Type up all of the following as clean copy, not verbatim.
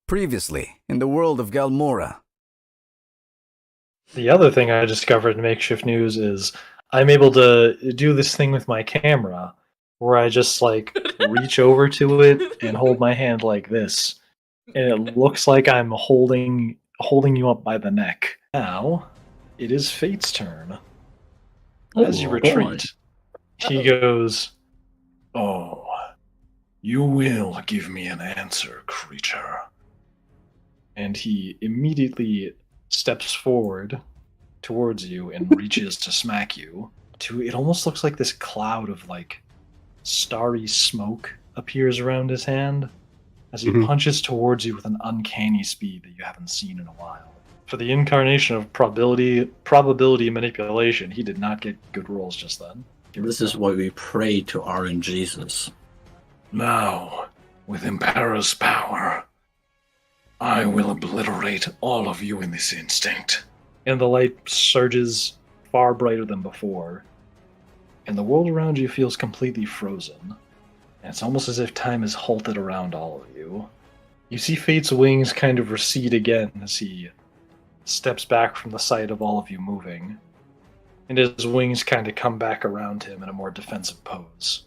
Previously, in the world of Galamora. The other thing I discovered in Makeshift News is I'm able to do this thing with my camera where I just reach over to it and hold my hand like this, and it looks like I'm holding you up by the neck. Now, it is Fate's turn. As you retreat, he goes, "Oh, you will give me an answer, creature." And he immediately steps forward towards you and reaches to smack you. It almost looks like this cloud of starry smoke appears around his hand as he punches towards you with an uncanny speed that you haven't seen in a while. For the incarnation of probability manipulation, he did not get good rolls just then. This is why we pray to RNG Jesus. Now, with Impera's power, I will obliterate all of you in this instant. And the light surges far brighter than before, and the world around you feels completely frozen. And it's almost as if time has halted around all of you. You see Fate's wings kind of recede again as he steps back from the sight of all of you moving, and his wings kind of come back around him in a more defensive pose.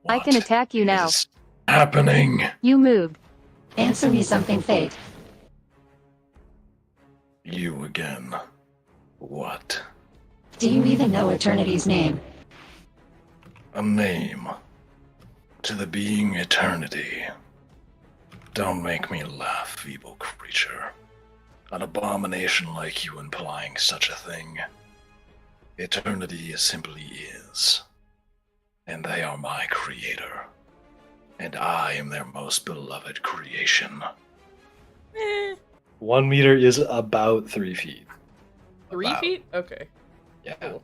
I can attack you now. What's happening? You moved. Answer me something, Fate. You again. What? Do you even know Eternity's name? A name. To the being eternity. Don't make me laugh, feeble creature. An abomination like you implying such a thing. Eternity simply is. And they are my creator. And I am their most beloved creation. 1 meter is about 3 feet. 3 feet? Okay. Yeah. Cool.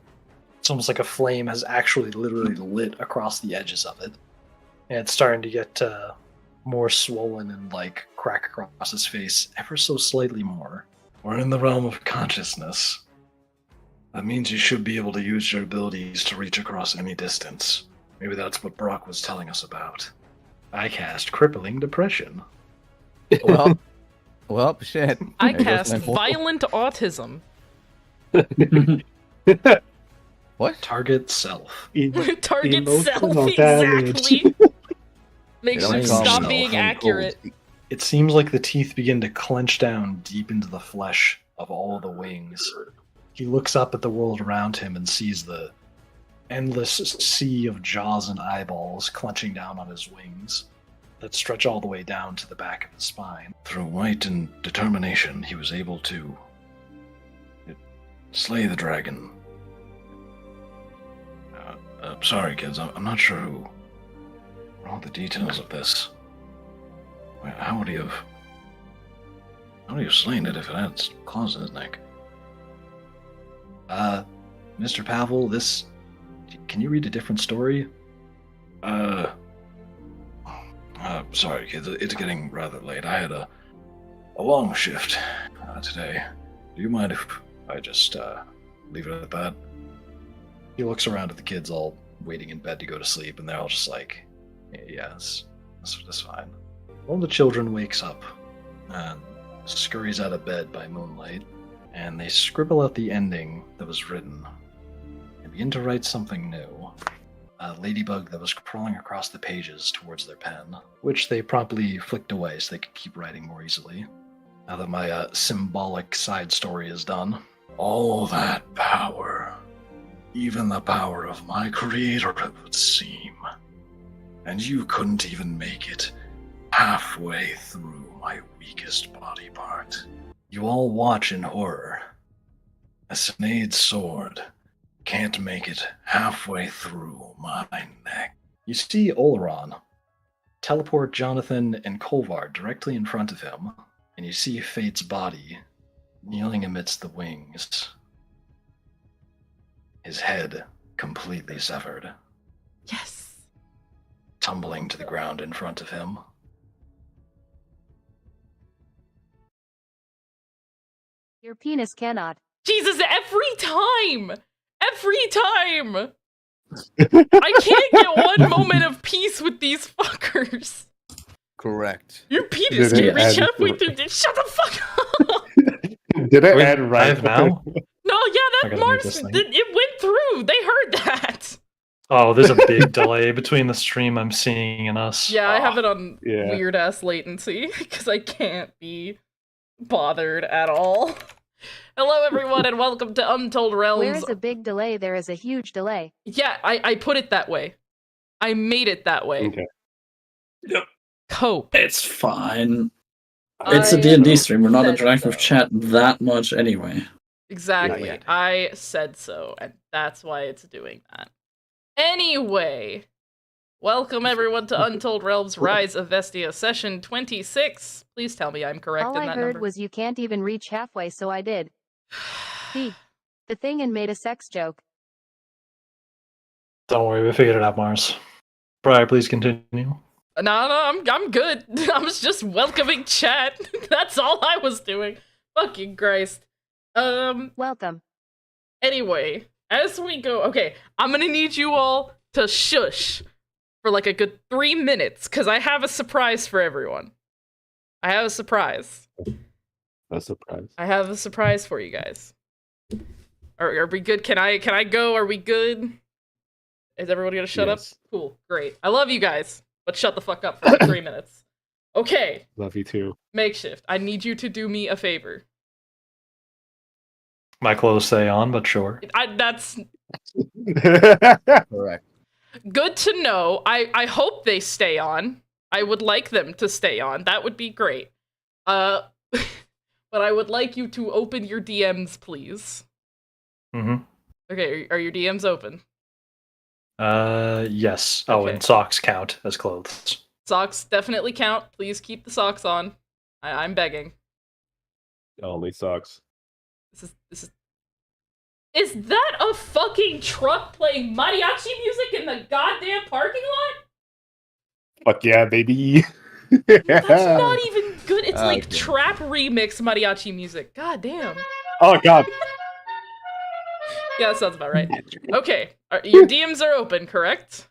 It's almost like a flame has actually literally lit across the edges of it. And it's starting to get more swollen and crack across his face ever so slightly more. We're in the realm of consciousness. That means you should be able to use your abilities to reach across any distance. Maybe that's what Brock was telling us about. I cast Crippling Depression. Well, shit. I There goes cast my- Violent Autism. What? Target self. Target Emotional self, damage. exactly. Makes It only you calls stop it being Home accurate. It seems like the teeth begin to clench down deep into the flesh of all of the wings. He looks up at the world around him and sees the endless sea of jaws and eyeballs clenching down on his wings that stretch all the way down to the back of his spine. Through might and determination, he was able to slay the dragon. Sorry, kids, I'm not sure who. All the details of this. How would he have slain it if it had claws in his neck? Mr. Pavel, can you read a different story? Sorry, kids, it's getting rather late. I had a long shift today. Do you mind if I just leave it at that? He looks around at the kids all waiting in bed to go to sleep, and they're all just like, yes, that's fine. One of the children wakes up and scurries out of bed by moonlight, and they scribble out the ending that was written and begin to write something new. A ladybug that was crawling across the pages towards their pen, which they promptly flicked away so they could keep writing more easily. Now that my symbolic side story is done. All that power, even the power of my creator, it would seem. And you couldn't even make it halfway through my weakest body part. You all watch in horror. A Sinead's sword can't make it halfway through my neck. You see Oleron teleport Jonathan and Kolvar directly in front of him, and you see Fate's body kneeling amidst the wings. His head completely severed, Yes. tumbling to the ground in front of him. Your penis cannot. Jesus, every time! Every time! I can't get one moment of peace with these fuckers. Correct. Your penis Did it can't reach add- halfway through. Shut the fuck up! Did it Wait, add right? live now? No, I yeah, that gotta mute Mars, this thing. it went through. They heard that. Oh, there's a big delay between the stream I'm seeing and us. Yeah, I have Oh. it on Yeah. weird ass latency because I can't be bothered at all. Hello, everyone, and welcome to Untold Realms. Where is a big delay, there is a huge delay. Yeah, I put it that way. I made it that way. Okay. Yep. Cope. It's fine. It's a I D&D stream. We're not said interacting with so. chat that much anyway. Exactly. yet. I said so, and that's why it's doing that. Anyway, welcome everyone to Untold Realms Rise of Vestia Session 26. Please tell me I'm correct All in I that heard number. was you can't even reach halfway, so I did. The thing and made a sex joke. Don't worry, we figured it out, Mars. Briar, please continue. No, I'm good. I was just welcoming chat. That's all I was doing. Fucking Christ. Welcome. Anyway, as we go, okay, I'm gonna need you all to shush for like a good 3 minutes, because I have a surprise for everyone. I have a surprise. A surprise. I have a surprise for you guys. Are we good? Can I go? Are we good? Is everyone gonna shut up? Yes. Cool, great. I love you guys, but shut the fuck up for like 3 minutes. Okay, Love you too. Makeshift, I need you to do me a favor. My clothes stay on, but sure. That's Correct. good to know. I hope they stay on. I would like them to stay on. That would be great. But I would like you to open your DMs, please. Mm-hmm. Okay, are your DMs open? Yes. Oh, Okay. and socks count as clothes. Socks definitely count. Please keep the socks on. I'm begging. Only socks. This is. Is that a fucking truck playing mariachi music in the goddamn parking lot? Fuck yeah, baby. That's not even good. It's like Okay. trap remix mariachi music. God damn. Oh god. Yeah, that sounds about right. Okay, your DMs are open, correct?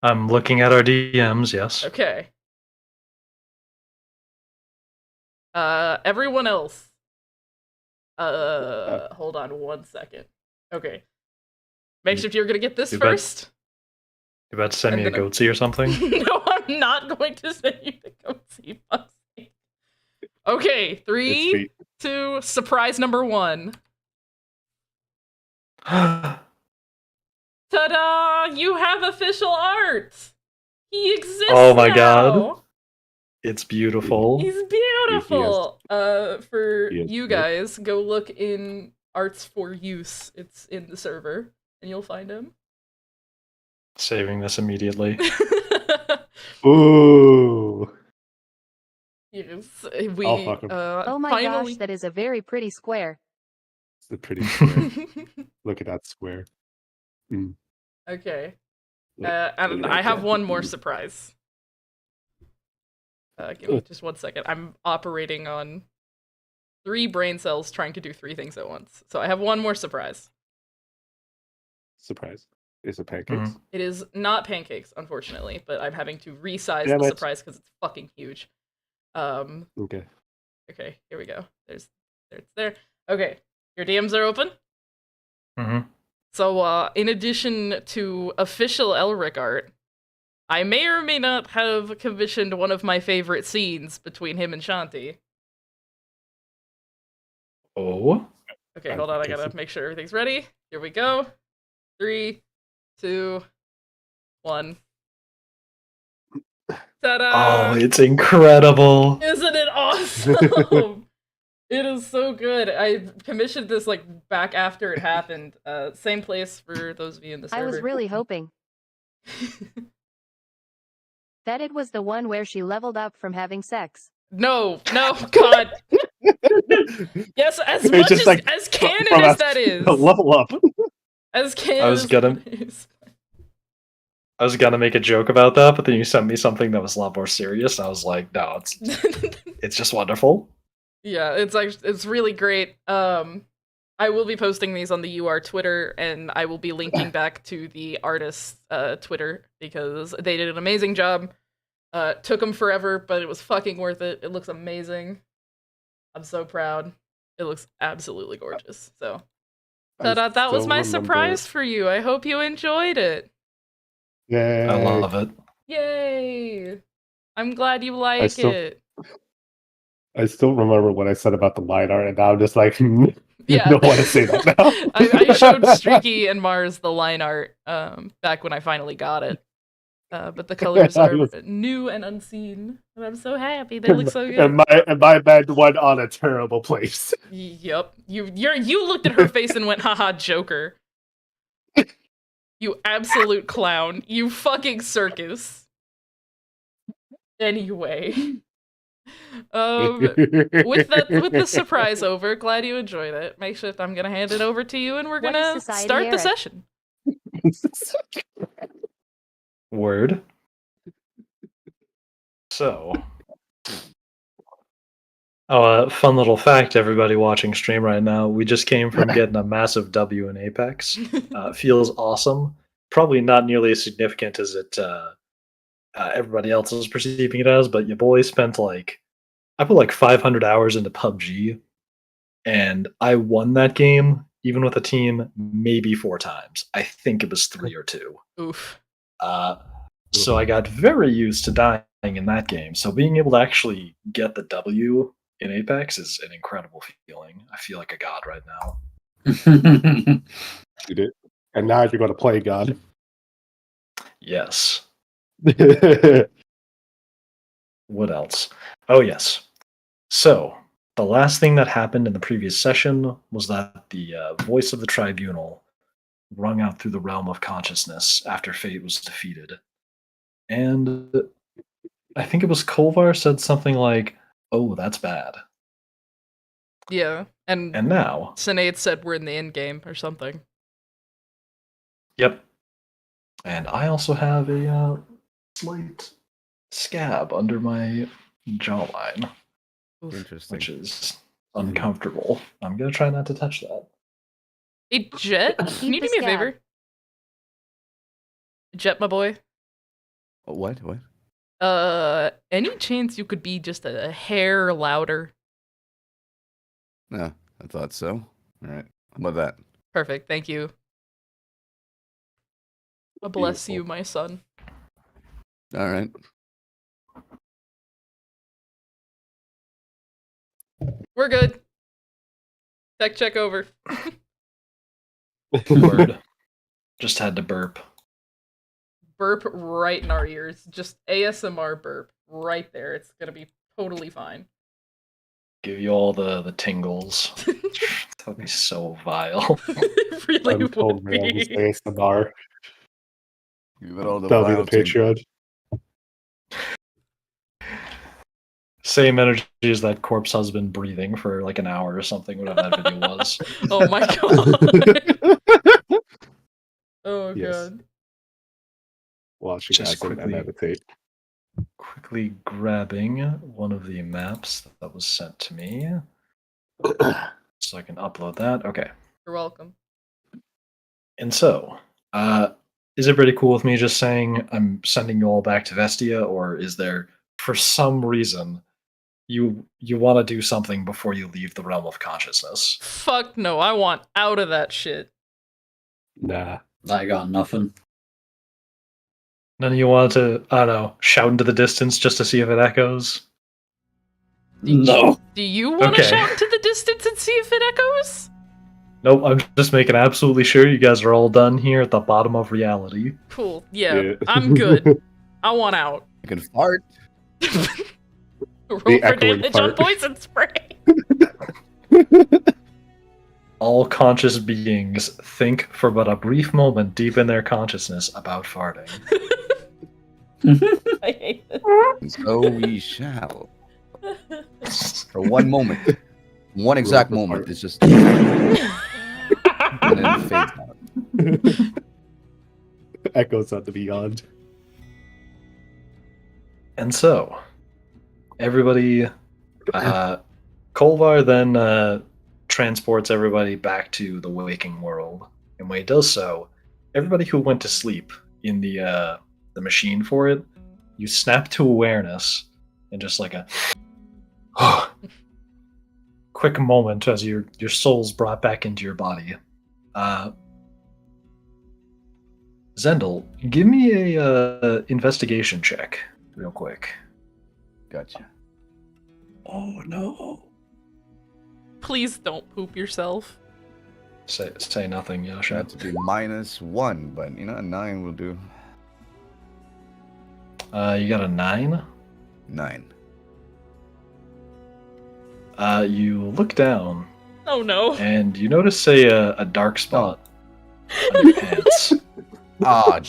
I'm looking at our DMs, yes. Okay. Everyone else. Hold on 1 second. Okay. Makeshift, you're gonna get this Too bad. first? You about to send me a And then- goatsy or something? No, I'm not going to send you to go see Bugsy. Okay, It's 3, sweet. 2, surprise number 1. Ta-da! You have official art! He exists Oh my now! God. It's beautiful. He's beautiful! For He is you good. guys, go look in Arts for Use. It's in the server, and you'll find him. Saving this immediately. Ooh. Yes, I'll fuck him. Oh my finally... gosh, that is a very pretty square. It's a pretty square. Look at that square. Mm. Okay. Look- And look I at have that. one more surprise. Give me Good. just 1 second. I'm operating on 3 brain cells trying to do 3 things at once. So I have one more surprise. Surprise. Is it pancakes? Mhm. It is not pancakes, unfortunately, but I'm having to resize Damn the it. surprise because it's fucking huge. Okay. Okay, here we go. It's there. Okay, your DMs are open. Mm-hmm. So, in addition to official Elric art, I may or may not have commissioned one of my favorite scenes between him and Shanti. Oh. Okay, hold on, I gotta make sure everything's ready. Here we go. 3, 2, 1. Ta-da! Oh, it's incredible. Isn't it awesome? It is so good. I commissioned this like back after it happened. Same place for those of you in the server. I was really hoping that it was the one where she leveled up from having sex. No, God. Yes, as It's much just like as canon from as a- that is. Level up. As canon I was as gonna- that is. I was gonna make a joke about that, but then you sent me something that was a lot more serious. And I was like, no, it's just wonderful. Yeah, it's really great. I will be posting these on the UR Twitter, and I will be linking back to the artist's Twitter because they did an amazing job. Took them forever, but it was fucking worth it. It looks amazing. I'm so proud. It looks absolutely gorgeous. So that was my surprise for you. I hope you enjoyed it. Yeah, I love it. Yay! I'm glad you like it. I still remember what I said about the line art, and now I'm just like, Yeah. don't want to say that now. I showed Streaky and Mars the line art back when I finally got it. But the colors are new and unseen, and I'm so happy. They look so good. And my man went on a terrible place. Yep. You looked at her face and went, haha, Joker. You absolute clown. You fucking circus. Anyway. With the surprise over, glad you enjoyed it. Makeshift, I'm gonna hand it over to you and we're What is gonna Society start the Eric? session. Word. So, fun little fact, everybody watching stream right now. We just came from getting a massive W in Apex. Feels awesome. Probably not nearly as significant as it everybody else is perceiving it as, but your boy spent I put like 500 hours into PUBG, and I won that game even with a team maybe 4 times. I think it was 3 or 2. Oof. So I got very used to dying in that game. So being able to actually get the W in Apex is an incredible feeling. I feel like a god right now. You did. And now you're going to play God. Yes. What else? Oh, yes. So, the last thing that happened in the previous session was that the voice of the tribunal rung out through the realm of consciousness after Fate was defeated. And I think it was Kolvar said something like, "Oh, that's bad." Yeah. And now, Sinead said we're in the end game or something. Yep. And I also have a slight scab under my jawline, Interesting. which is uncomfortable. I'm gonna try not to touch that. Hey, Jet, can you do the me a scab. favor? Jet, my boy. What? Any chance you could be just a hair louder? No, I thought so. All right. How about that? Perfect, thank you. Bless Beautiful. you, my son. All right. We're good. Tech check over. Word. Just had to burp. Burp right in our ears. Just ASMR burp right there. It's gonna be totally fine. Give you all the tingles. That would be so vile. It really Untold would Realms be. ASMR. Give it all the That'll be the vile tingle. Patreon. Same energy as that corpse husband breathing for like an hour or something, whatever that video was. Oh my god. Oh Yes. god. Watching Just as I quickly- meditate. Quickly grabbing one of the maps that was sent to me. So I can upload that. Okay. You're welcome. And so, is it pretty cool with me just saying I'm sending you all back to Vestia, or is there, for some reason, you want to do something before you leave the realm of consciousness? Fuck no, I want out of that shit. Nah. I got nothing. None of you want to, I don't know, shout into the distance just to see if it echoes? No. Do you want to Okay. shout into the distance and see if it echoes? Nope, I'm just making absolutely sure you guys are all done here at the bottom of reality. Cool. Yeah, Yeah. I'm good. I want out. You can fart. Roll for echoing damage on fart. poison spray. All conscious beings think for but a brief moment deep in their consciousness about farting. I hate this. And so we shall. For one moment. One exact Roll for moment. fart. It's just. And then it fades out. Echoes on the beyond. And so, everybody, Kolvar then transports everybody back to the waking world. And when he does so, everybody who went to sleep in the machine for it, you snap to awareness, and just like a quick moment as your soul's brought back into your body. Zendel, give me a investigation check, real quick. Gotcha. Oh no. Please don't poop yourself. Say nothing, Yasha. That to be -1, but you know, a 9 will do. You got a 9. 9. You look down Oh no. and you notice a dark spot on your pants. Ah,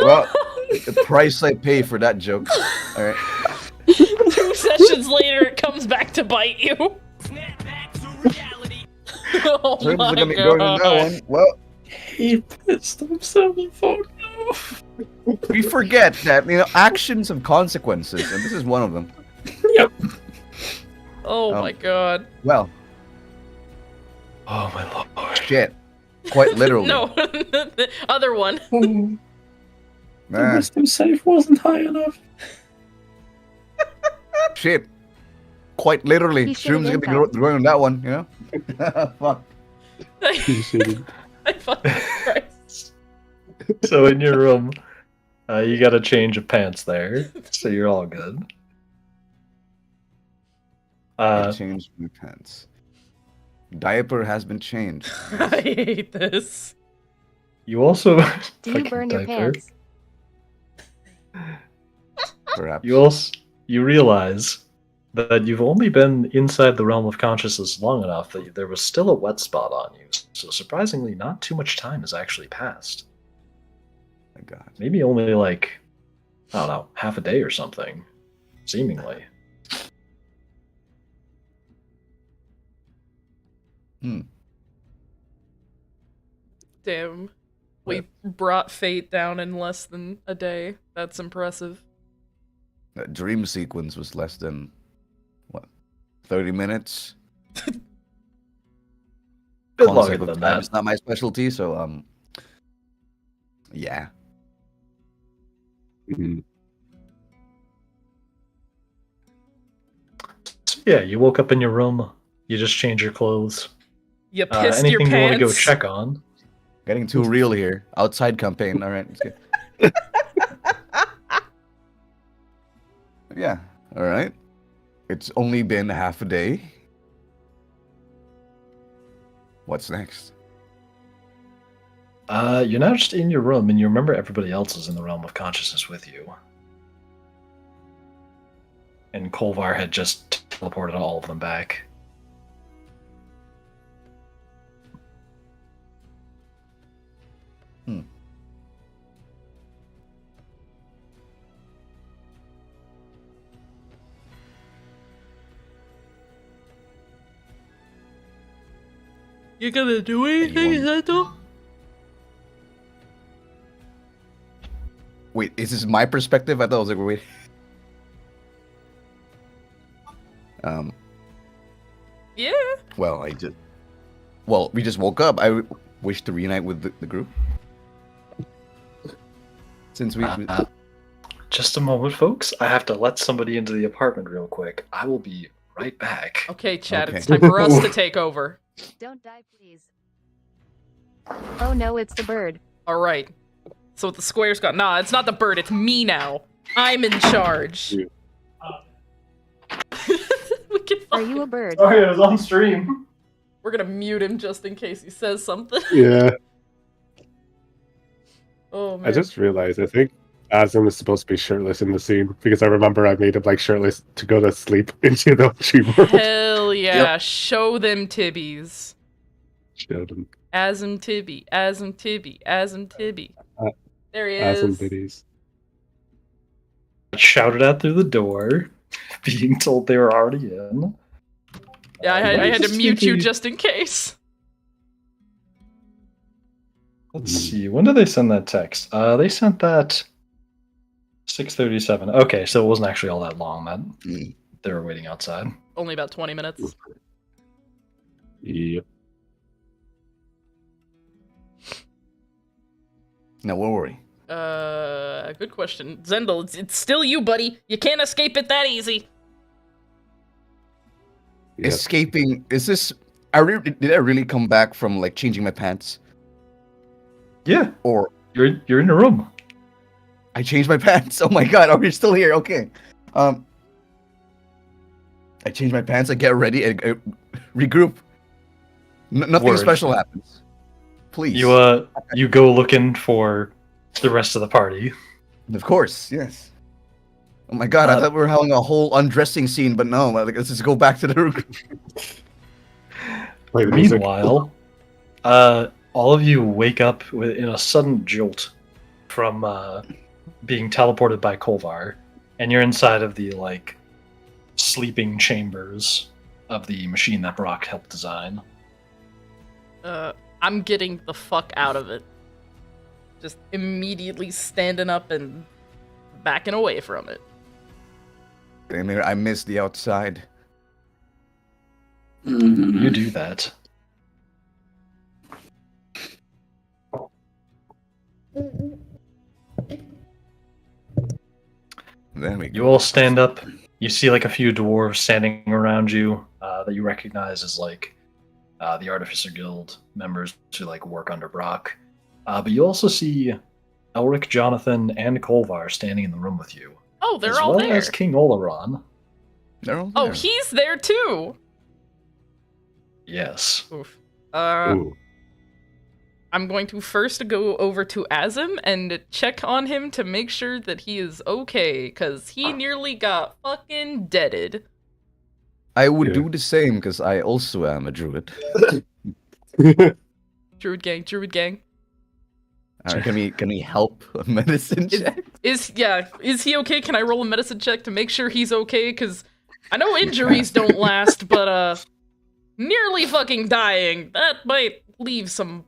well, the price I pay for that joke. All right. 2 sessions later, it comes back to bite you. Oh So my going in that god. one. Well, He pissed himself. Oh no. we forget that actions have consequences, and this is one of them. Oh my god. Well, Oh my lord. shit. Quite literally. No, the other one. The Nah, wisdom save wasn't high enough. shit. Quite literally. He should've Shrooms gonna be been growing on that one, Fuck. You shouldn't. I fucking Christ. So in your room, you got a change of pants there, so you're all good. I changed my pants. Diaper has been changed. I hate this. You also Do you fucking burn your diaper. pants? Perhaps. You realize that you've only been inside the realm of consciousness long enough that there was still a wet spot on you. So surprisingly, not too much time has actually passed. My God. Maybe only like, I don't know, half a day or something, seemingly. Damn. We brought fate down in less than a day. That's impressive. That dream sequence was less than, what, 30 minutes? Bit Concept longer of than time that. is not my specialty, so, yeah. Mhm. So yeah, you woke up in your room. You just changed your clothes. You pissed your Anything you want to go pants. check on? Getting too real here. Outside campaign, alright. Let's get... Yeah, alright. It's only been half a day. What's next? You're now just in your room, and you remember everybody else is in the realm of consciousness with you. And Kolvar had just teleported all of them back. You gonna do anything, Anyone? Zeto? Wait, is this my perspective? I thought I was like, wait. Yeah. Well, we just woke up. I wish to reunite with the group. Since we... Just a moment, folks. I have to let somebody into the apartment real quick. I will be right back. Okay, Chad, Okay. it's time for us to take over. Don't die, please. Oh no, it's the bird. All right. So the square's got... Nah, it's not the bird. It's me now. I'm in charge. Yeah. We can Are fucking- you a bird? Sorry, I was on stream. We're gonna mute him just in case he says something. Yeah, Oh, man. I just realized. I think Aslan is supposed to be shirtless in the scene because I remember I made him like shirtless to go to sleep into the dream world. Hell yeah. Show them tibbies. Showed him Asm Tibby, Asm Tibby, Asm Tibby. There he Aslan is. biddies. Shouted at through the door, being told they were already in. Yeah, I had to Just mute you thinking- just in case. Let's see. When did they send that text? They sent that 6:37. Okay, so it wasn't actually all that long. That they were waiting outside. Only about 20 minutes. Yep. Now, where were we? Good question. Zendel, it's still you, buddy. You can't escape it that easy. Yeah. Escaping, is this... did I really come back from, like, changing my pants? Yeah, Or you're in a room. I changed my pants? Oh my god, you're still here, okay. I change my pants, I get ready, and regroup. Nothing Word. special happens. Please. You go looking for the rest of the party. Of course, yes. Oh my god, I thought we were having a whole undressing scene, but no, like, let's just go back to the room. Play the music. Meanwhile, all of you wake up in a sudden jolt from being teleported by Kolvar, and you're inside of the like sleeping chambers of the machine that Brock helped design. I'm getting the fuck out of it. Just immediately standing up and backing away from it. Damn it, I missed the outside. You do that. There we go. You all stand up. You see like a few dwarves standing around you that you recognize as like the Artificer Guild members who like work under Brock. But you also see Elric, Jonathan, and Kolvar standing in the room with you. Oh, they're as all well there. as King Oleron. They're all Oh, there. he's there too. Yes. Oof. Ooh. I'm going to first go over to Azim and check on him to make sure that he is okay, because he nearly got fucking deaded. I would Yeah. do the same, because I also am a druid. Druid gang. Alright, can we help a medicine check? Is he okay? Can I roll a medicine check to make sure he's okay? Because I know injuries don't last, but nearly fucking dying, that might leave some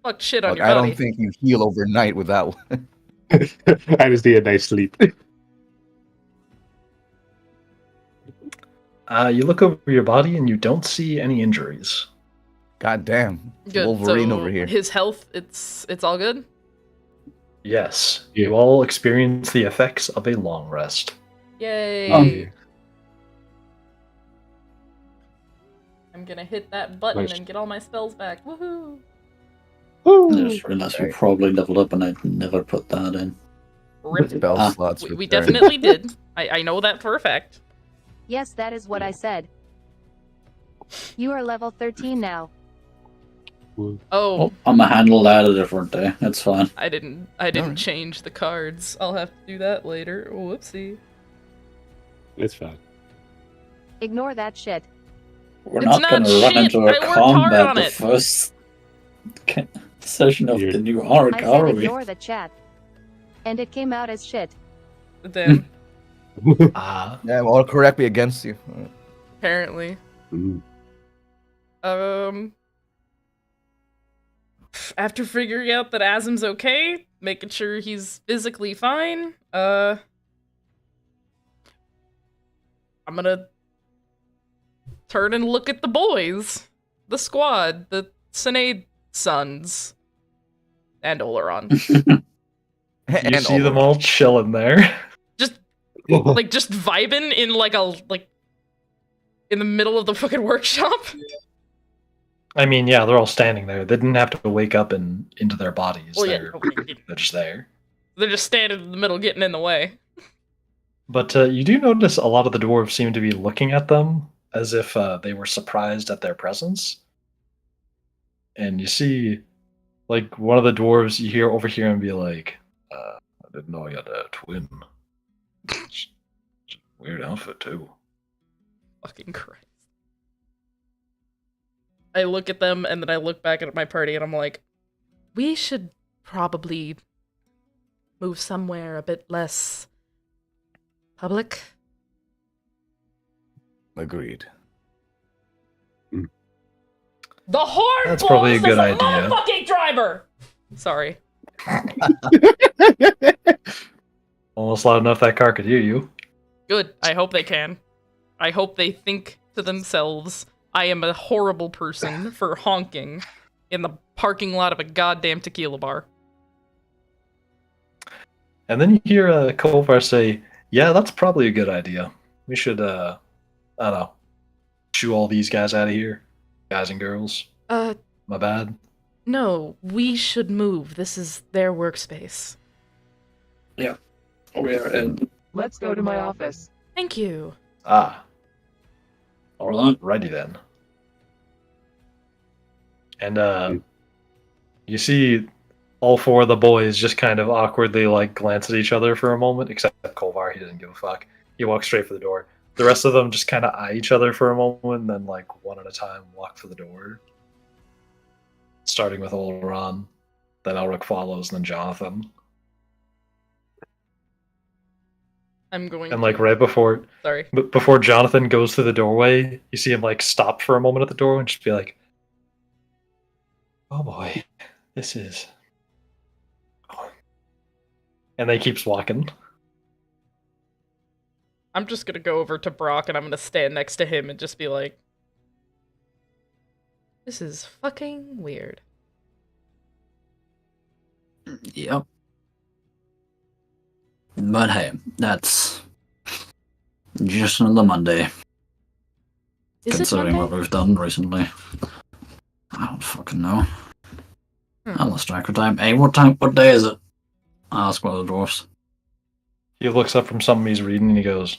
fucked shit on Look, your I body. don't think you heal overnight with that one. I just need a nice sleep. You look over your body and you don't see any injuries. God damn. Good. Wolverine So over here. his health, it's all good? Yes, Yeah. you all experience the effects of a long rest. Yay. I'm gonna hit that button Nice. and get all my spells back. Woohoo! I just realized we probably leveled up and I never put that in. Rip. Spell slots. We return. definitely did. I know that for a fact. Yes, that is what I said. You are level 13 now. Oh, Oh, I'm gonna handle that a different day. That's fine. I didn't Alright. change the cards. I'll have to do that later. Whoopsie. It's fine. Ignore that shit. We're It's not not gonna run shit. into I a worked hard on combat the it. first session of You're- the new arc, I are said we? ignore the chat. And it came out as shit. Then Ah, Yeah, well, correct me against you. apparently, Mm. after figuring out that Azim's okay, making sure he's physically fine, I'm gonna turn and look at the boys, the squad, the Sinead sons, and Oleron. you see them all chilling there. just vibing in in the middle of the fucking workshop. I mean, yeah, they're all standing there. They didn't have to wake up and into their bodies. Well, yeah, They're just there. they're just standing in the middle, getting in the way. But you do notice a lot of the dwarves seem to be looking at them as if they were surprised at their presence. And you see, like, one of the dwarves you hear over here and be like, I didn't know you had a twin. It's a weird outfit, too. Fucking Christ. I look at them and then I look back at my party and I'm like, we should probably move somewhere a bit less public. Agreed. The horn That's probably a blows good as idea. motherfucking driver! Sorry. Almost loud enough that car could hear you. Good. I hope they can. I hope they think to themselves, I am a horrible person for honking in the parking lot of a goddamn tequila bar. And then you hear Kovar say, "Yeah, that's probably a good idea. We should, I don't know, shoo all these guys out of here, guys and girls." My bad. No, we should move. This is their workspace. Yeah. We're in. Let's go to my office. Thank you. Ah, All right. righty then. And you see all four of the boys just kind of awkwardly like glance at each other for a moment, except Kolvar, he doesn't give a fuck. He walks straight for the door. The rest of them just kind of eye each other for a moment, and then like one at a time walk for the door. Starting with Olran, then Elric follows, and then Jonathan. I'm going. And like right before Jonathan goes through the doorway, you see him like stop for a moment at the door and just be like, "Oh boy, this is." And then he keeps walking. I'm just gonna go over to Brock and I'm gonna stand next to him and just be like, "This is fucking weird." Yep. But hey, that's just another Monday. Is it considering Monday? what we've done recently. I don't fucking know. I lost track of time. Hey, what day is it? I ask one of the dwarfs. He looks up from something he's reading and he goes,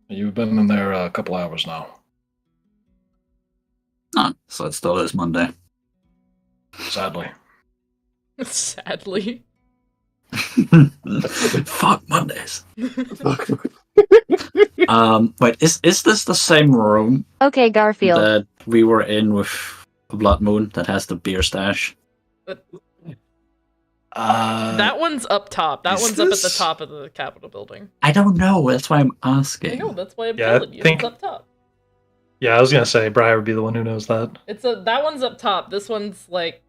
"You've been in there a couple hours now." No, so it still is Monday. Sadly. Sadly. Fuck Mondays. Wait, is this the same room Okay, Garfield. that we were in with Blood Moon that has the beer stash? That one's up top. That is one's up at the this- top of the Capitol building. I don't know. That's why I'm I asking. know, that's why I'm Yeah, I telling you. think- It's up top. Yeah, I was gonna say Briar would be the one who knows that. That one's up top. This one's like,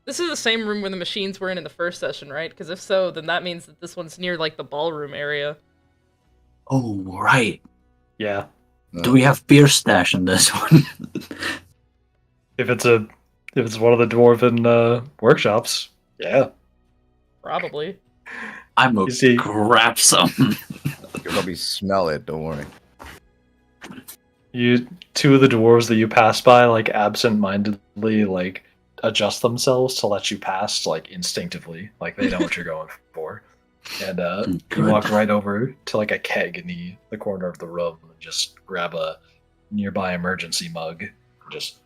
this is the same room where the machines were in the first session, right? Because if so, then that means that this one's near like the ballroom area. Oh, right. Yeah. Do we have beer stash in this one? If it's one of the dwarven workshops, yeah. Probably. I'm gonna You see- grab some. You'll probably smell it. Don't worry. Two of the dwarves that you pass by, like absent-mindedly, like adjust themselves to let you pass, like instinctively, like they know what you're going for. And you Good. walk right over to like a keg in the corner of the room and just grab a nearby emergency mug. And just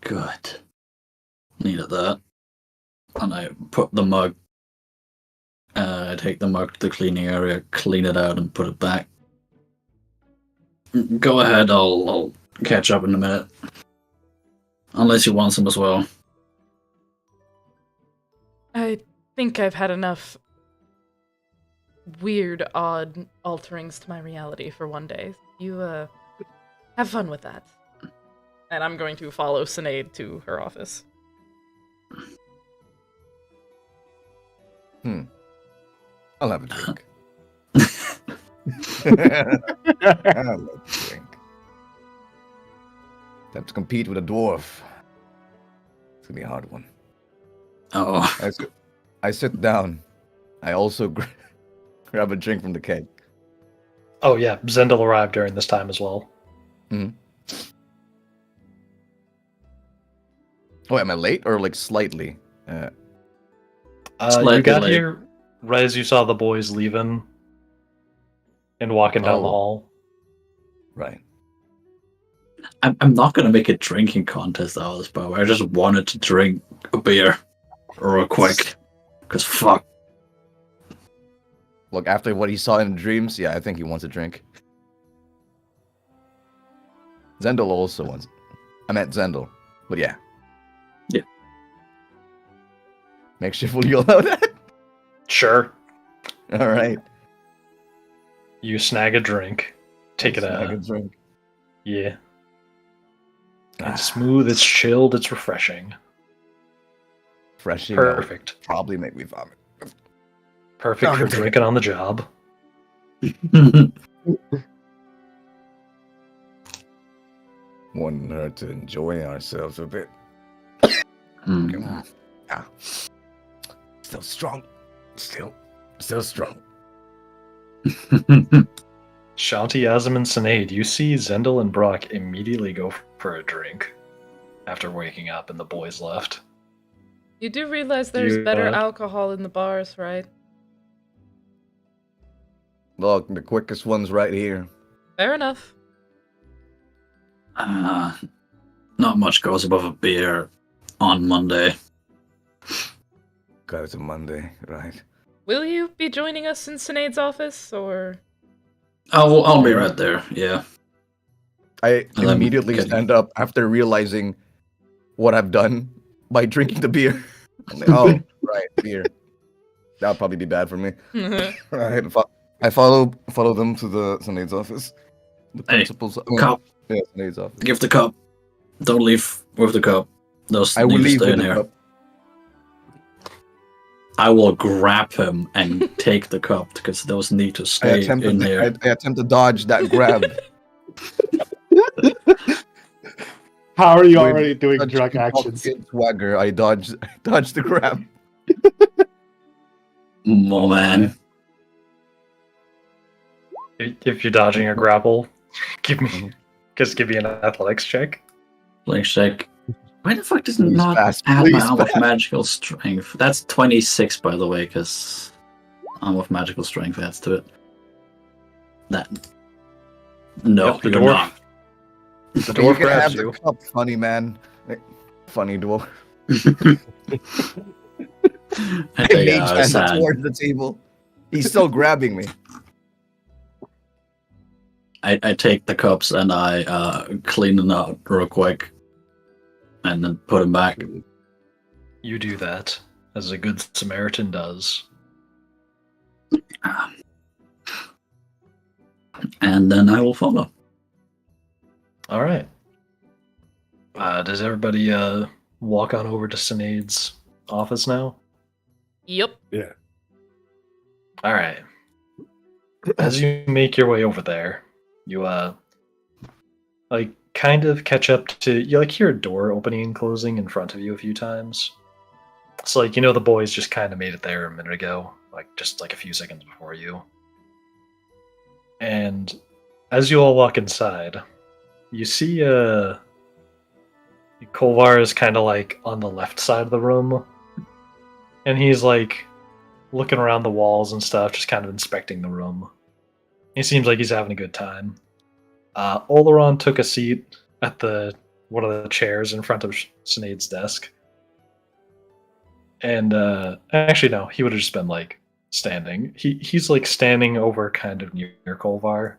Good. Needed that. And I put the mug. I take the mug to the cleaning area, clean it out, and put it back. Go ahead, I'll catch up in a minute. Unless you want some as well. I think I've had enough weird, odd alterings to my reality for one day. You, have fun with that. And I'm going to follow Sinead to her office. I'll have a drink. I'll have a drink. Time to compete with a dwarf. It's gonna be a hard one. Oh, I sit down. I also grab a drink from the keg. oh yeah, Zendel arrived during this time as well. Oh, am I late or like slightly? Slightly You got late. here right as you saw the boys leaving and walking down the Oh. hall. Right. I'm not gonna make a drinking contest out of this, but I just wanted to drink a beer real quick. Cause fuck. Look, after what he saw in dreams, yeah, I think he wants a drink. Zendel also wants. I meant Zendel, but yeah. Yeah. Makeshift, will you allow that? Sure. All right. You snag a drink. Take it Snag a out. drink. Yeah. It's smooth, it's chilled, it's refreshing. Freshing. that would Perfect. Probably make me vomit. Perfect for drinking on the job. wanting her to enjoy ourselves a bit. Mm. Ah. Still strong. Still strong. Shanti, Azim, and Sinead, you see Zendel and Brock immediately go for a drink after waking up and the boys left. You do realize there's better alcohol in the bars, right? Look, the quickest one's right here. Fair enough. Not much goes above a beer on Monday. God, it's a Monday, right? Will you be joining us in Sinead's office, or? I'll be right there. Yeah. I And then- immediately okay. stand up after realizing what I've done by drinking the beer. I'm like, oh, right, beer. That'll probably be bad for me. Right, I follow them to the Sinead's office. The Hey, principal's cup. Yeah, Sinead's office. Give the cup. Don't leave with the cup. Those I will need to leave stay with in the here. cup. I will grab him and take the cup because those need to I stay attempt in to, here. I attempt to dodge that grab. How are you With already doing such drug actions? intoxicated swagger, I dodge the grab. Oh man. If you're dodging a grapple, give me an athletics check. Like check. Why the fuck does it Please not pass, add please my arm of pass. magical strength? That's 26, by the way, because arm of magical strength adds to it. That. No, Yep, the you're dwarf. not. The You dwarf can grabs have you. the cup, funny man. Funny dwarf. I I take mage out hand his hand. towards the table. He's still grabbing me. I take the cups and I clean them out real quick, and then put them back. You do that, as a good Samaritan does. And then I will follow. All right. Does everybody walk on over to Sinead's office now? Yep. Yeah. All right. As you make your way over there, you like kind of catch up to you hear a door opening and closing in front of you a few times. It's like the boys just kind of made it there a minute ago, just a few seconds before you. And as you all walk inside, you see Kolvar is kind of on the left side of the room, and he's looking around the walls and stuff, just kind of inspecting the room. He seems like he's having a good time. Oleron took a seat at one of the chairs in front of Sinead's desk. And actually, no, he would have just been standing. He's standing over kind of near Kolvar,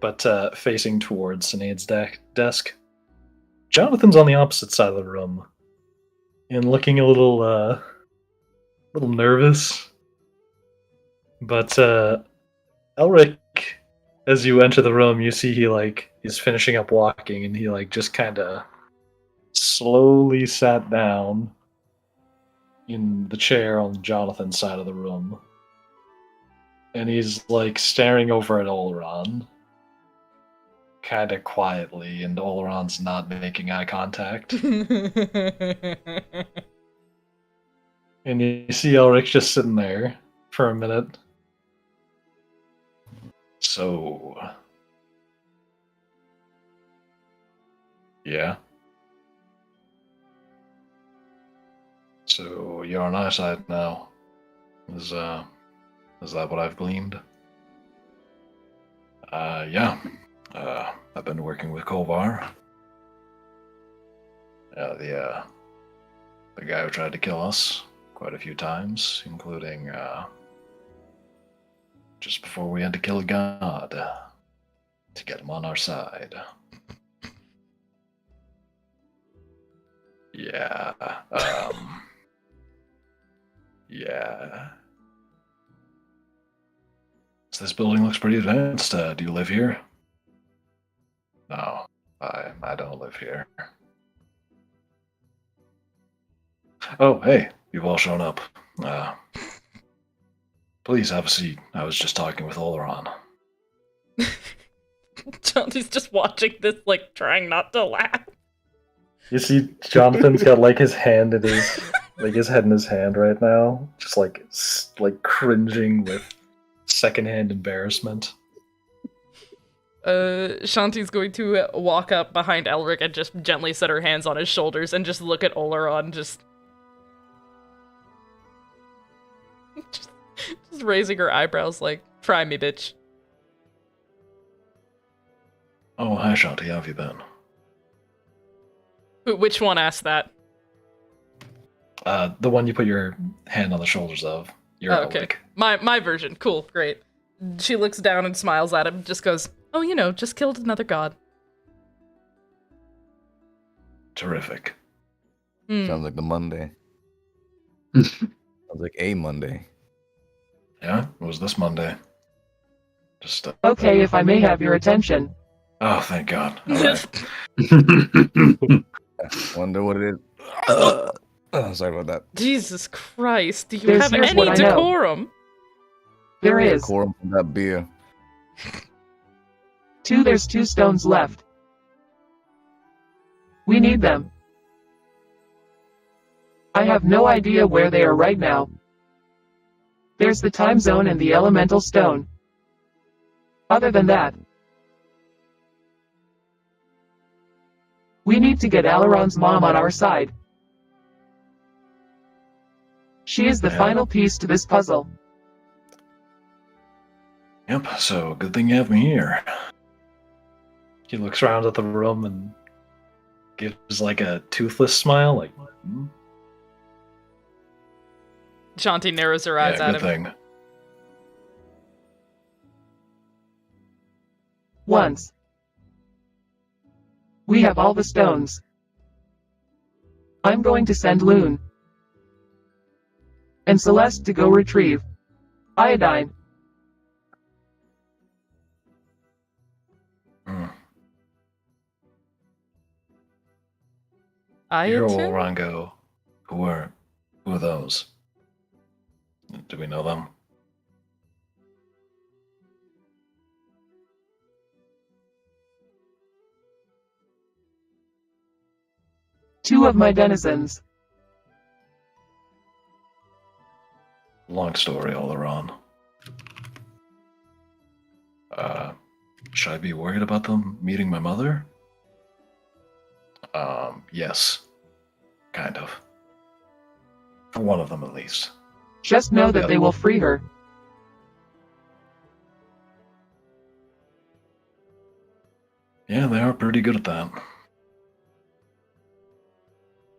but facing towards Sinead's desk. Jonathan's on the opposite side of the room and looking a little nervous. But Elric, as you enter the room, you see he is finishing up walking, and he just kind of slowly sat down in the chair on Jonathan's side of the room, and he's staring over at Oleron, kind of quietly, and Oleron's not making eye contact. And you see Elric just sitting there for a minute. So, yeah. So you're on our side now. Is that what I've gleaned? Yeah. I've been working with Kolvar. The guy who tried to kill us quite a few times, including just before we had to kill a god to get him on our side. Yeah. Yeah. So this building looks pretty advanced. Do you live here? No, I don't live here. Oh, hey, you've all shown up. Please have a seat. I was just talking with Oleron. Shanti's just watching this, like, trying not to laugh. You see, Jonathan's got like his hand in his, like his head in his hand right now, just like cringing with secondhand embarrassment. Shanti's going to walk up behind Elric and just gently set her hands on his shoulders and just look at Oleron, just raising her eyebrows like, try me, bitch. Oh, hi, Shanti. How have you been? Which one asked that? The one you put your hand on the shoulders of. Your Okay. My version. Cool, great. She looks down and smiles at him, just goes, oh, you know, just killed another god. Terrific. Sounds like the Monday. Sounds like a Monday. Yeah? It was this Monday. Just, Okay, if I may have your attention. Oh, thank God. All right. Wonder what it is. Oh, sorry about that. Jesus Christ, do you Here's have any what I know. decorum? There is. Quorum from that beer. There's 2 stones left. We need them. I have no idea where they are right now. There's the time zone and the elemental stone. Other than that, we need to get Alaron's mom on our side. She is the final piece to this puzzle. Yep, so good thing you have me here. He looks around at the room and gives like a toothless smile, like. Hmm? Shanti narrows her eyes Yeah, at good him. thing. Once we have all the stones, I'm going to send Loon and Celeste to go retrieve iodine. Hmm. Iotun? Rango. Who are those? Do we know them? Two of my denizens. Long story all around. Should I be worried about them meeting my mother? Yes. Kind of. For one of them at least. Just know that they will free her. Yeah, they are pretty good at that.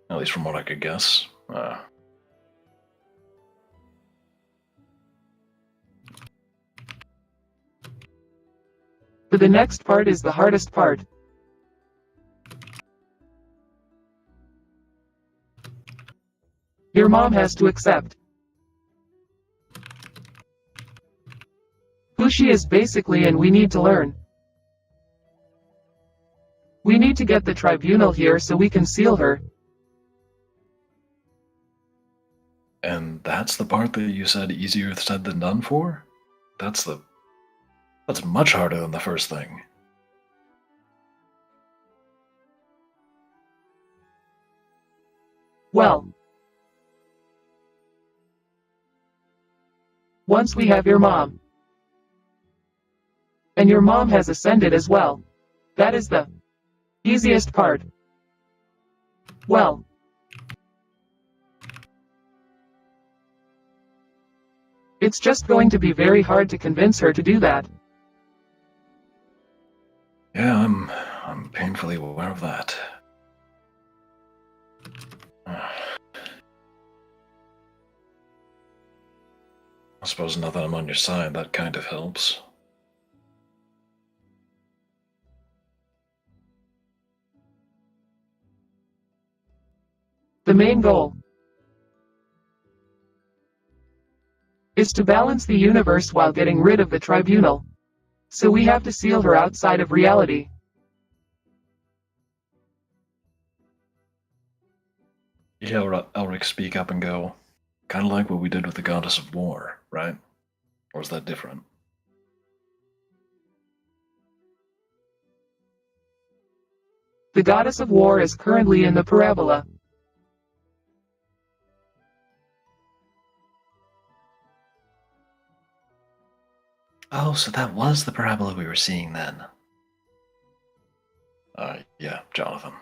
At least from what I could guess. But the next part is the hardest part. Your mom has to accept who she is basically, and we need to learn. We need to get the tribunal here so we can seal her. And that's the part that you said easier said than done for? That's much harder than the first thing. Well, once we have your mom, and your mom has ascended as well, that is the easiest part. Well, it's just going to be very hard to convince her to do that. Yeah, I'm painfully aware of that. I suppose now that I'm on your side, that kind of helps. The main goal is to balance the universe while getting rid of the tribunal. So we have to seal her outside of reality. You hear Elric speak up and go, kind of like what we did with the Goddess of War, right? Or is that different? The goddess of war is currently in the parabola. Oh, so that was the parabola we were seeing then. Yeah, Jonathan.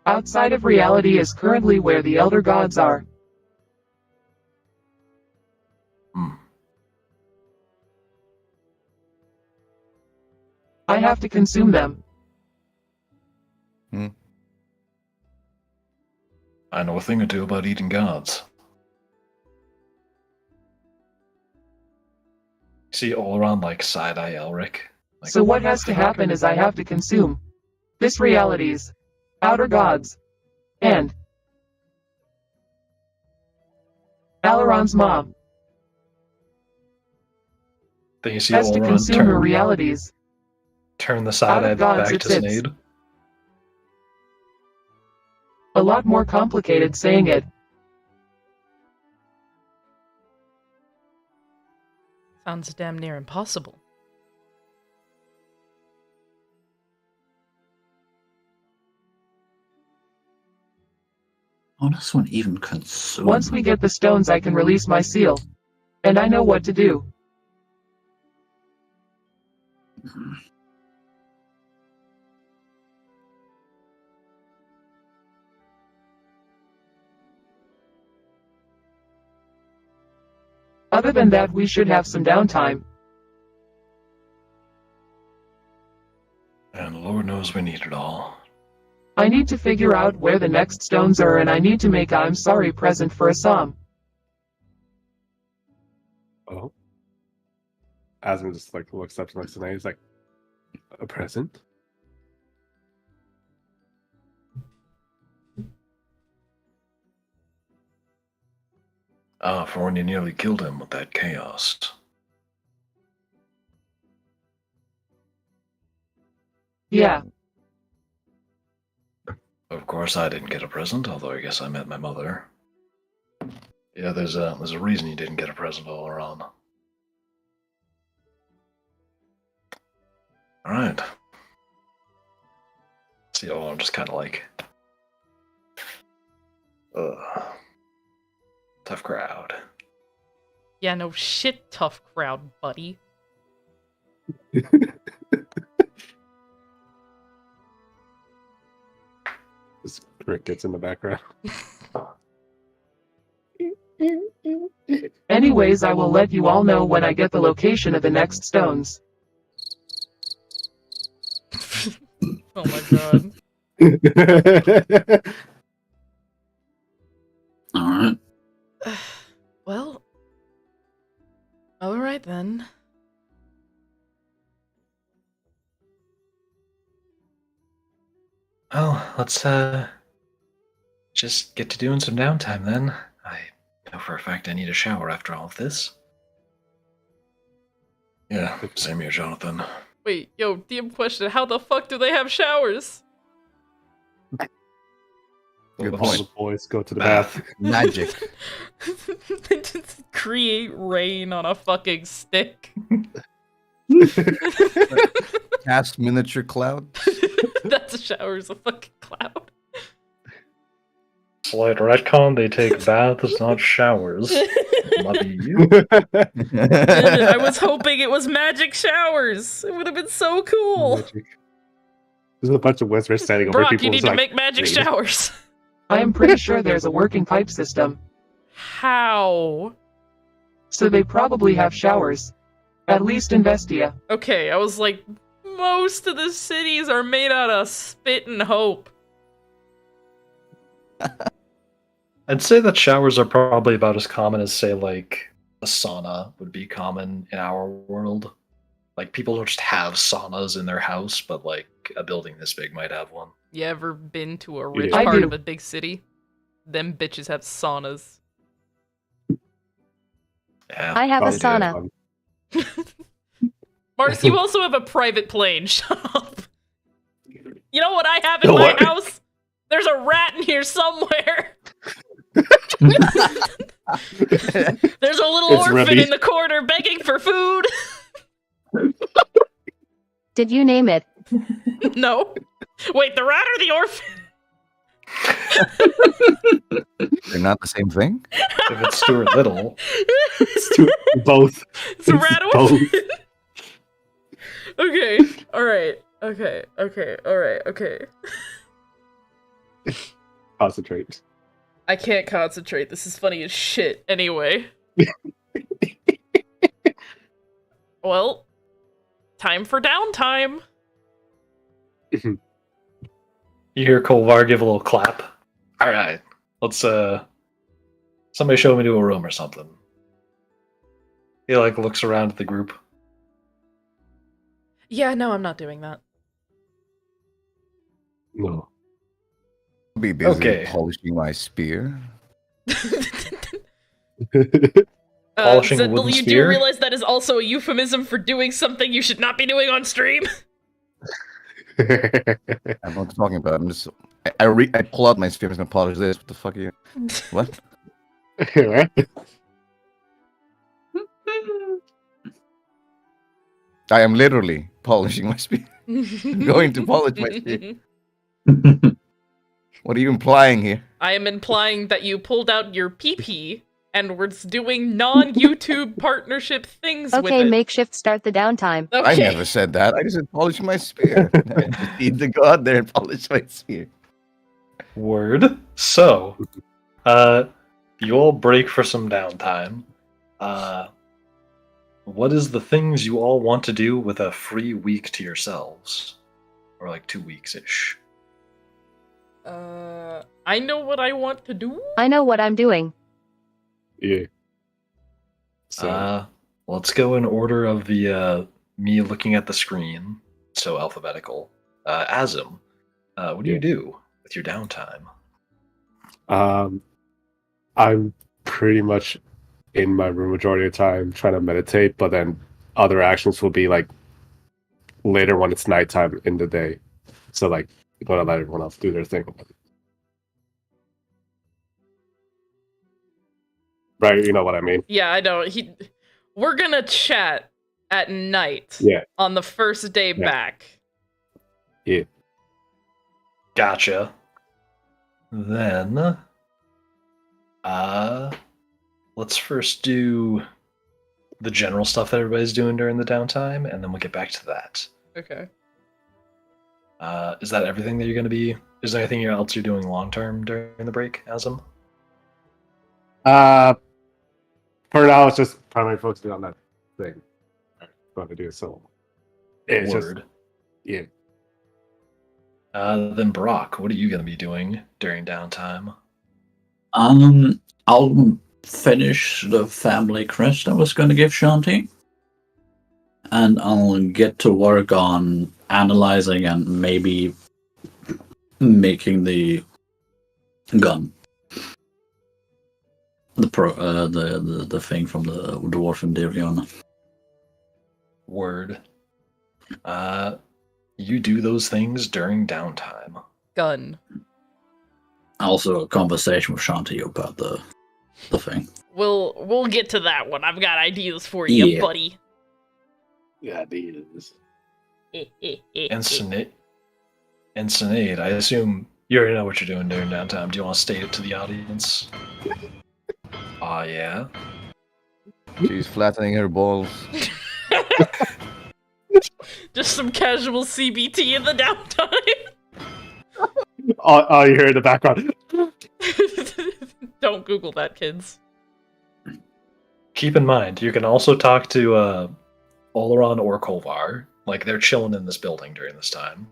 Outside of reality is currently where the elder gods are. Hmm. I have to consume them. I know a thing or two about eating gods. See all around like side-eye Elric. Like, So what has to happen is I have to consume this reality's outer gods and Alaron's mom Then you see has to Olron consume her realities. turn the side-eye gods, back to it's- Sinead. A lot more complicated saying it. Sounds damn near impossible. Oh, this one even consume. Once we get the stones I can release my seal. And I know what to do. Other than that, we should have some downtime. and Lord knows we need it all. I need to figure out where the next stones are, and I need to make a I'm sorry present for Assam. Oh. Asmund just like looks up to looks tonight. He's like, a present? Ah, for when you nearly killed him with that chaos. Yeah, Of course, I didn't get a present, although I guess I met my mother. Yeah, there's a reason you didn't get a present all around. All right. See, oh, I'm just kind of like, tough crowd. Yeah, no shit, tough crowd, buddy. Just crickets in the background. anyways, I will let you all know when I get the location of the next stones. Oh my god. Alright. Well, alright then. Well, let's just get to doing some downtime then. I know for a fact I need a shower after all of this. Yeah, same here, Jonathan. Wait, yo, DM question, how the fuck do they have showers? Good All point. the boys go to the bath. Magic. They just create rain on a fucking stick. Cast miniature cloud. That's a shower, is a fucking cloud. Slight retcon, they take baths, not showers. Lucky you. I was hoping it was magic showers. It would have been so cool. Magic. There's a bunch of wizards standing over Brock, people. you need who's to like, make magic "Read." showers. I am pretty sure there's a working pipe system, How? so they probably have showers. At least in Vestia. Okay, I was like, most of the cities are made out of spit and hope. I'd say that showers are probably about as common as, say, like, a sauna would be common in our world. Like, people don't just have saunas in their house, but, like, a building this big might have one. You ever been to a rich I part do. of a big city? Them bitches have saunas. Yeah, I have a Probably do. sauna. Mars, you also have a private plane. Shut up. You know what I have in Don't my worry. house? There's a rat in here somewhere. It's orphan ready. in the corner begging for food. Did you name it? No. Wait, the rat or the orphan? They're not the same thing? If it's Stuart Little, Both. It's a It's rat both. orphan. Okay. All right. Okay. All right. Okay. Concentrate. I can't concentrate. This is funny as shit. Anyway. Well, time for downtime. you hear Kolvar give a little clap. All right, let's somebody show me to a room or something. He like looks around at the group. Yeah, no, I'm not doing that. No. I'll be busy Okay. polishing my spear. Polishing a Zendel, wooden you do spear? realize that is also a euphemism for doing something you should not be doing on stream? I'm not talking about. I'm just. I pull out my spear. I'm gonna polish this. What the fuck are you? What? What? I am literally polishing my spear. Going to polish my spear. What are you implying here? I am implying that you pulled out your PP and we're doing non-YouTube partnership things with Okay, it. makeshift start the downtime. I never said that. I just said polish my spear. I just need to go out there and polish my spear. Word. So, you all break for some downtime. What is the things you all want to do with a free week to yourselves? Or like 2 weeks ish. I know what I want to do. I know what I'm doing. Yeah. So, Let's go in order of the me looking at the screen. So alphabetical. Azim, what do you do with your downtime? I'm pretty much in my room majority of the time trying to meditate, but then other actions will be like later when it's nighttime in the day. So like gonna let everyone else do their thing. Right, you know what I mean. Yeah, I know. We're gonna chat at night. Yeah. On the first day back. Yeah. Gotcha. Then, let's first do the general stuff that everybody's doing during the downtime, and then we'll get back to that. Okay. Is that everything that you're going to be? Is there anything else you're doing long term during the break, Azim? For now, it's just primarily focusing on that thing. I'm going to do so. It's Word. just, yeah. Then Brock, what are you going to be doing during downtime? I'll finish the family crest I was going to give Shanti, and I'll get to work on analyzing and maybe making the gun. The thing from the dwarf and Dirion. Word. You do those things during downtime. Gun. Also, a conversation with Shanti about the thing. We'll get to that one. I've got ideas for you, Yeah. buddy. Yeah, it is. And Sinead, I assume you already know what you're doing during downtime. Do you want to state it to the audience? Yeah. She's flattening her balls. Just some casual CBT in the downtime. All you hear in the background. Don't Google that, kids. Keep in mind, you can also talk to Oleron or Kolvar. Like, they're chilling in this building during this time.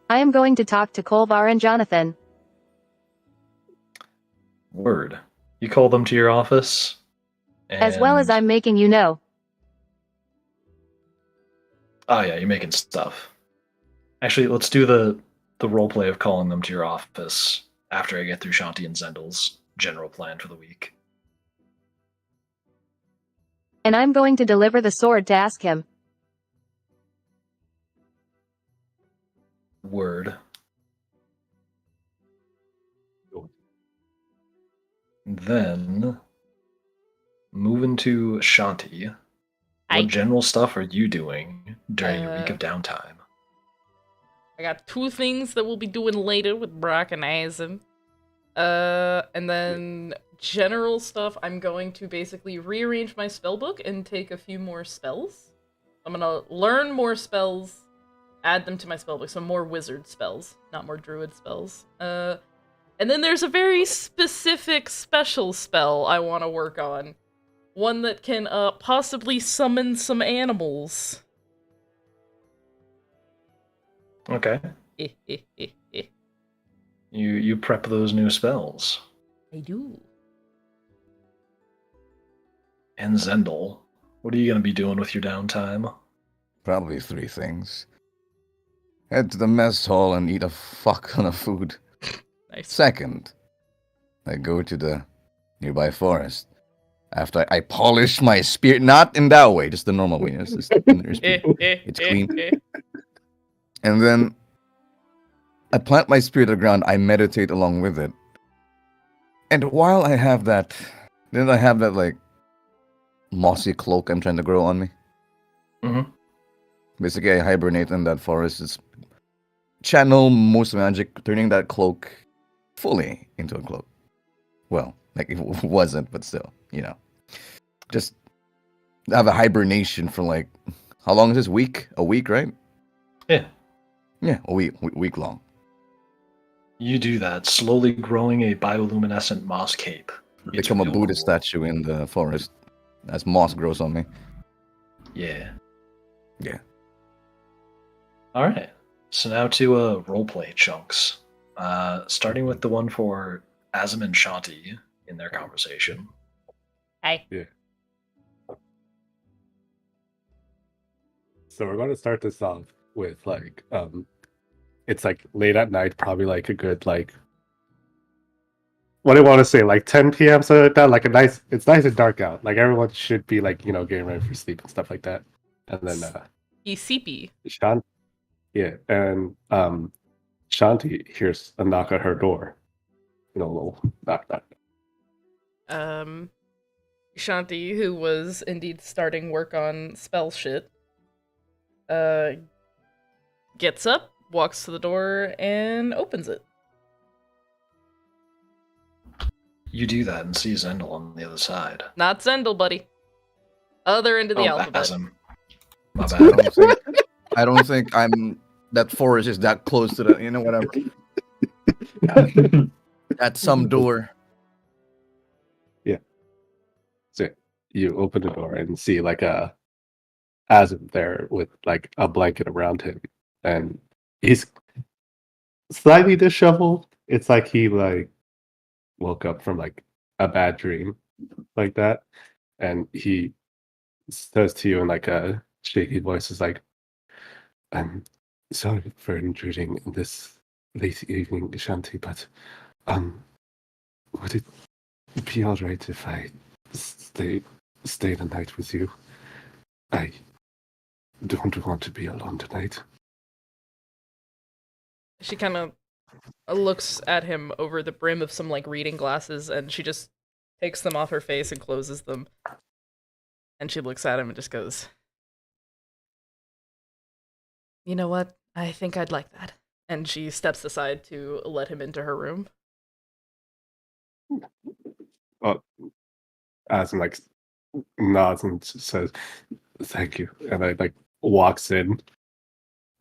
I am going to talk to Kolvar and Jonathan. Word. You call them to your office. As well as I'm making you know. Oh yeah, you're making stuff. Actually, let's do the roleplay of calling them to your office after I get through Shanti and Zendel's general plan for the week. And I'm going to deliver the sword to ask him. Word. Then, moving to Shanti. What general stuff are you doing during your week of downtime? I got 2 things that we'll be doing later with Brock and Eisen. And then general stuff, I'm going to basically rearrange my spellbook and take a few more spells. I'm gonna learn more spells, add them to my spellbook, so more wizard spells, not more druid spells. And then there's a very specific special spell I want to work on. One that can possibly summon some animals. Okay. You prep those new spells. I do. And Zendel, what are you going to be doing with your downtime? Probably 3 things. Head to the mess hall and eat a fuck ton of food. Nice. Second, I go to the nearby forest. After I polish my spear, not in that way, just the normal way. It's just it's clean. And then I plant my spear to the ground. I meditate along with it. And while I have that, then I have that like mossy cloak I'm trying to grow on me. Mm-hmm. Basically, I hibernate in that forest. It's channel most magic, turning that cloak fully into a cloak. Well, like it wasn't, but still, you know. Just have a hibernation for like, how long is this week? A week, right? Yeah. Yeah, a week long. You do that, slowly growing a bioluminescent moss cape. Become a Buddha statue in the forest as moss grows on me. Yeah. Yeah. All right. So now to roleplay chunks. Starting with the one for Azim and Shanti in their conversation. Hi. Yeah. So we're going to start this off with like, it's like late at night, probably like a good like, what do I want to say, like 10 p.m. So like that, like it's nice and dark out. Like everyone should be like, you know, getting ready for sleep and stuff like that. And then ECP. Yeah, and Shanti hears a knock at her door. You know, a little knock. Shanti, who was indeed starting work on spell shit, gets up, walks to the door, and opens it. You do that and see Zendel on the other side. Not Zendel, buddy. Other end of the alphabet. Azim. My bad. I don't think I'm that forest is that close to the, you know, whatever. At some door. Yeah. So you open the door and see like a Azim there with like a blanket around him, and he's slightly disheveled. It's like he like woke up from like a bad dream, like that, and he says to you in like a shaky voice, is like, "I'm sorry for intruding this late evening, Shanti, but would it be all right if I stay the night with you? I don't want to be alone tonight." She kind of looks at him over the brim of some like reading glasses, and she just takes them off her face and closes them. And she looks at him and just goes, "You know what? I think I'd like that." And she steps aside to let him into her room. As like nods and says, "Thank you," and I like walks in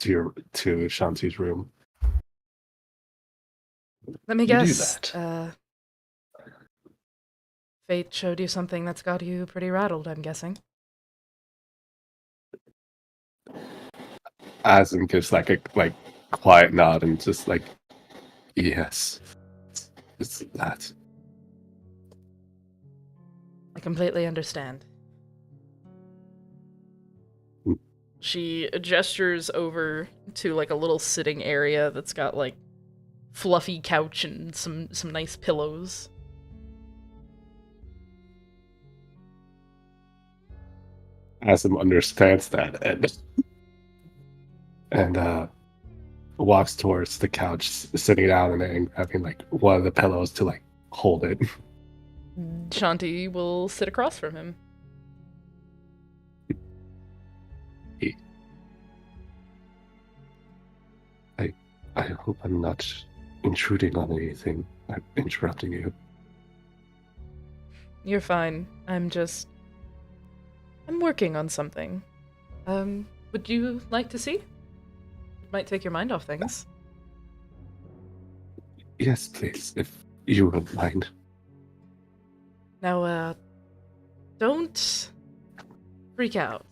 to Shanti's room. Let me You do guess. that. Fate showed you something that's got you pretty rattled, I'm guessing. Asim gives like a quiet nod and just like, "Yes, it's that." I completely understand. Hmm. She gestures over to like a little sitting area that's got like fluffy couch and some nice pillows. Asim understands that and walks towards the couch, sitting down and then having like one of the pillows to like hold it. Shanti will sit across from him. I hope I'm not intruding on anything. I'm interrupting you. You're fine. I'm working on something. Would you like to see? It might take your mind off things. Yes, please, if you wouldn't mind. Now, don't freak out.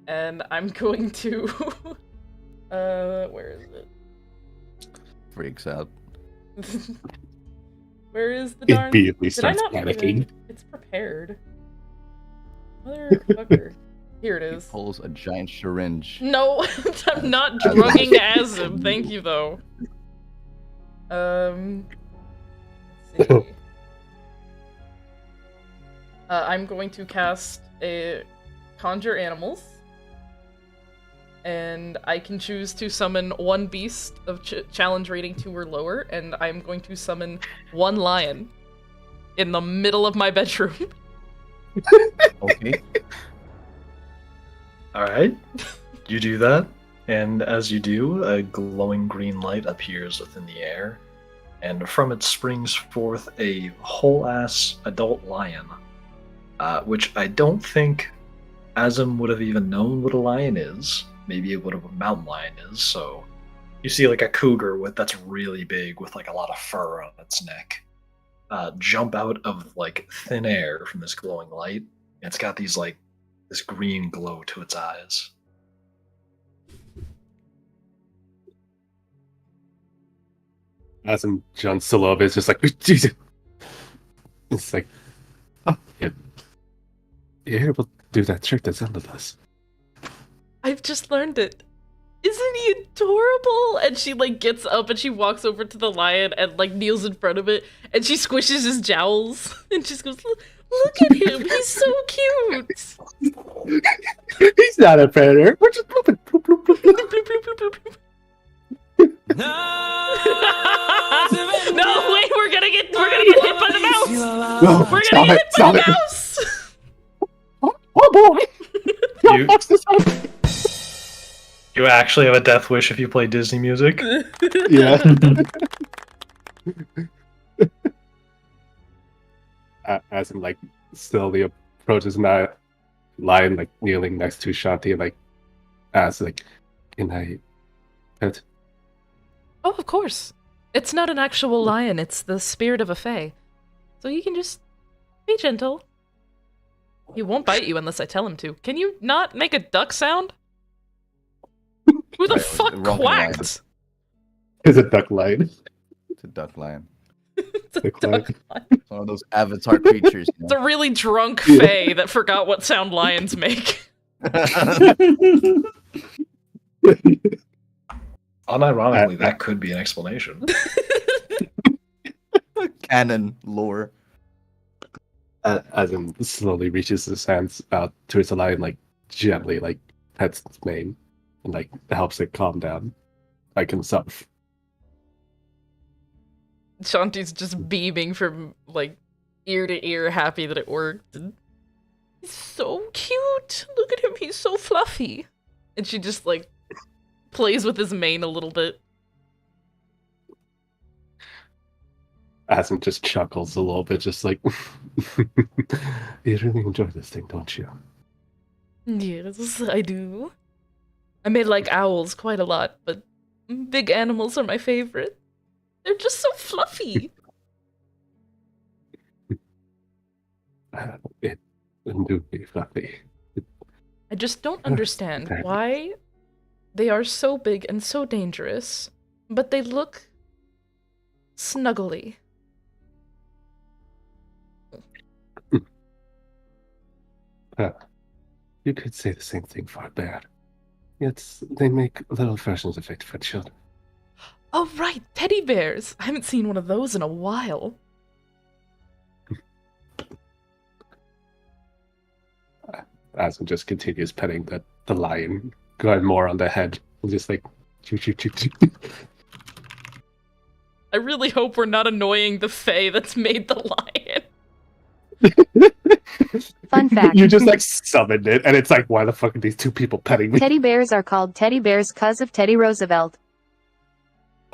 And I'm going to... where is it? Freaks out. Where is the darn... Immediately Did I starts not put it panicking. in? It's prepared. Motherfucker. Here it is. Pulls a giant syringe. No, I'm not drugging as him. Thank you, though. Let's see. I'm going to cast a Conjure Animals. And I can choose to summon one beast of challenge rating 2 or lower, and I'm going to summon one lion in the middle of my bedroom. Okay. Alright, you do that, and as you do, a glowing green light appears within the air, and from it springs forth a whole-ass adult lion, which I don't think Azim would have even known what a lion is. Maybe it would have a mountain lion is, so you see like a cougar that's really big with like a lot of fur on its neck jump out of like thin air from this glowing light. And it's got these like this green glow to its eyes. As in John Silov is just like, Jesus. It's like, oh, yeah. You're able to do that trick that Zelda does. I've just learned it. Isn't he adorable? And she like gets up and she walks over to the lion and like kneels in front of it and she squishes his jowls and she goes, look at him, he's so cute. He's not a predator. We're just blooping, bloop, bloop, bloop, bloop. Bloop, bloop, bloop, bloop, bloop. No, wait, we're gonna get hit by the mouse. No, We're stop gonna get it, hit by stop the it. mouse. Oh boy! You- Watch this out. You actually have a death wish if you play Disney music? Yeah. As in, like, slowly approaches my lion, like, kneeling next to Shanti, and, like, asks, like, can I pet? Oh, of course. It's not an actual lion, it's the spirit of a fae. So you can just be gentle. He won't bite you unless I tell him to. Can you not make a duck sound? Who the Right, fuck the wrong lion. quacked? Is a duck lion. It's a duck lion. It's a Duck duck lion. It's one of those avatar creatures. You It's a really drunk Yeah. fae that forgot what sound lions make. Unironically, that could be an explanation. Canon lore. As in, slowly reaches his hands out towards the lion, like, gently, like, pets its mane, and, like, helps it calm down, like himself. Shanti's just beaming from like ear to ear, happy that it worked. And he's so cute. Look at him, he's so fluffy. And she just like plays with his mane a little bit. Asm just chuckles a little bit, just like, you really enjoy this thing, don't you? Yes, I do. I may like owls quite a lot, but big animals are my favorite. They're just so fluffy. It do be fluffy. I just don't understand why they are so big and so dangerous, but they look snuggly. You could say the same thing for a bear. Yet they make little versions of it for children. Oh right, teddy bears! I haven't seen one of those in a while. Asm just continues petting the lion, going more on the head, and just like, choo choo choo choo. I really hope we're not annoying the fae that's made the lion. Fun fact. You just like summoned it, and it's like, why the fuck are these two people petting me? Teddy bears are called teddy bears 'cause of Teddy Roosevelt.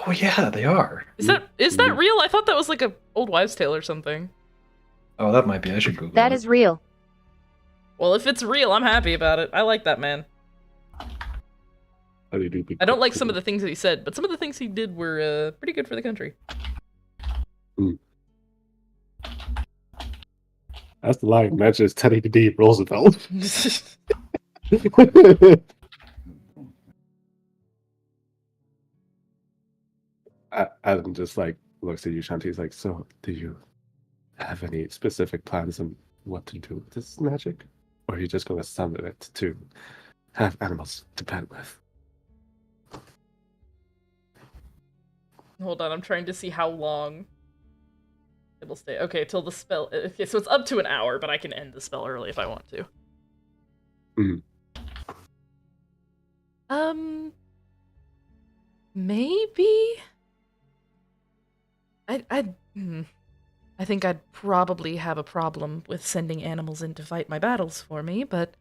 Oh yeah, they are. Is that real? I thought that was like a old wives' tale or something. Oh, that might be. I should Google That it. is real. Well, if it's real, I'm happy about it. I like that man. How do you do I don't like some of the things that he said, but some of the things he did were pretty good for the country. That's the line. Matches Teddy D. Roosevelt. Adam just like looks at you, Shanti. He's like, so do you have any specific plans on what to do with this magic? Or are you just going to summon it to have animals to pet with? Hold on, I'm trying to see how long it'll stay. Okay, till the spell. Okay, so it's up to an hour, but I can end the spell early if I want to. Maybe. I think I'd probably have a problem with sending animals in to fight my battles for me, but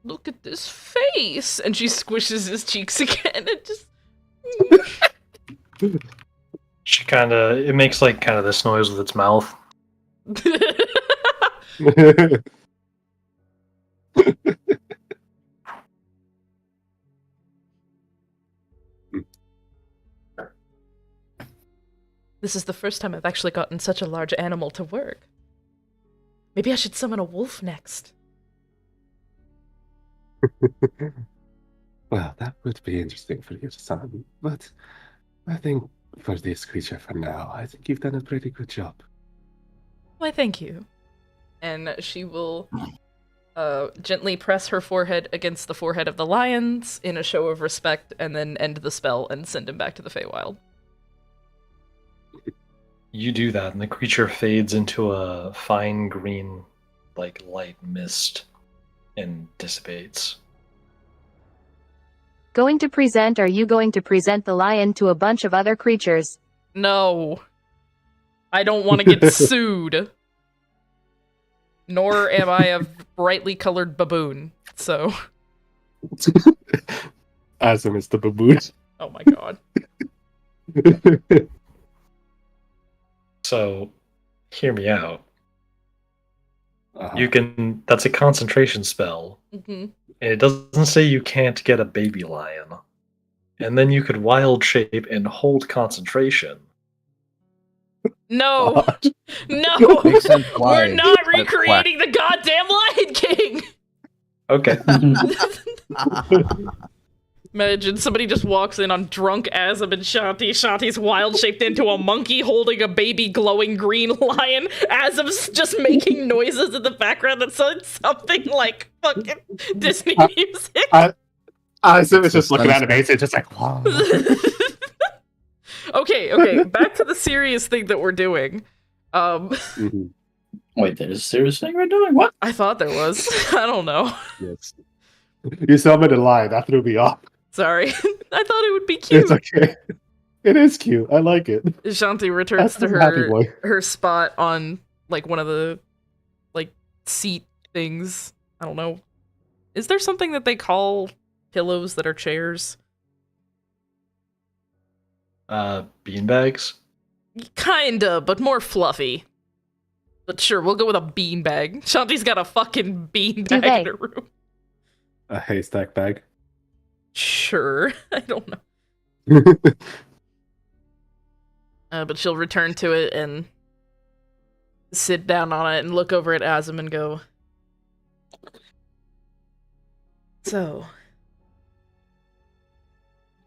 look at this face, and she squishes his cheeks again. It just. She it makes like kind of this noise with its mouth. This is the first time I've actually gotten such a large animal to work. Maybe I should summon a wolf next. Well, that would be interesting for you to summon, but I think for this creature for now, I think you've done a pretty good job. Why, thank you. And she will gently press her forehead against the forehead of the lions in a show of respect, and then end the spell and send him back to the Feywild. You do that, and the creature fades into a fine green, like light mist, and dissipates. Going to present? Are you going to present the lion to a bunch of other creatures? No. I don't want to get sued. Nor am I a brightly colored baboon, so... Asum is the baboon. Oh my god. So, hear me out. You can... That's a concentration spell. Mm-hmm. And it doesn't say you can't get a baby lion. And then you could wild shape and hold concentration. No! No! Makes sense why, We're not but it's recreating the goddamn Lion King! Okay. Imagine somebody just walks in on drunk Azam and Shanti. Shanti's wild shaped into a monkey holding a baby glowing green lion. Azam's just making noises in the background that sounds something like fucking Disney music. Asum is just looking at him, and it's just like, wow. Okay, back to the serious thing that we're doing. Wait, there's a serious thing we're doing? What? I thought there was. I don't know. Yes. You summoned a lion. That threw me off. Sorry. I thought it would be cute. It's okay. It is cute. I like it. Shanti returns to That's a happy boy. her spot on like one of the like seat things. I don't know. Is there something that they call pillows that are chairs? Beanbags? Kinda, but more fluffy. But sure, we'll go with a beanbag. Shanti's got a fucking beanbag in her room. A haystack bag. Sure. I don't know. But she'll return to it and sit down on it and look over at Azam and go, so,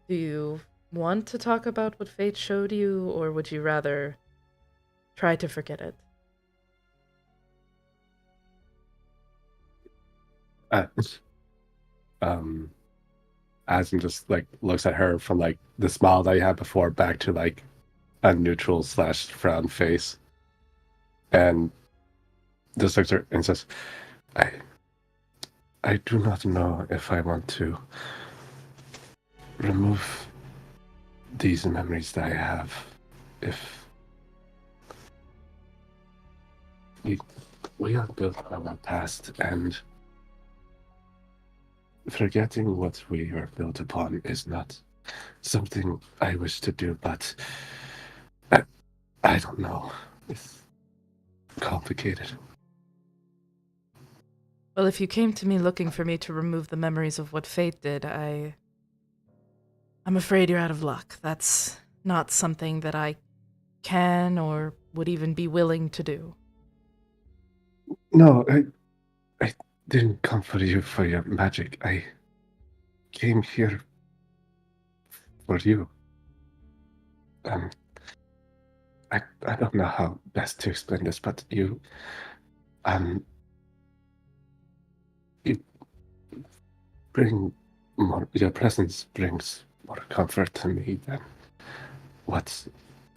do you want to talk about what fate showed you, or would you rather try to forget it? Asm just like looks at her from like the smile that he had before back to like a neutral / frown face, and just looks at her and says, I do not know if I want to remove these memories that I have. If we are built on our past, and forgetting what we are built upon is not something I wish to do, but I don't know. It's complicated. Well, if you came to me looking for me to remove the memories of what fate did, I'm afraid you're out of luck. That's not something that I can or would even be willing to do. No, I didn't come for you for your magic. I came here for you. Um, I don't know how best to explain this, but you bring more. Your presence brings more comfort to me than what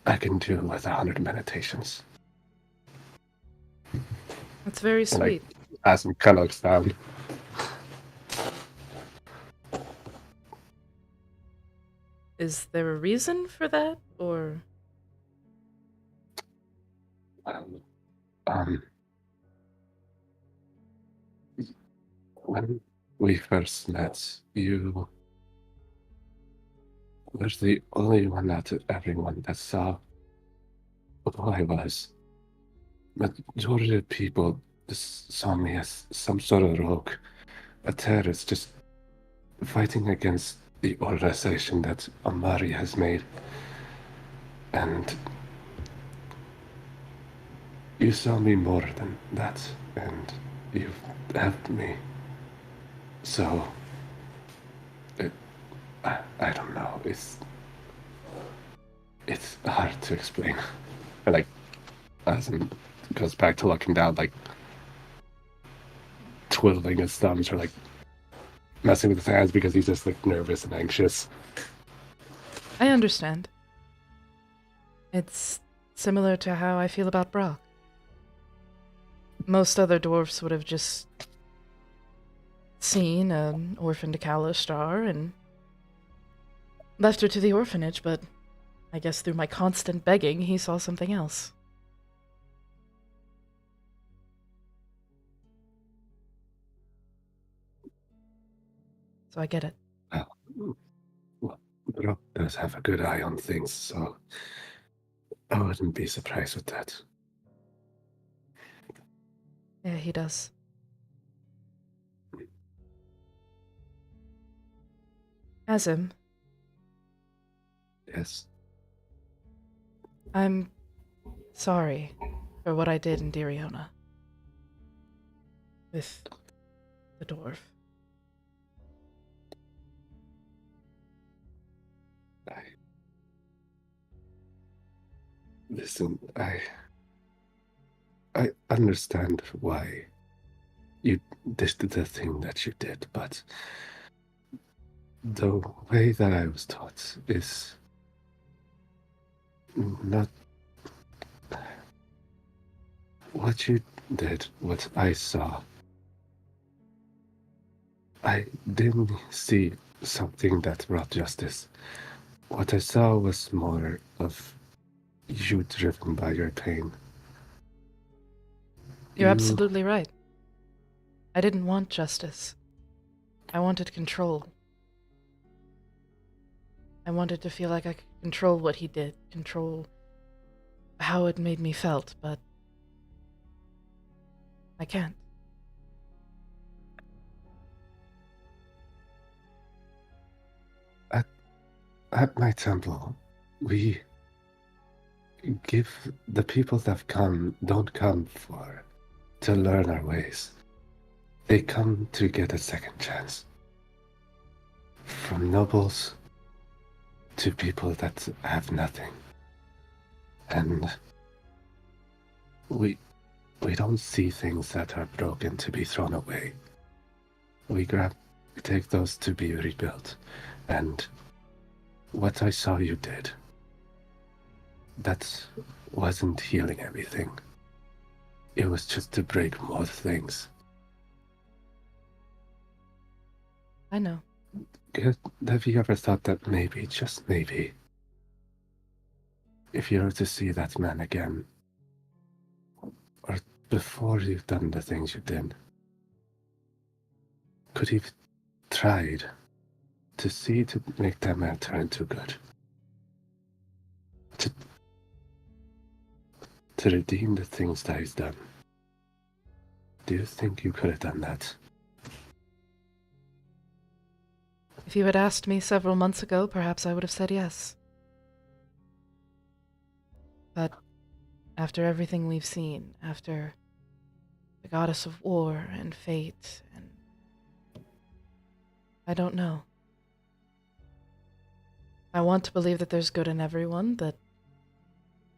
I can do with 100 meditations. That's very And sweet. as him kind of looks down. Is there a reason for that, or? When we first met, you were the only one out of everyone that saw who I was. Majority of people just saw me as some sort of rogue, a terrorist, just fighting against the organization that Amari has made. And you saw me more than that, and you've helped me. So, I don't know. It's hard to explain. And like, as in goes back to looking down, like twiddling his thumbs or like messing with his hands because he's just like nervous and anxious. I understand. It's similar to how I feel about Brock. Most other dwarfs would have just seen an orphaned Star and left her to the orphanage, but I guess through my constant begging, he saw something else. So I get it. Well, Brock does have a good eye on things, so I wouldn't be surprised with that. Yeah, he does. Azim, Yes. I'm sorry for what I did in Diriona. With the dwarf. Listen, I understand why you did the thing that you did, but the way that I was taught is not what you did, what I saw. I didn't see something that brought justice. What I saw was more of you driven by your pain. You're absolutely right. I didn't want justice. I wanted control. I wanted to feel like I could control what he did, control how it made me felt, but I can't. At my temple, we give the people that don't come to learn our ways. They come to get a second chance. From nobles to people that have nothing. And we don't see things that are broken to be thrown away. We take those to be rebuilt. And what I saw you did, that wasn't healing everything. It was just to break more things. I know. Have you ever thought that maybe, just maybe, if you were to see that man again, or before you've done the things you did, could you've tried to see to make that man turn to good? To redeem the things that he's done. Do you think you could have done that? If you had asked me several months ago, perhaps I would have said yes. But after everything we've seen, after the goddess of war and fate, and I don't know. I want to believe that there's good in everyone, that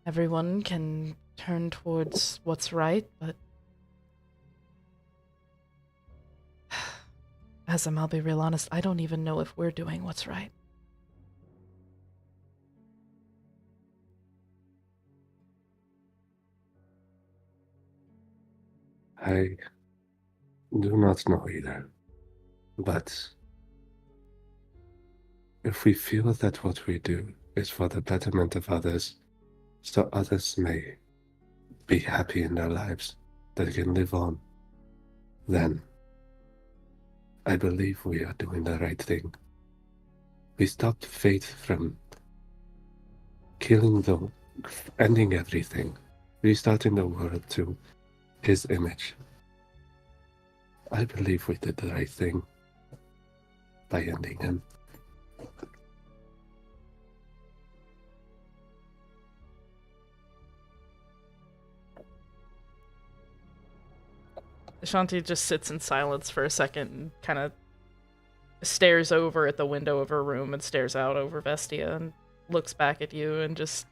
everyone can turn towards what's right, but Azim, I'll be real honest, I don't even know if we're doing what's right. I do not know either. But if we feel that what we do is for the betterment of others, so others may be happy in their lives, that they can live on, then I believe we are doing the right thing. We stopped fate from ending everything, restarting the world to his image. I believe we did the right thing by ending him. Shanti just sits in silence for a second and kind of stares over at the window of her room and stares out over Vestia and looks back at you and just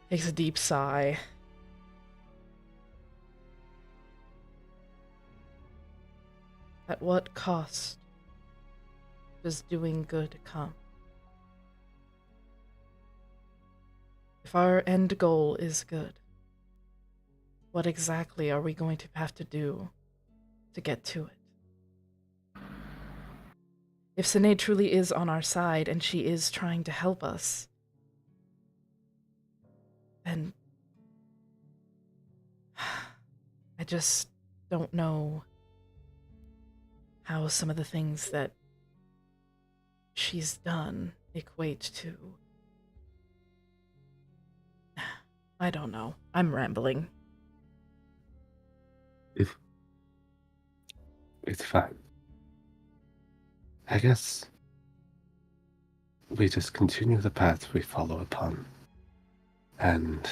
takes a deep sigh. At what cost does doing good come? If our end goal is good, what exactly are we going to have to do to get to it? If Sinead truly is on our side and she is trying to help us, then I just don't know how some of the things that she's done equate to. I don't know. I'm rambling. It's fine. I guess we just continue the path we follow upon, and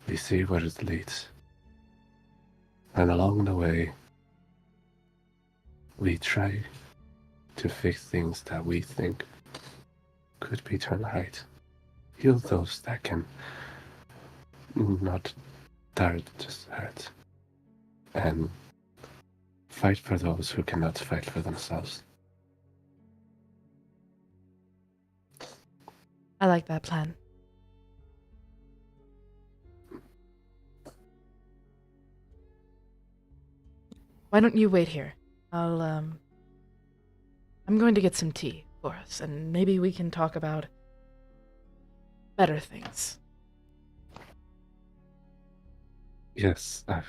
we see where it leads. And along the way, we try to fix things that we think could be turned right. Heal those that can not dare just hurt. And fight for those who cannot fight for themselves. I like that plan. Why don't you wait here? I'm going to get some tea for us, and maybe we can talk about better things. Yes, I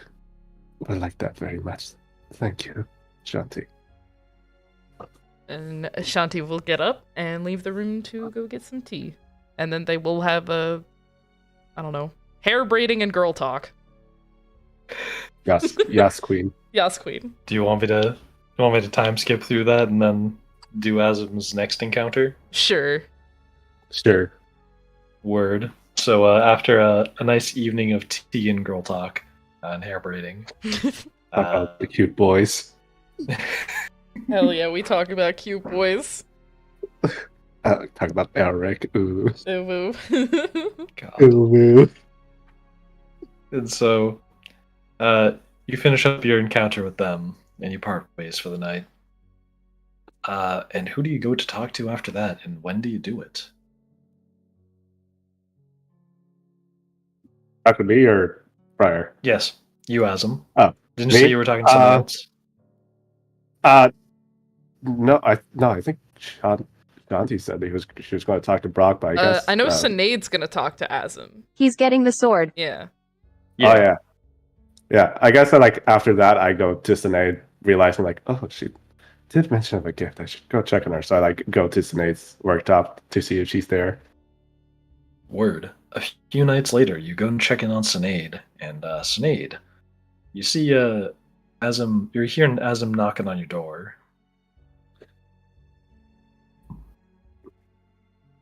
like that very much. Thank you, Shanti. And Shanti will get up and leave the room to go get some tea. And then they will have a, I don't know, hair braiding and girl talk. Yes, queen. Yes, queen. Do you want me to time skip through that and then do Azim's next encounter? Sure. Sure. Word. So after a nice evening of tea and girl talk and hair braiding, About the cute boys. Hell yeah, we talk about cute boys. Talk about Eric. Ooh. Ooh. God. Ooh. And so you finish up your encounter with them and you part ways for the night. And who do you go to talk to after that, and when do you do it? Talk to me or prior? Yes, you, Azim. Oh, didn't you me? say you were talking to someone else? No, I think Shanti said she was going to talk to Brock, but I guess I know Sinead's gonna talk to Azim. He's getting the sword. Yeah. Yeah. Oh yeah. Yeah, I guess like after that, I go to Sinead, realizing like, oh, she did mention of a gift. I should go check on her. So I like go to Sinead's worktop to see if she's there. Word. A few nights later, you go and check in on Sinead, and Sinead, you see Azim. You're hearing Azim knocking on your door.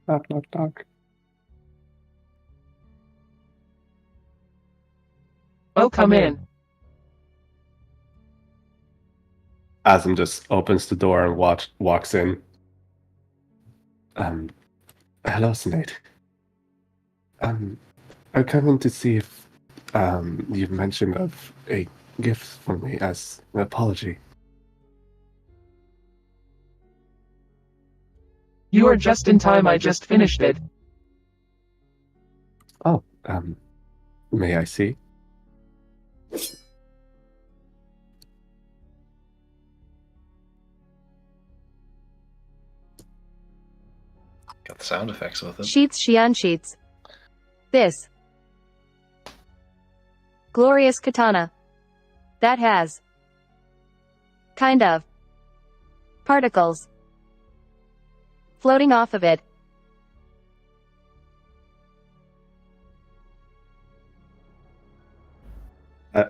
Knock, knock, knock. Oh, come in. Azim just opens the door and walks in. Hello, Sinead. I'm coming to see if you've mentioned of a gift for me as an apology. You are just in time. I just finished it. Oh, may I see? Got the sound effects with it. Sheets Xian sheets. This. Glorious katana. That has. Kind of. Particles. Floating off of it.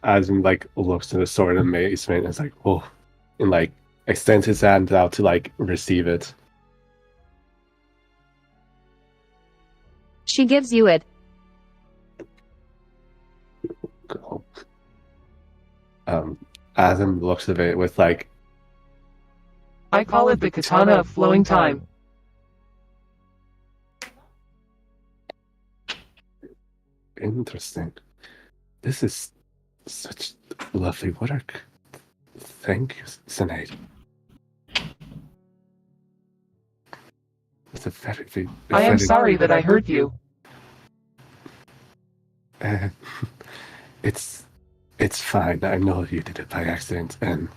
Azim like looks to the sword in amazement and is like, oh, and like extends his hand out to like receive it. She gives you it. Cool. Azim looks at it with like, I call it the katana of flowing time. interesting. This is such lovely work. Thank you, Sinead. It's a very, I am sorry that I hurt you. It's fine. I know you did it by accident, and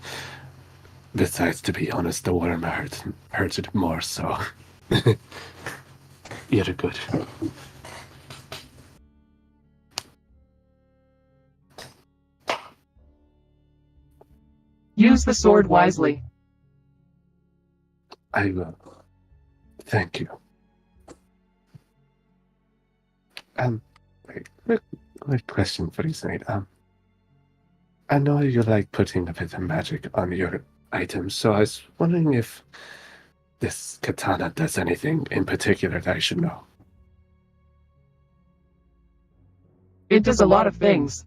besides, to be honest, the worm hurts it more. So you're good. Use the sword wisely. I will. Thank you. Quick question for you, Sinead. I know you like putting a bit of magic on your items, so I was wondering if this katana does anything in particular that I should know. It does a lot of things.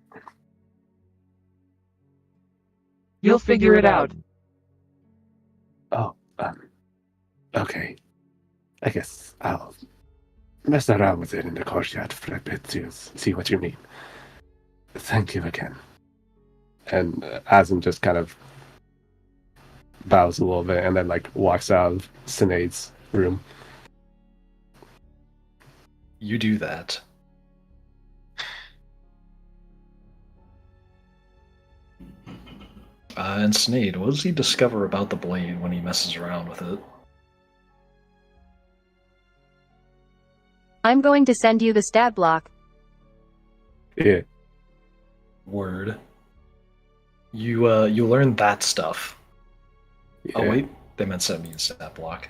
You'll figure it out. Oh, okay. I guess I'll mess around with it in the courtyard for a bit to see what you mean. Thank you again. And Azim just kind of bows a little bit and then like walks out of Sinead's room. You do that. And Sinead, what does he discover about the blade when he messes around with it? I'm going to send you the stat block. Yeah. Word. You learn that stuff. Yeah. Oh wait, they meant send me a stat block.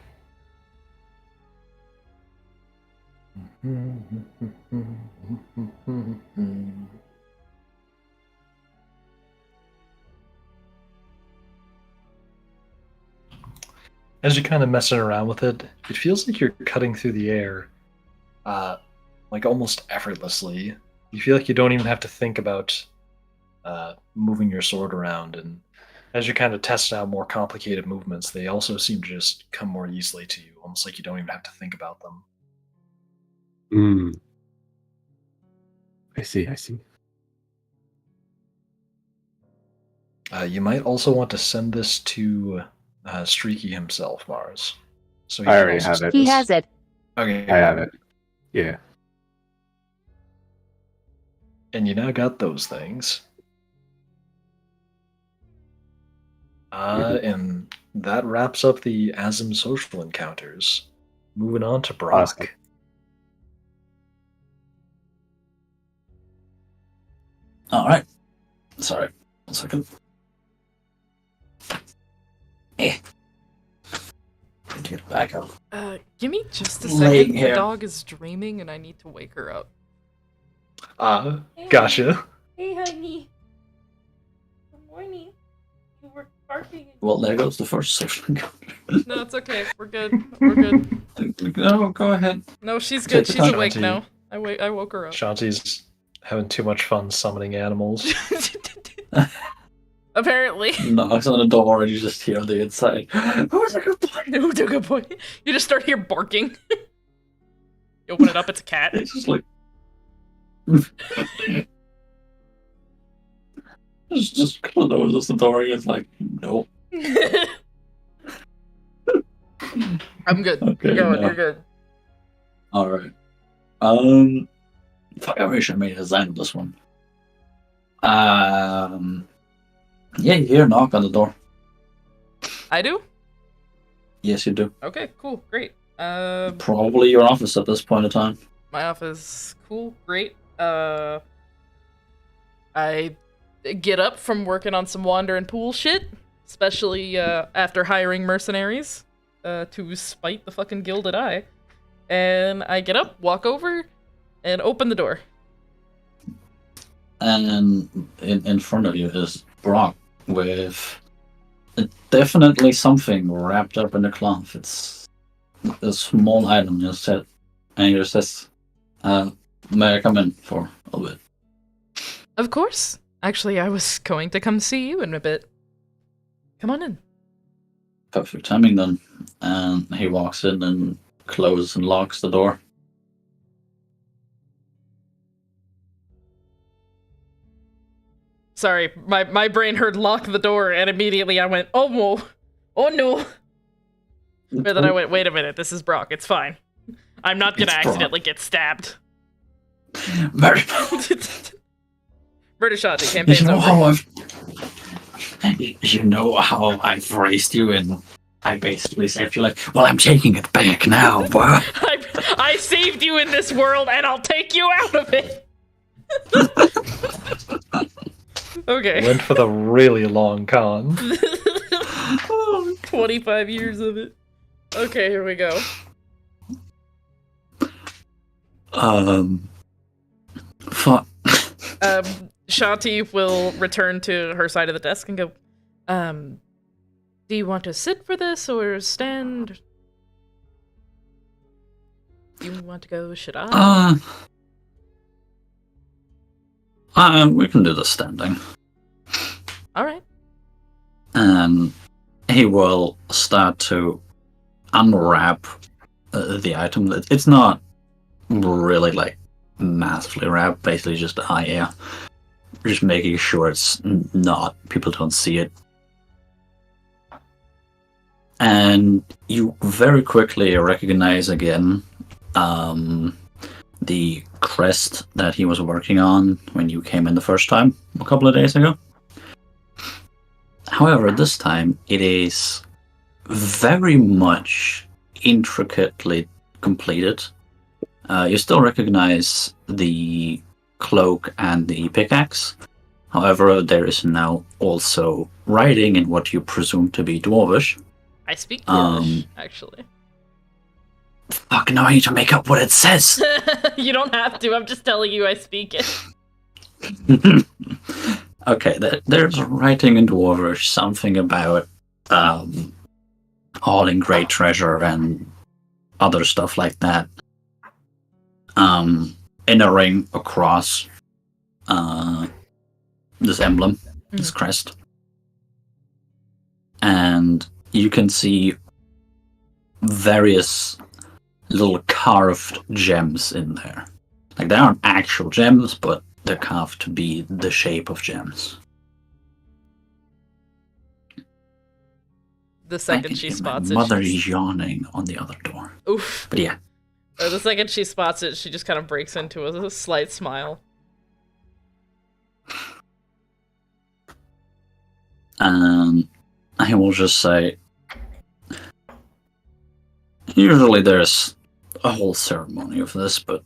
As you're kind of messing around with it, it feels like you're cutting through the air, like almost effortlessly. You feel like you don't even have to think about moving your sword around, and as you kind of test out more complicated movements, they also seem to just come more easily to you, almost like you don't even have to think about them. I see. You might also want to send this to Streaky himself, Mars. So I already have it. He has it. Okay, I have it. Yeah. And you now got those things. And that wraps up the Azim social encounters. Moving on to Brock. Awesome. All right. Sorry, 1 second. Get back up. Give me just a Laying second. The here. dog is dreaming and I need to wake her up. Gotcha. Hey, honey. Good morning. You were barking. Well, there goes the first social encounter. No, it's okay. We're good. We're good. No, go ahead. No, she's Take good. the She's time. awake Shanti. now. I woke her up. Shanti's having too much fun summoning animals. Apparently. Knocks on the door and you just hear on the inside. Who's a good boy? Who's a good boy? You just start here barking. You open it up, it's a cat. It's just like. just closes the door and it's like, nope. I'm good. Okay, You're going. no. You're good. Alright. Fuck, I wish I made a design of this one. Yeah, you hear a knock on the door. I do? Yes, you do. Okay, cool. Great. Probably your office at this point in time. My office. Cool. Great. I get up from working on some wander and pool shit, especially after hiring mercenaries to spite the fucking Gilded Eye. And I get up, walk over, and open the door. And in front of you is Brock with definitely something wrapped up in a cloth. It's a small item just said, and he just says, "May I come in for a bit?" Of course. Actually, I was going to come see you in a bit. Come on in. Perfect timing then. And he walks in and closes and locks the door. Sorry, my brain heard lock the door, and immediately I went, oh no, oh no. But then I went, wait a minute, this is Brock, it's fine. I'm not gonna It's Brock. accidentally get stabbed. Very. Murder shot, the campaign's You know over. how you know how I've raised you, and I basically said you're like, well, I'm taking it back now, bro. I saved you in this world, and I'll take you out of it. Okay. Went for the really long con. 25 years of it. Okay, here we go. Fuck. Shanti will return to her side of the desk and go, do you want to sit for this or stand? Do you want to go? Should I? We can do the standing. All right. And he will start to unwrap the item. It's not really like massively wrapped, basically just yeah. Just making sure it's not, people don't see it. And you very quickly recognize again the crest that he was working on when you came in the first time, a couple of days ago. However, this time it is very much intricately completed. You still recognize the cloak and the pickaxe. However, there is now also writing in what you presume to be Dwarvish. I speak Dwarvish, actually. Fuck, now I need to make up what it says! You don't have to, I'm just telling you I speak it. Okay, there's writing in Dwarvish, something about hauling great treasure and other stuff like that. In a ring across this emblem, this crest. And you can see various little carved gems in there. Like, they aren't actual gems, but they're carved to be the shape of gems. The I second can she hear spots my it. mother she's- yawning on the other door. Oof. But yeah. The second she spots it, she just kind of breaks into a slight smile. I will just say, usually there's a whole ceremony of this, but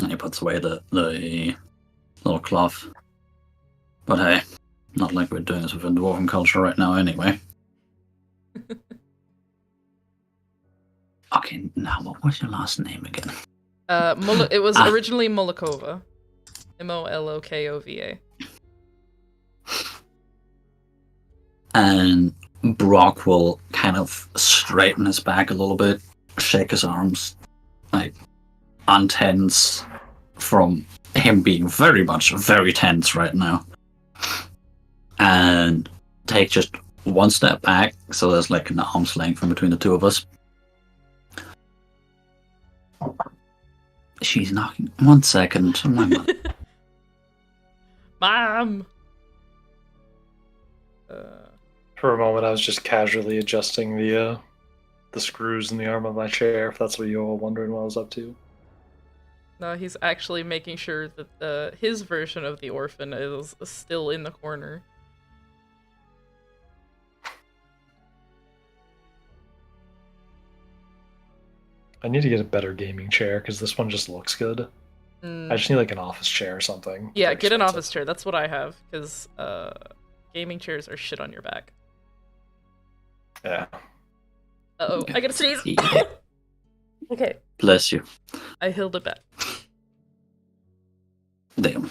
he puts away the little cloth. But hey, not like we're doing this within dwarven culture right now anyway. Okay, now what was your last name again? It was originally Molokova. Molokova. And Brock will kind of straighten his back a little bit, shake his arms, like untense from him being very tense right now. And take just one step back, so there's like an arm's length in between the two of us. She's knocking. 1 second. My mom. Mom! For a moment, I was just casually adjusting the screws in the arm of my chair, if that's what you all were wondering what I was up to. No, he's actually making sure that his version of the orphan is still in the corner. I need to get a better gaming chair, because this one just looks good. I just need like an office chair or something. Yeah, They're get an expensive. office chair. That's what I have, because gaming chairs are shit on your back. Yeah. Uh-oh, I gotta sneeze! Yeah. Okay, Bless you. I healed it back. Damn.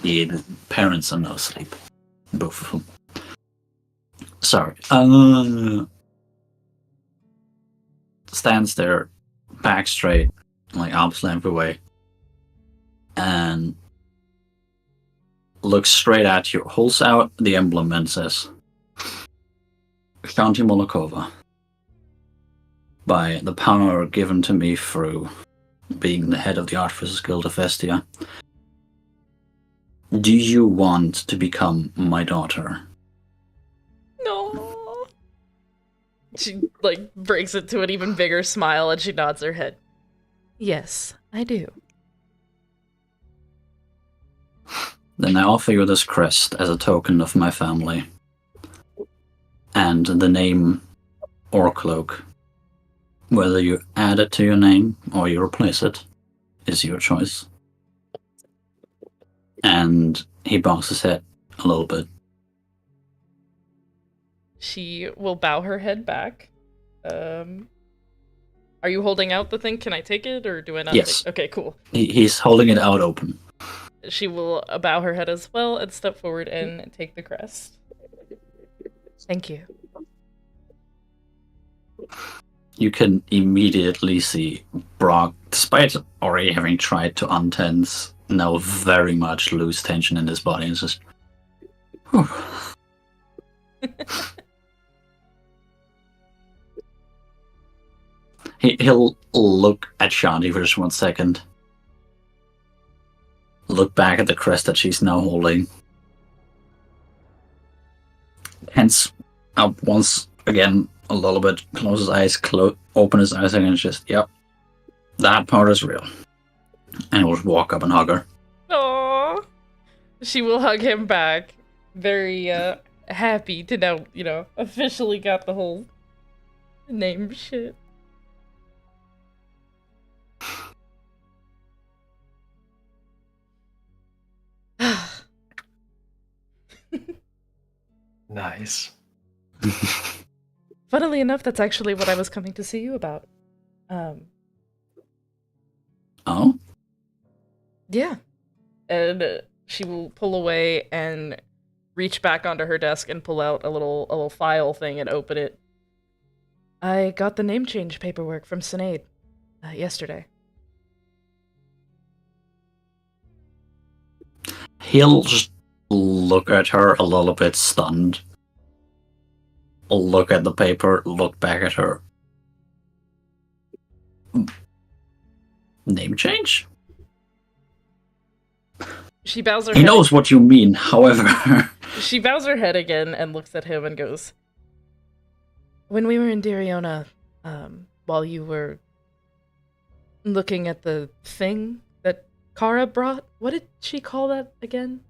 Yeah, the parents are no sleep. Both of them. Sorry. Stands there, back straight, like arm's length away, and looks straight at you, holds out the emblem and says, Shanti Molokova, by the power given to me through being the head of the Artificers Guild of Vestia, do you want to become my daughter? No. She, like, breaks it to an even bigger smile and she nods her head. Yes, I do. Then I offer you this crest as a token of my family. And the name Orcloak. Whether you add it to your name or you replace it is your choice. And he bows his head a little bit. She will bow her head back. Are you holding out the thing? Can I take it, or do I not Yes. take? Okay, cool. He's holding it out open. She will bow her head as well and step forward and take the crest. Thank you. You can immediately see Brock, despite already having tried to untense, now very much lose tension in his body. It's just... Whew. He'll look at Shanti for just 1 second. Look back at the crest that she's now holding. Hence, up once again a little bit, close his eyes, open his eyes again, and just, yep, that part is real. And we'll just walk up and hug her. Aww. She will hug him back. Very happy to now, officially got the whole name shit. Nice. Funnily enough, that's actually what I was coming to see you about. Oh? Yeah. And she will pull away and reach back onto her desk and pull out a little file thing and open it. I got the name change paperwork from Sinead yesterday. He'll just look at her a little bit stunned. Look at the paper, look back at her. Name change? She bows her He head. knows what you mean, however. She bows her head again and looks at him and goes, when we were in Dariona, while you were looking at the thing that Kara brought, what did she call that again?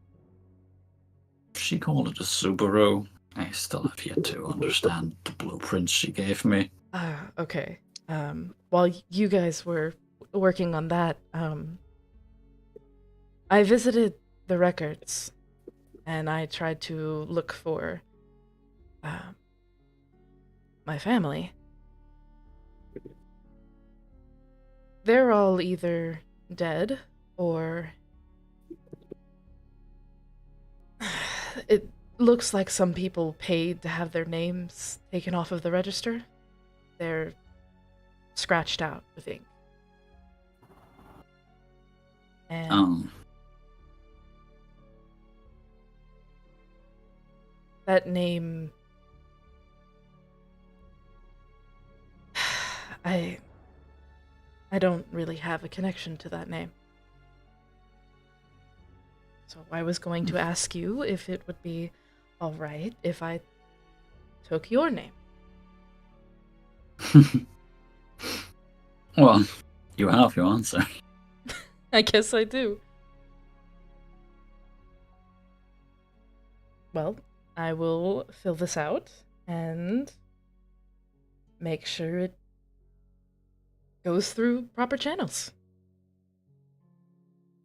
She called it a Subaru. I still have yet to understand the blueprints she gave me. Okay. While you guys were working on that, I visited the records and I tried to look for my family. They're all either dead or it looks like some people paid to have their names taken off of the register. They're scratched out with ink. And that name, I don't really have a connection to that name. So I was going to ask you if it would be all right if I took your name. Well, you have your answer. I guess I do. Well, I will fill this out and make sure it goes through proper channels.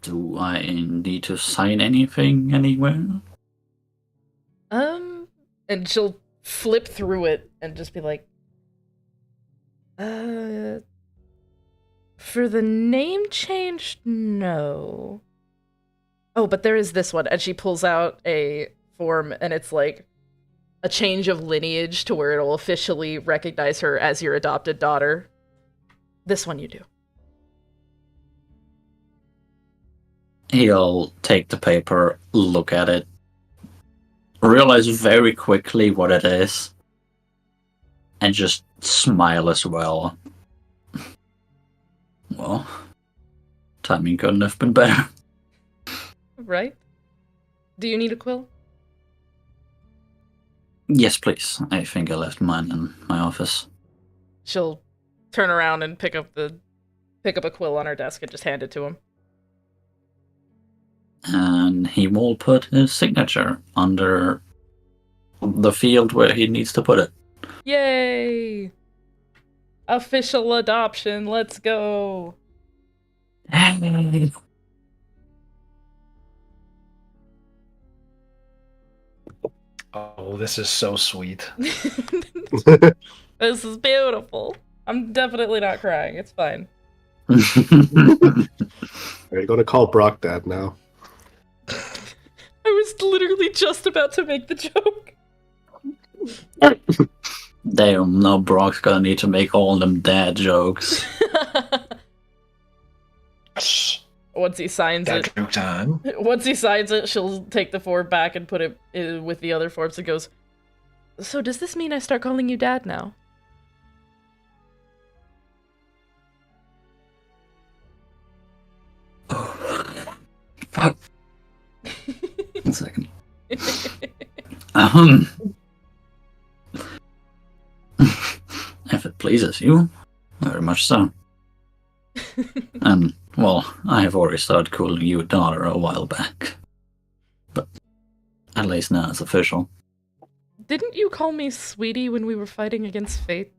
Do I need to sign anything anywhere? And she'll flip through it and just be like, for the name change, no. Oh, but there is this one, and she pulls out a form, and it's like a change of lineage to where it'll officially recognize her as your adopted daughter. This one you do. He'll take the paper, look at it, realize very quickly what it is, and just smile as well. Well, timing couldn't have been better. Right? Do you need a quill? Yes, please. I think I left mine in my office. She'll turn around and pick up a quill on her desk and just hand it to him. And he will put his signature under the field where he needs to put it. Yay! Official adoption, let's go! Hey. Oh, this is so sweet. This is beautiful. I'm definitely not crying, it's fine. Are you going to call Brock Dad now? I was literally just about to make the joke. Damn, now Brock's gonna need to make all them dad jokes. Once he signs Dad it, joke time. once he signs it, she'll take the form back and put it with the other forms and goes, so does this mean I start calling you Dad now? Fuck. 1 second. If it pleases you, very much so. And, well, I have already started calling you daughter a while back. But at least now it's official. Didn't you call me sweetie when we were fighting against fate?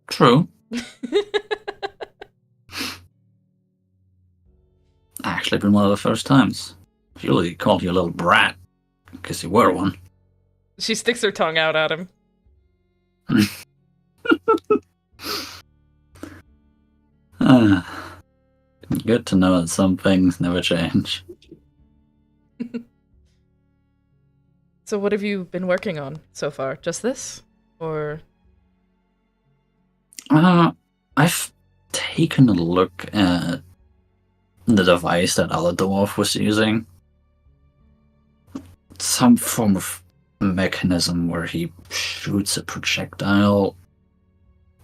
True. Actually been one of the first times. Usually called you a little brat, because you were one. She sticks her tongue out at him. Good to know that some things never change. So what have you been working on so far? Just this? Or... I've taken a look at the device that other dwarf was using. Some form of mechanism where he shoots a projectile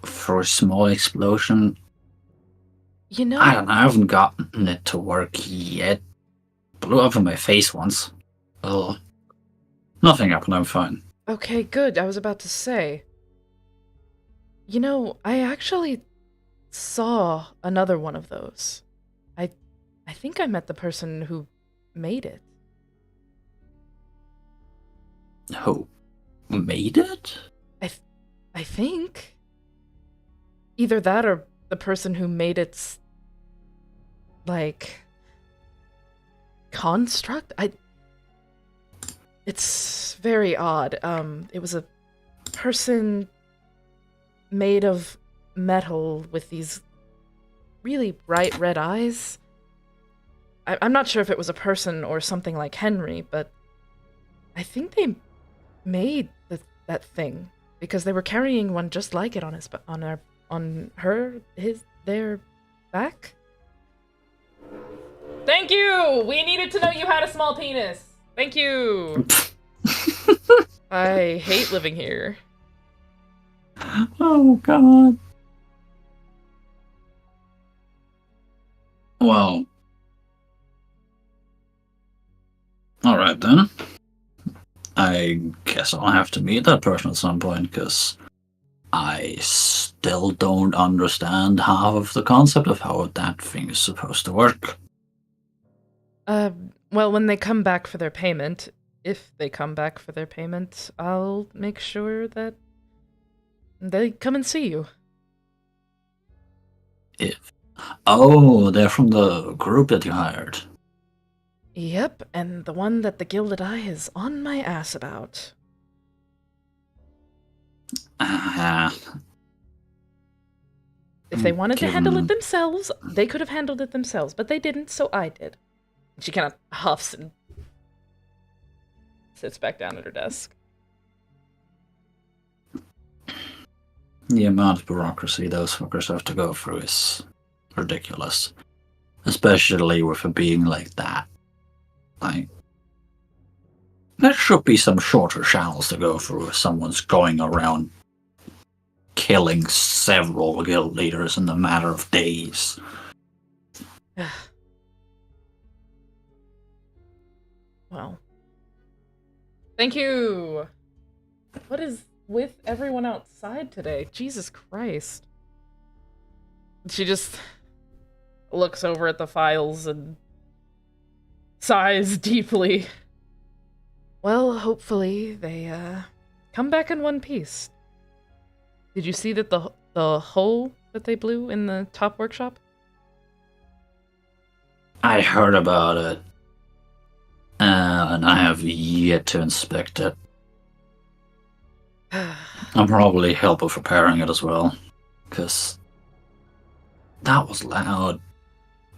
for a small explosion. You know... I don't know, I haven't gotten it to work yet. Blew up in my face once. Oh, nothing happened, I'm fine. Okay, good. I was about to say. You know, I actually saw another one of those. I think I met the person who made it. Who made it? I think. Either that or the person who made its, like, construct? It's very odd. It was a person made of metal with these really bright red eyes. I'm not sure if it was a person or something like Henry, but I think they made that thing because they were carrying one just like it on their back. Thank you. We needed to know you had a small penis. Thank you. I hate living here. Oh God. Well. Alright then. I guess I'll have to meet that person at some point, because I still don't understand half of the concept of how that thing is supposed to work. Well, when they come back for their payment, if they come back for their payment, I'll make sure that they come and see you. Oh, they're from the group that you hired. Yep, and the one that the Gilded Eye is on my ass about. If they wanted to handle it themselves, they could have handled it themselves, but they didn't, so I did. She kind of huffs and sits back down at her desk. The amount of bureaucracy those fuckers have to go through is ridiculous. Especially with it being like that. Like, there should be some shorter channels to go through if someone's going around killing several guild leaders in a matter of days. Well, thank you. What is with everyone outside today? Jesus Christ. She just looks over at the files and sighs deeply. Well, hopefully they come back in one piece. Did you see that the hole that they blew in the top workshop? I heard about it, and I have yet to inspect it. I'll probably help with repairing it as well, because that was loud.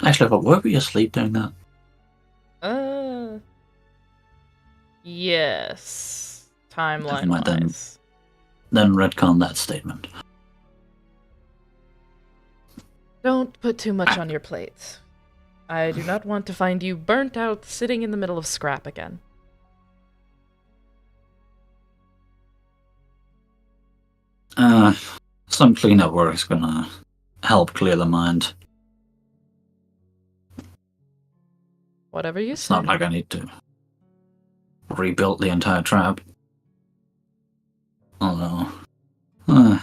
Actually, but were we asleep doing that? Yes. Timeline wise. Then retcon that statement. Don't put too much on your plate. I do not want to find you burnt out sitting in the middle of scrap again. Some cleanup work is gonna help clear the mind. Whatever you say. It's not like I need to rebuild the entire trap. Although, well,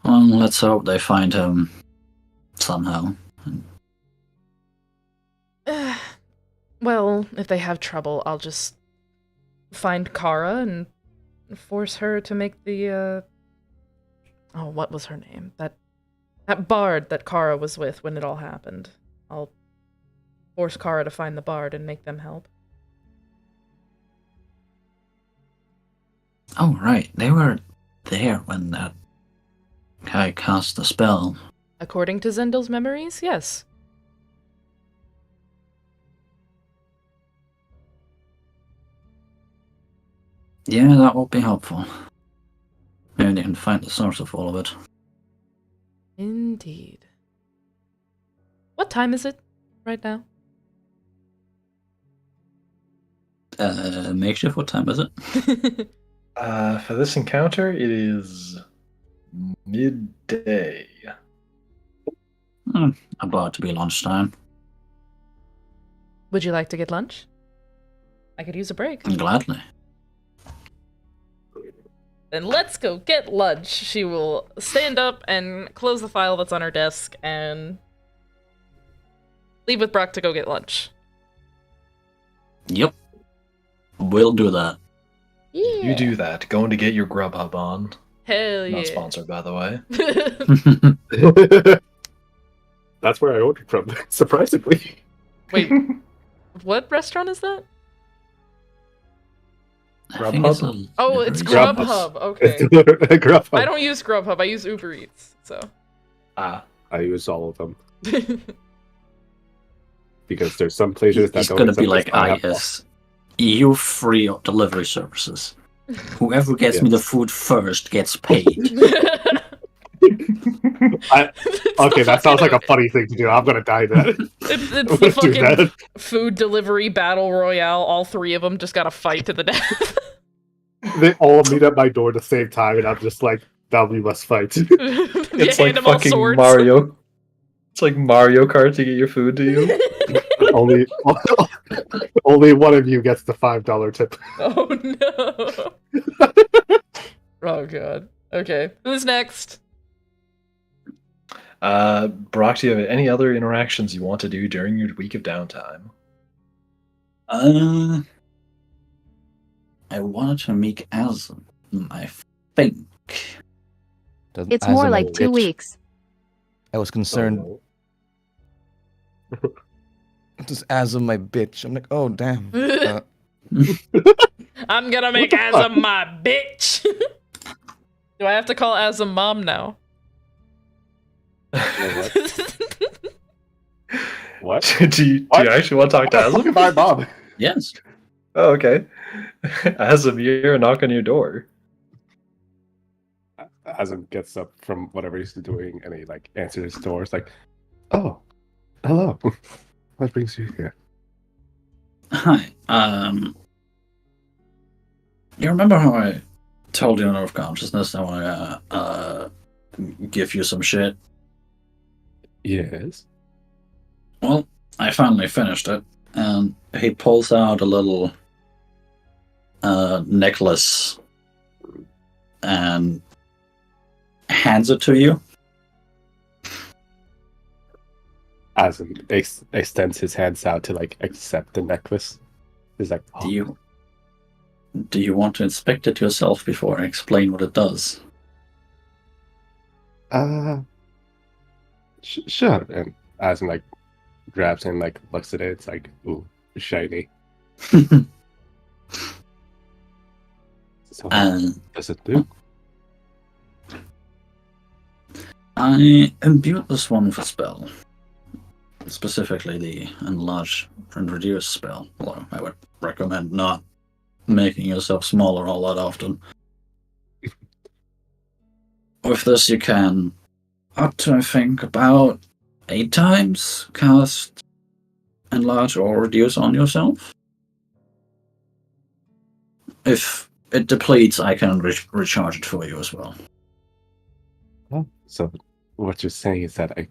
let's hope they find him somehow. Well, if they have trouble, I'll just find Kara and force her to make the, oh, what was her name? That bard that Kara was with when it all happened. I'll force Kara to find the bard and make them help. Oh, right. They were there when that guy cast the spell. According to Zendel's memories, yes. Yeah, that would be helpful. Maybe they can find the source of all of it. Indeed. What time is it right now? Makeshift, what time is it? For this encounter, it is midday. About to be lunchtime. Would you like to get lunch? I could use a break. Gladly. Then let's go get lunch. She will stand up and close the file that's on her desk and leave with Brock to go get lunch. Yep. We'll do that. Yeah. You do that. Going to get your Grubhub on. Hell yeah. Not sponsored, by the way. That's where I ordered from, surprisingly. Wait, what restaurant is that? I think it's a Oh, it's delivery Grubhub. service. Okay. Grubhub. I don't use Grubhub. I use Uber Eats. So. I use all of them because there's some places that It's don't. gonna be accept like, this. yes, EU free delivery services. Whoever gets me the food first gets paid. Okay, that sounds like a funny thing to do. I'm gonna die then. It's I'm the gonna do fucking that. food delivery battle royale. All three of them just got to fight to the death. They all meet at my door at the same time, and I'm just like, "Now we must fight." It's hand like them all fucking swords. Mario. It's like Mario Kart to get your food to you. only one of you gets the $5 tip. Oh no. Oh god. Okay, who's next? Brock, do you have any other interactions you want to do during your week of downtime? I wanted to make Asm, I think. It's more like 2 weeks. I was concerned. Just Asm, my bitch. I'm like, oh damn. I'm gonna make Asm my bitch. Do I have to call Asm mom now? What? do you actually want to talk to Asm? My mom. Yes. Oh, okay. Asm, you're a knock on your door. Asm gets up from whatever he's doing, and he like answers his door. It's like, oh, hello. What brings you here? Hi. You remember how I told you in Earth Consciousness I want to give you some shit? Yes. Well, I finally finished it, and he pulls out a little necklace and hands it to you. Asm extends his hands out to like accept the necklace. He's like, oh. Do you want to inspect it yourself before I explain what it does? Sure. And Asm like grabs and like looks at it. It's like, ooh, shiny. So what does it do? I imbued this one with a spell. Specifically the enlarge and reduce spell. Although I would recommend not making yourself smaller all that often. With this you can, up to I think about 8 times, cast enlarge or reduce on yourself. If it depletes, I can recharge it for you as well. Oh, so what you're saying is that I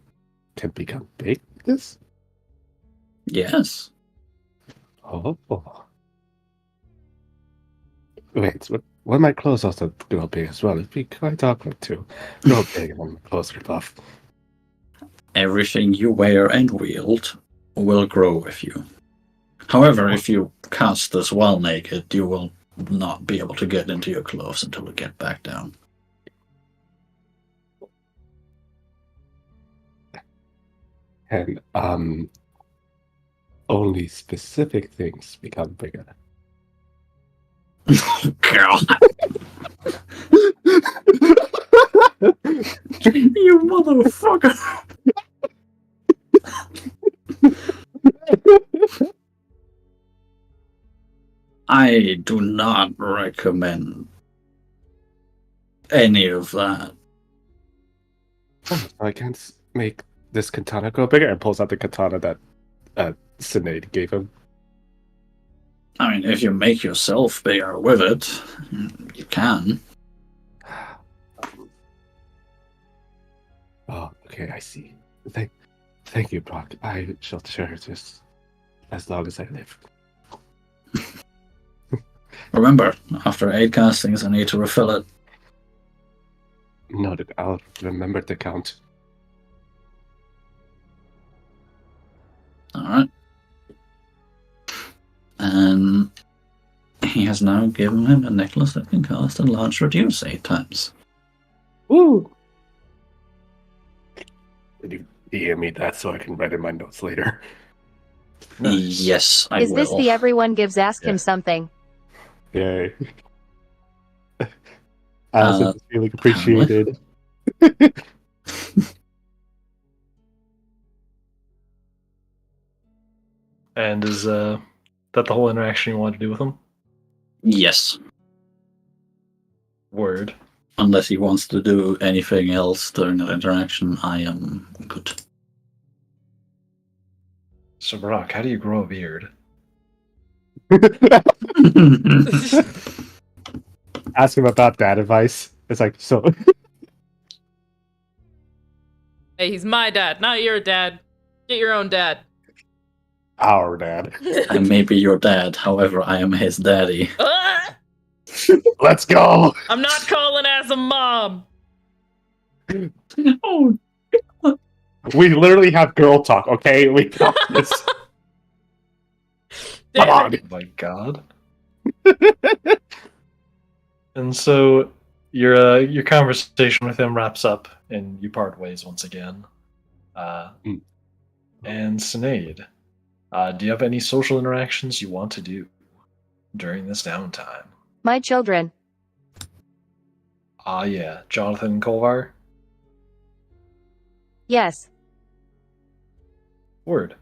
can become big with this? Yes. Oh. Wait, what my clothes also grow big as well? It'd be quite awkward to grow big when my clothes rip off. Everything you wear and wield will grow with you. However, if you cast this while naked, you will not be able to get into your clothes until you get back down. And only specific things become bigger. God. You motherfucker. I do not recommend any of that. Oh, I can't make this katana go bigger, and pulls out the katana that Sinead gave him. I mean, if you make yourself bigger with it, you can. Oh, okay, I see. Thank you, Brock. I shall cherish this as long as I live. Remember, after 8 castings, I need to refill it. Noted. I'll remember to count. Alright. And he has now given him a necklace that can cast enlarge reduce 8 times. Woo! And he DM me that so I can write in my notes later. Yes, I Is will. this the everyone gives ask him Yeah. something? Yay. As it's feeling apparently. appreciated. And is that the whole interaction you wanted to do with him? Yes, Word. unless he wants to do anything else during that interaction, I am good. So, Brock, how do you grow a beard? Ask him about that advice. It's like, so Hey, he's my dad, not your dad. Get your own dad. our dad. I may be your dad, however, I am his daddy. Ah! Let's go. I'm not calling as a mom. Oh, We literally have girl talk, okay? We got this. Come Damn on. it. Oh my god. And so your conversation with him wraps up, and you part ways once again. And Sinead, do you have any social interactions you want to do during this downtime? My children. Ah, yeah, Jonathan and Kolvar. Yes. Word.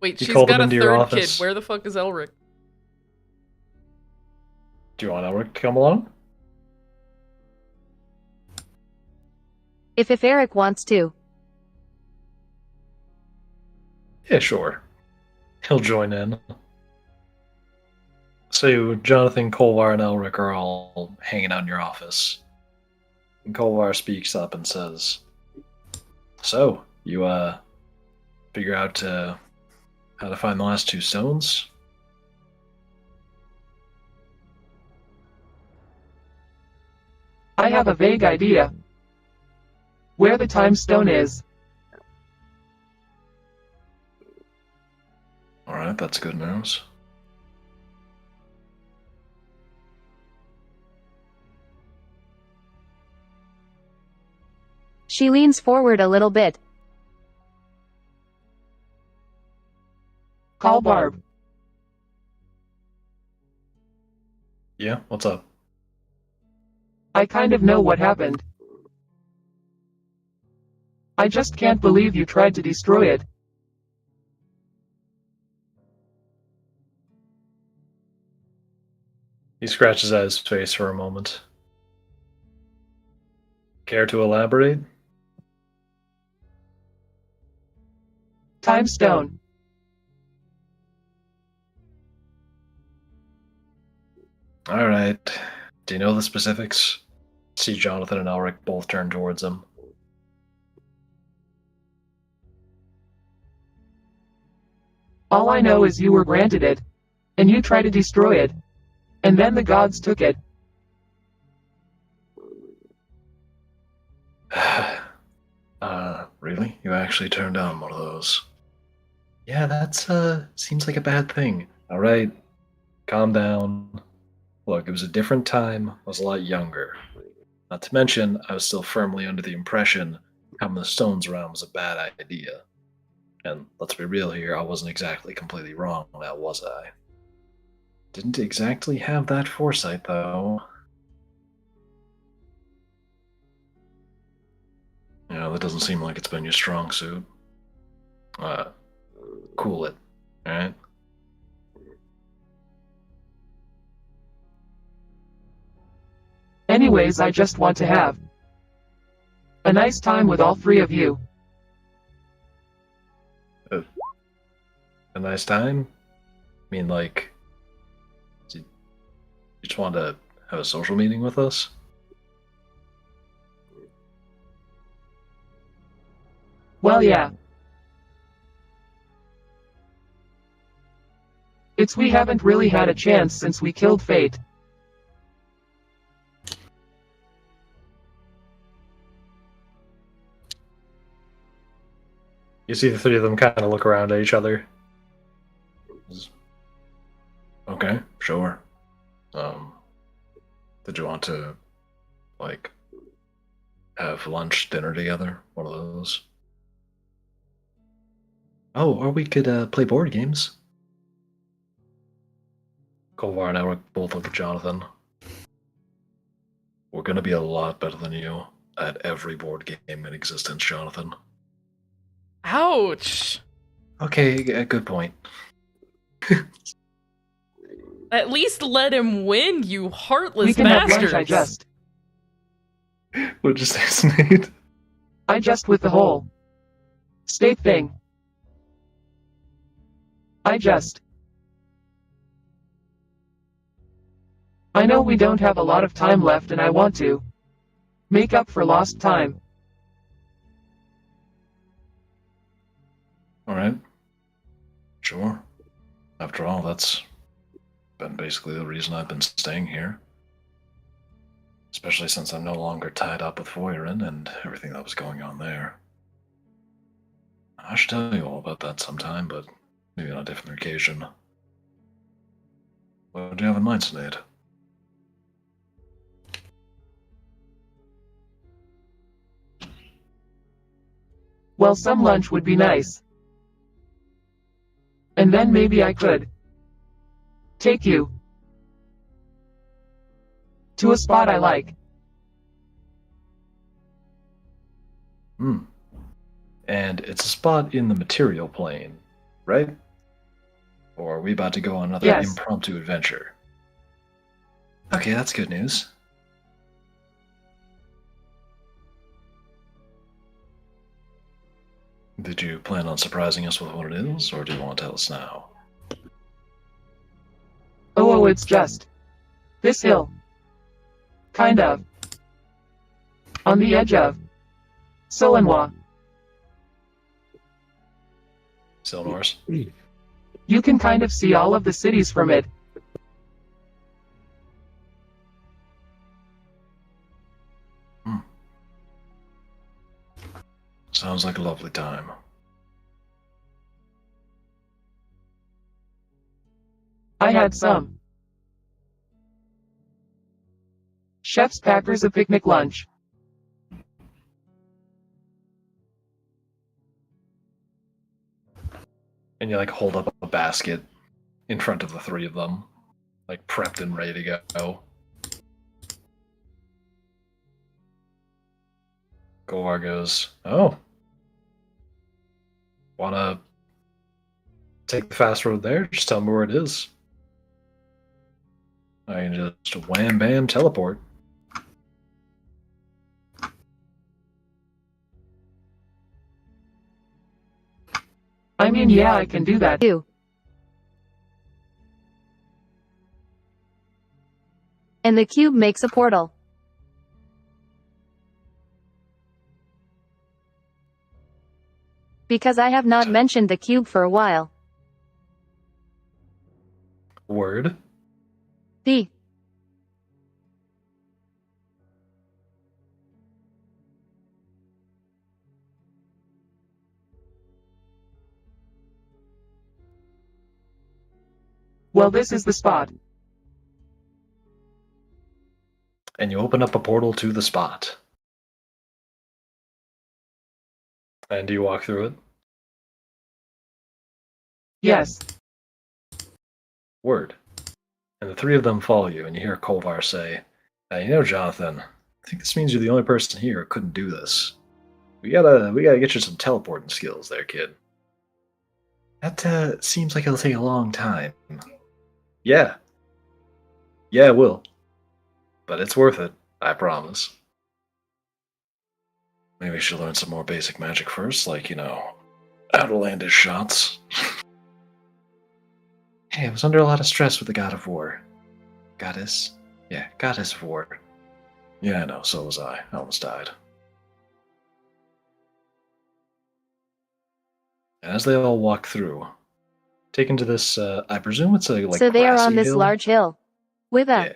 Wait, You she's called got him a into your third kid. office. Where the fuck is Elric? Do you want Elric to come along? If Eric wants to. Yeah, sure. He'll join in. So Jonathan, Kolvar, and Elric are all hanging out in your office. And Kolvar speaks up and says, "So, you figure out how to find the last two stones?" I have a vague idea. Where the time stone is. Alright, that's good news. She leans forward a little bit. Call Barb. Yeah, what's up? I kind of know what happened. I just can't believe you tried to destroy it. He scratches at his face for a moment. Care to elaborate? Time stone. Alright. Do you know the specifics? See Jonathan and Elric both turn towards him. All I know is you were granted it. And you tried to destroy it. And then the gods took it. Really? You actually turned down one of those? Yeah, that's, seems like a bad thing. Alright, calm down. Look, it was a different time, I was a lot younger. Not to mention, I was still firmly under the impression having the stones around was a bad idea. And let's be real here, I wasn't exactly completely wrong on that, was I? Didn't exactly have that foresight, though. You know, that doesn't seem like it's been your strong suit. Cool it, alright? Anyways, I just want to have a nice time with all three of you. A nice time? I mean, like, you just want to have a social meeting with us? Well, yeah. It's we haven't really had a chance since we killed Fate. You see the three of them kind of look around at each other. Okay, sure. Did you want to, like, have lunch, dinner together? One of those? Oh, or we could play board games. Kolvar and I both look at Jonathan. We're gonna be a lot better than you at every board game in existence, Jonathan. Ouch. Okay, good point. At least let him win, you heartless We can have bastards. lunch, I just. What'd you say, Snade? I just with the whole state thing. I just. I know we don't have a lot of time left and I want to make up for lost time. Alright. Sure. After all, that's been basically the reason I've been staying here. Especially since I'm no longer tied up with Voirin and everything that was going on there. I should tell you all about that sometime, but maybe on a different occasion. What do you have in mind, Sinead? Well, some lunch would be nice. And then maybe I could take you to a spot I like. And it's a spot in the material plane, right? Or are we about to go on another Yes. impromptu adventure? Okay, that's good news. Did you plan on surprising us with what it is, or do you want to tell us now? Oh, it's just this hill. Kind of. On the edge of Solenwa. Silnors? You can kind of see all of the cities from it. Sounds like a lovely time. I had some. Chef's Packers a picnic lunch. And you like hold up a basket in front of the three of them, like prepped and ready to go. Goar goes, "Oh, wanna take the fast road there? Just tell me where it is. I can just wham bam teleport." I mean, yeah, I can do that. Too. And the cube makes a portal. Because I have not mentioned the cube for a while. Word. The. Well, this is the spot. And you open up a portal to the spot. And do you walk through it? Yes. Word. And the three of them follow you, and you hear Kolvar say, "You know, Jonathan, I think this means you're the only person here who couldn't do this. We gotta get you some teleporting skills there, kid." That seems like it'll take a long time. Yeah. Yeah, it will. But it's worth it, I promise. Maybe we should learn some more basic magic first, like, outlandish shots. Hey, I was under a lot of stress with the God of War. Goddess? Yeah, Goddess of War. Yeah, I know, so was I. I almost died. And as they all walk through, taken to this, I presume it's a, So they are on grassy this hill? large hill. With a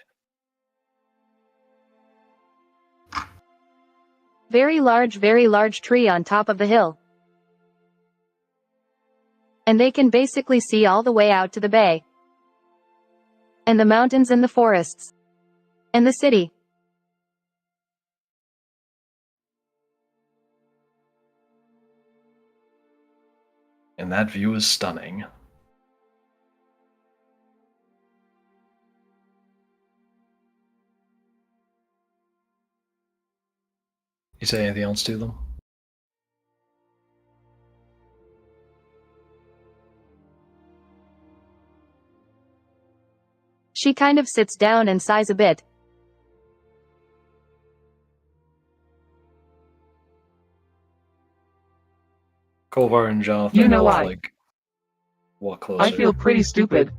very large tree on top of the hill. And they can basically see all the way out to the bay. And the mountains and the forests. And the city. And that view is stunning. You say anything else to them? She kind of sits down and sighs a bit. Kolvar and Jonathan You know both, why. like, walk closer. I feel pretty stupid.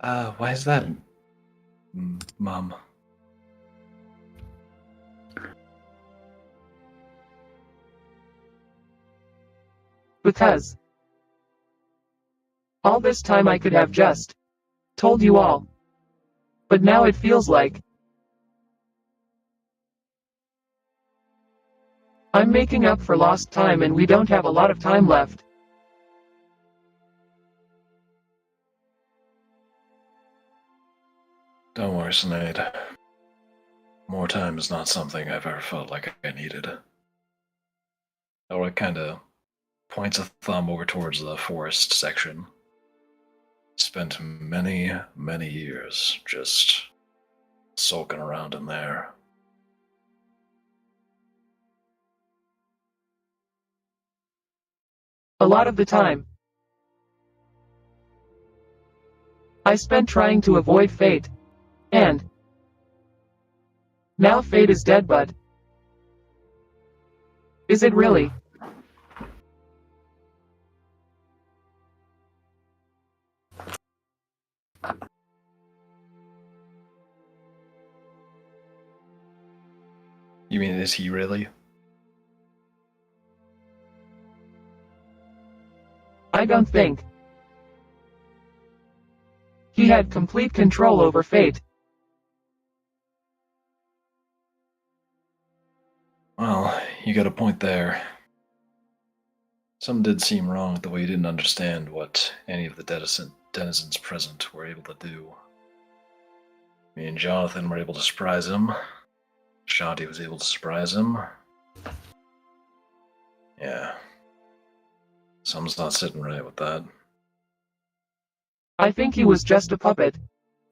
Why is that, Mom? Because all this time I could have just told you all. But now it feels like I'm making up for lost time and we don't have a lot of time left. Don't worry, Sinead. More time is not something I've ever felt like I needed. Elric kinda points a thumb over towards the forest section. Spent many, many years just sulking around in there. A lot of the time I spent trying to avoid fate. And now fate is dead, but is it really? You mean, is he really? I don't think he had complete control over fate. Well, you got a point there. Some did seem wrong with the way you didn't understand what any of the denizens present were able to do. Me and Jonathan were able to surprise him. Shanti was able to surprise him. Yeah. Something's not sitting right with that. I think he was just a puppet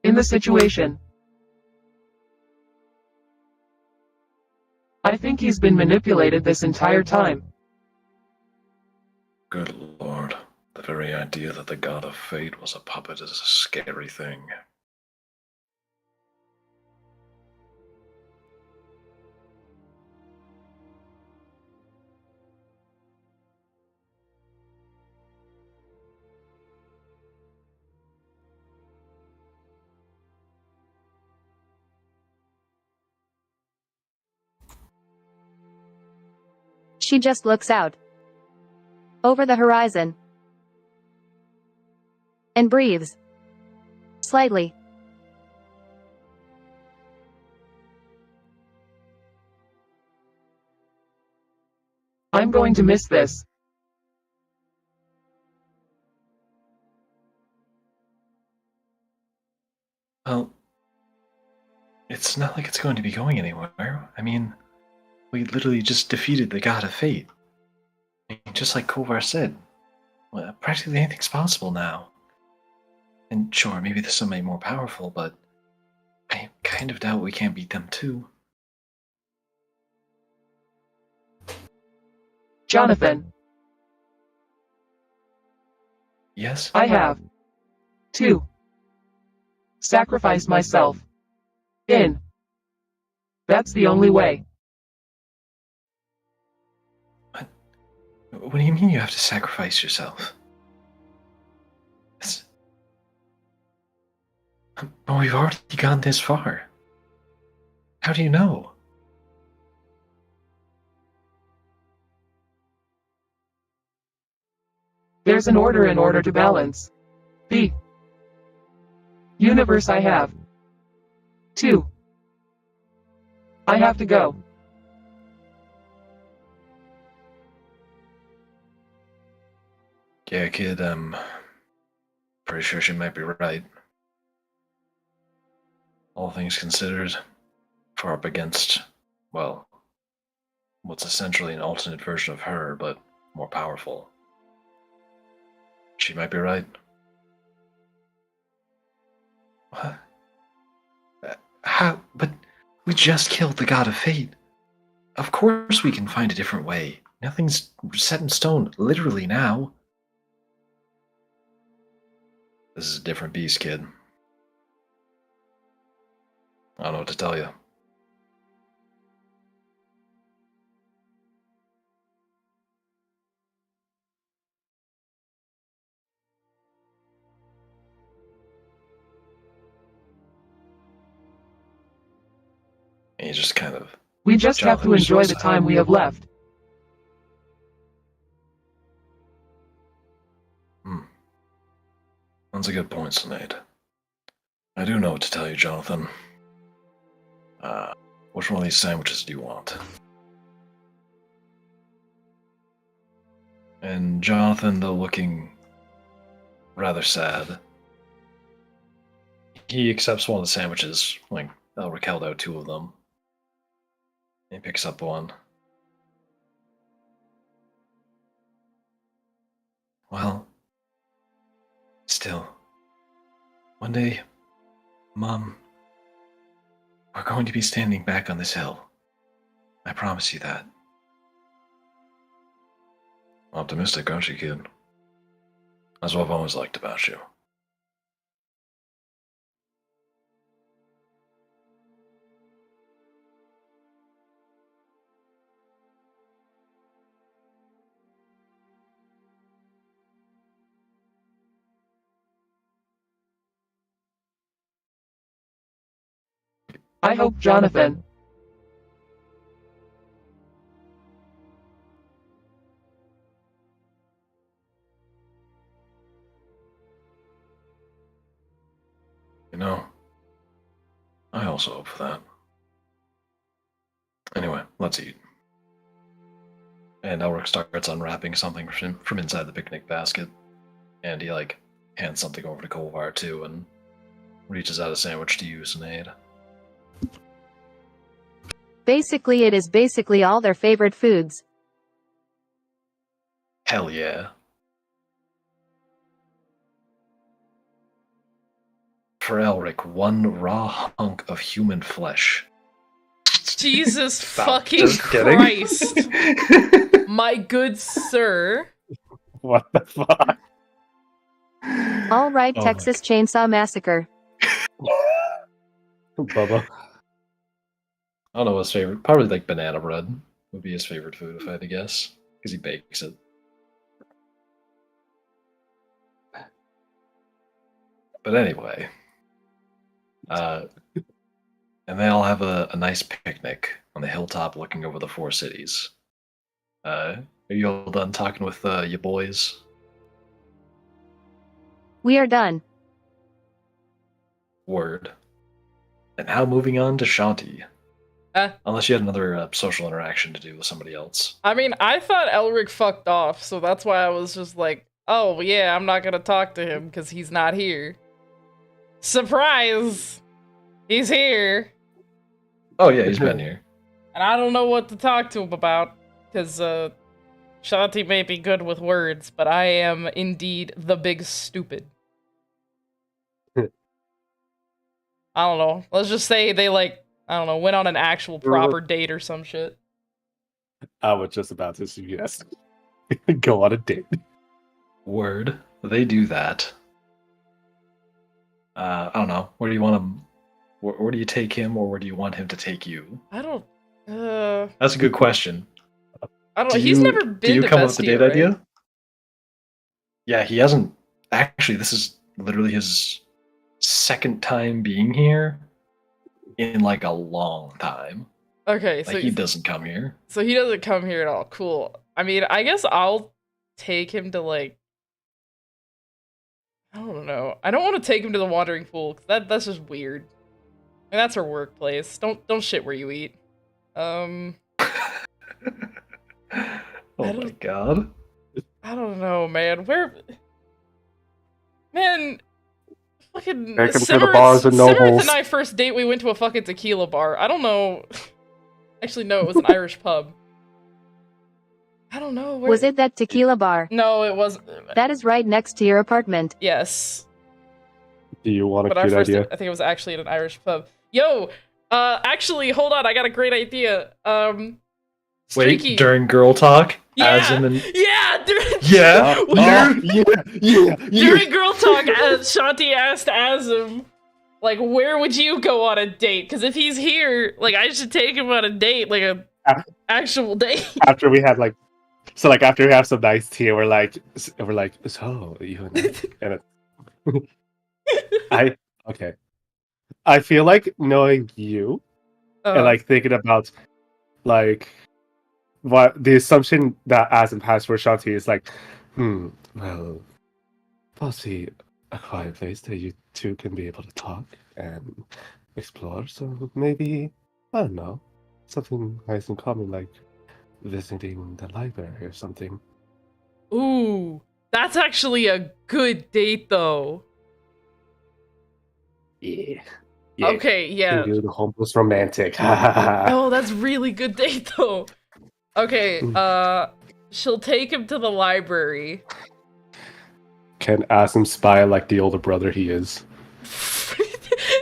in the situation. I think he's been manipulated this entire time. Good lord. The very idea that the god of fate was a puppet is a scary thing. She just looks out over the horizon and breathes slightly. I'm going to miss this. Well, it's not like it's going to be going anywhere. I mean, we literally just defeated the god of fate. I mean, just like Kovar said, well, practically anything's possible now. And sure, maybe there's somebody more powerful, but I kind of doubt we can't beat them too. Jonathan, Yes? I have to sacrifice myself. That's the only way. What do you mean you have to sacrifice yourself? But we've already gone this far. How do you know? There's an order in order to balance the universe. I have to go. Yeah, kid, I'm pretty sure she might be right. All things considered, far up against, well, what's essentially an alternate version of her, but more powerful. She might be right. What? How? But we just killed the god of fate. Of course we can find a different way. Nothing's set in stone, literally now. This is a different beast, kid. I don't know what to tell you. And you just kind of... We just have to enjoy the time we have left. That's a good point, Sinead. I do know what to tell you, Jonathan. Which one of these sandwiches do you want? And Jonathan, though looking rather sad, he accepts one of the sandwiches. Like, Elric held out two of them. He picks up one. Well, still, one day, Mom, we're going to be standing back on this hill. I promise you that. Optimistic, aren't you, kid? That's what I've always liked about you. I hope, Jonathan. You know, I also hope for that. Anyway, let's eat. And Elric starts unwrapping something from inside the picnic basket. And he, like, hands something over to Kolvar, too, and reaches out a sandwich to you, Sinead. Basically, it is basically all their favorite foods. Hell yeah. For Elric, one raw hunk of human flesh. Jesus Stop. fucking Just kidding. Christ. My good sir. What the fuck? All right, Oh my Texas Chainsaw Massacre. Bubba. I don't know his favorite. Probably like banana bread would be his favorite food if I had to guess. Because he bakes it. But anyway. And they all have a nice picnic on the hilltop looking over the four cities. Are you all done talking with your boys? We are done. Word. And now moving on to Shanti. Unless you had another social interaction to do with somebody else. I mean, I thought Elric fucked off, so that's why I was just like, oh yeah, I'm not gonna talk to him because he's not here. Surprise! He's here. Oh yeah, he's been here. And I don't know what to talk to him about, because Shanti may be good with words, but I am indeed the big stupid. I don't know. Let's just say they, like, I don't know, went on an actual proper date or some shit. I was just about to suggest go on a date. Word. They do that. I don't know. Where do you want him? Where do you take him, or where do you want him to take you? I don't. That's a good question. I don't know. He's never been Do you to come up with a Vestia, date right? idea? Yeah, he hasn't. Actually, this is literally his second time being here in like a long time. Okay, Like he doesn't come here. So he doesn't come here at all. Cool. I mean, I guess I'll take him to, like, I don't know. I don't want to take him to the Wandering Pool, 'cause that's just weird. I mean, that's her workplace. Don't shit where you eat. Oh my god. I don't know, man. Man, fucking Take him to the bars and Cimarith nobles. and I first date, we went to a fucking tequila bar. I don't know. Actually, no, it was an Irish pub. I don't know. Where... Was it that tequila bar? No, it wasn't. That is right next to your apartment. Yes. Do you want a But our cute first idea? date, I think it was actually at an Irish pub. Yo, actually, hold on, I got a great idea. Streaky. Wait, during girl talk? Yeah, Azim and... yeah, Yeah? Yeah. during girl talk, Shanti asked Azim, like, where would you go on a date? Because if he's here, like, I should take him on a date, like a actual date. After we had like, so like after we have some nice tea, we're like, so you and okay. I feel like knowing you and like thinking about like what the assumption that Azim has for Shanti is like, well, possibly a quiet place that you two can be able to talk and explore. So maybe, I don't know, something nice in common like visiting the library or something. Ooh, that's actually a good date, though. Yeah. Okay, yeah. You do the homeless romantic. Oh, that's really good date, though. Okay, she'll take him to the library. Can Azim spy like the older brother he is?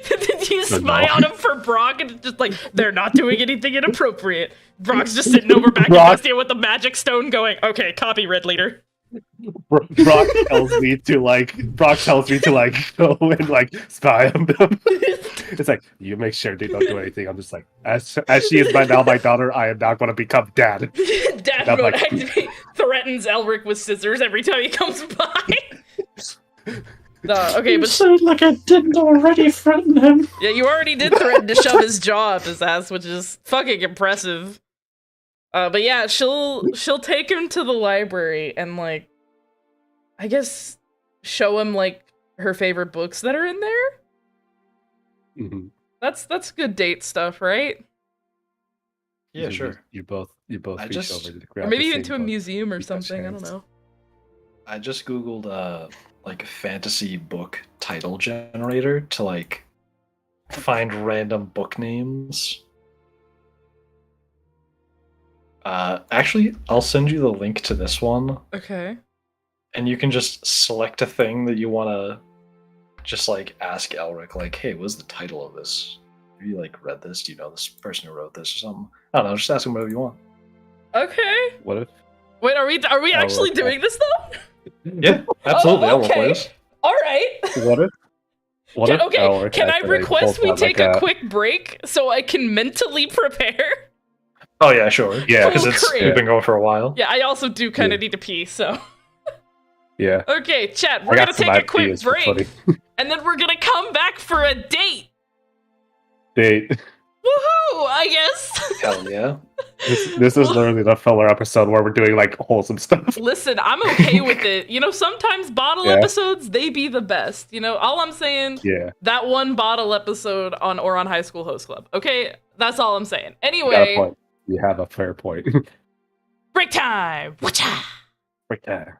Did you spy on him for Brock and it's just like, they're not doing anything inappropriate. Brock's just sitting over back in Vestia with the magic stone going, okay, copy, Red Leader. Brock tells me to go and like spy on them. It's like, you make sure they don't do anything. I'm just like, as she is by now my daughter, I am not going to become dad. Dad mode activate, threatens Elric with scissors every time he comes by. Okay, but sound like I didn't already threaten him. Yeah, you already did threaten to shove his jaw up his ass, which is fucking impressive. But yeah, she'll take him to the library and like, I guess, show him like her favorite books that are in there. Mm-hmm. That's good date stuff, right? Yeah, sure. You both reach over to grab Or maybe the even same to a book. museum or You got something. I don't chance. know. I just googled like fantasy book title generator to like find random book names. Actually, I'll send you the link to this one, Okay. and you can just select a thing that you want to just like ask Elric, like, "Hey, what's the title of this? Have you like read this? Do you know this person who wrote this or something?" I don't know. Just ask him whatever you want. Okay. What if? Wait, are we actually doing this though? Yeah, absolutely. Oh, I'll okay. play this. All right. What if? Okay, can I request we take a quick? quick break so I can mentally prepare? Oh yeah, sure. Yeah, because great. we've been going for a while. Yeah, I also do kind of need to pee, so. Yeah. Okay, chat, we're I gonna got some take a quick ideas for break, funny. and then we're gonna come back for a date. Date. Woohoo! I guess. Hell yeah. This is literally the filler episode where we're doing like wholesome stuff. Listen, I'm okay with it. You know, sometimes bottle episodes, they be the best. You know, all I'm saying, that one bottle episode on High School Host Club. Okay, that's all I'm saying. You got a Anyway, point. You have a fair point. break time. Whatcha? Break time.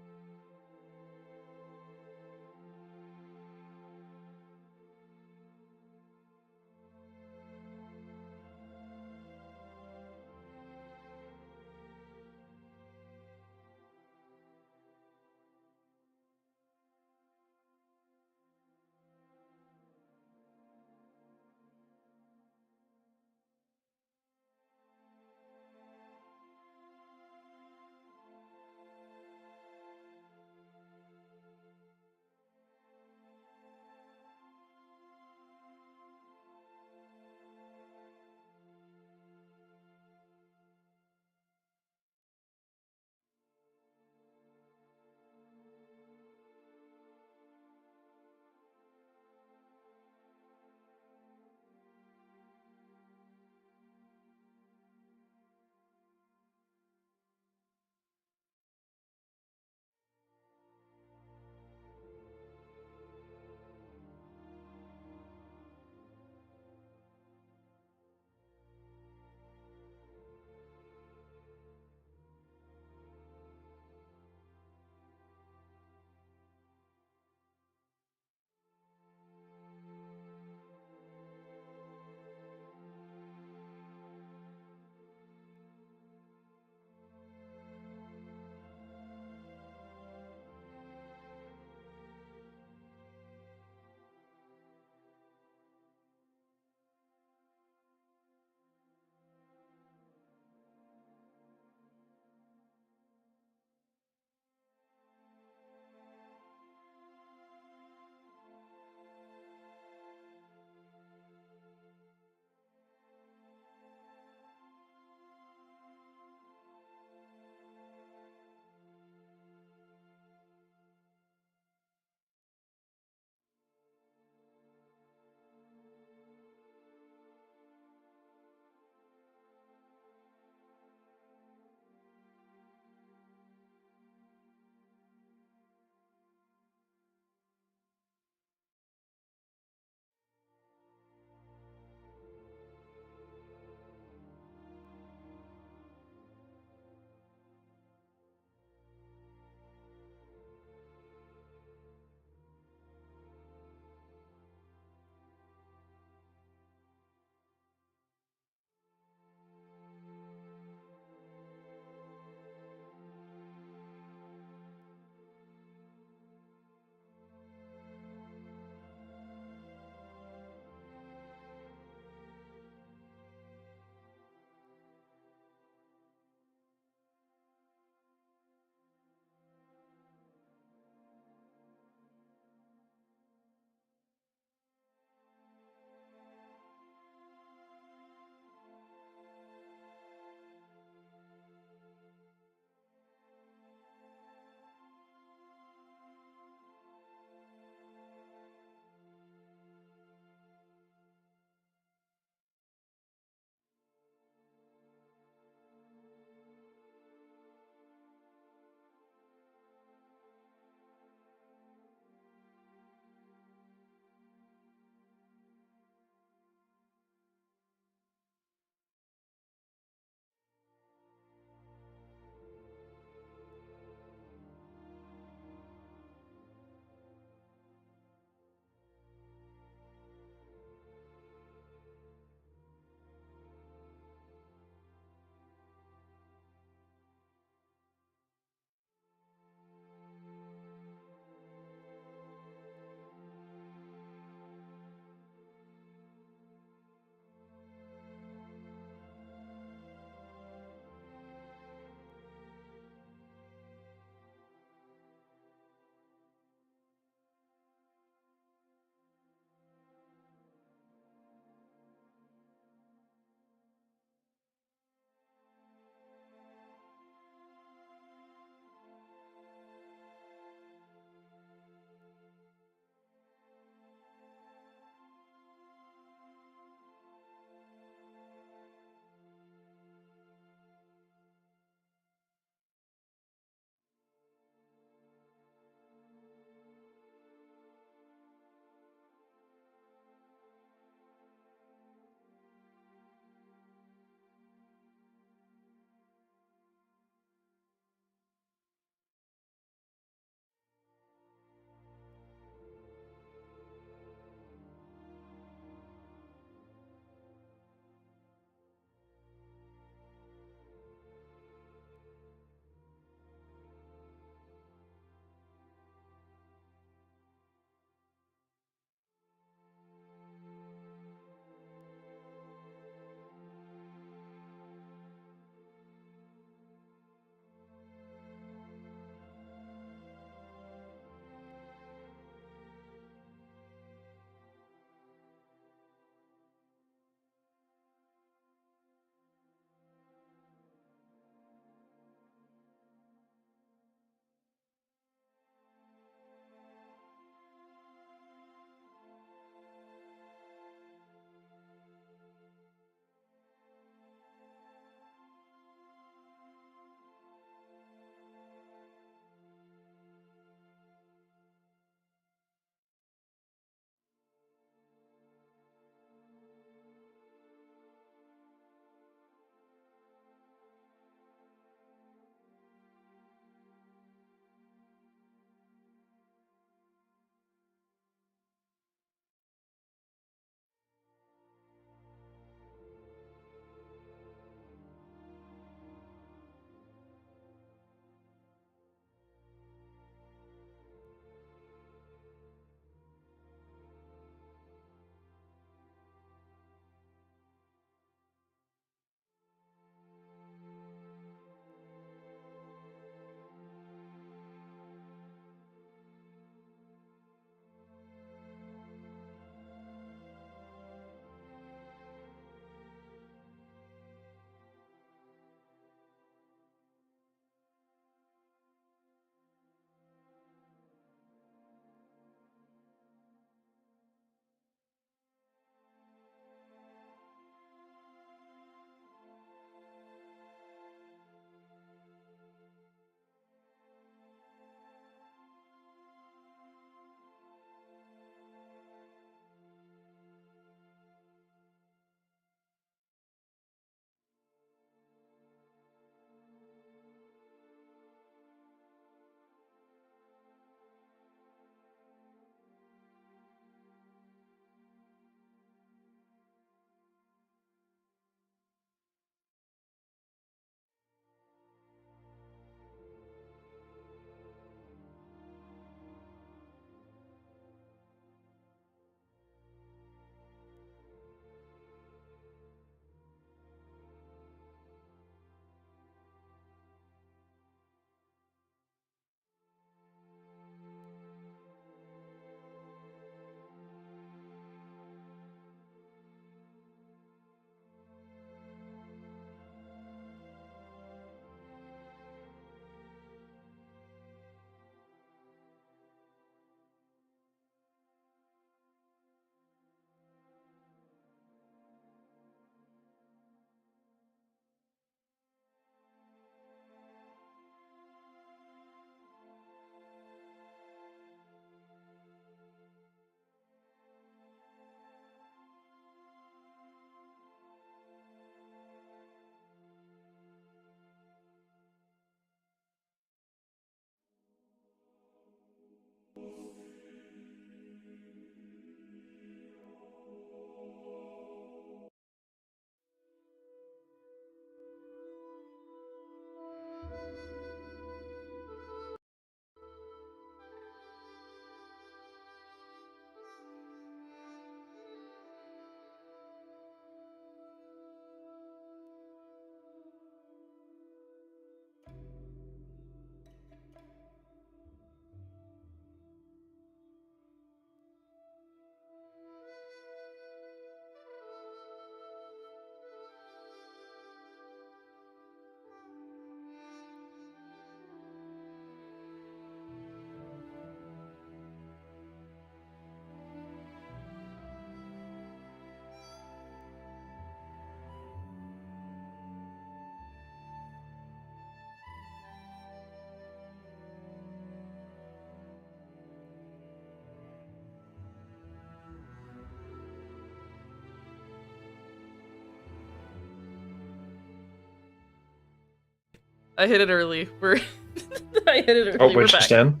I hit it early. I hit it early. Oh, We're wait, back. just in?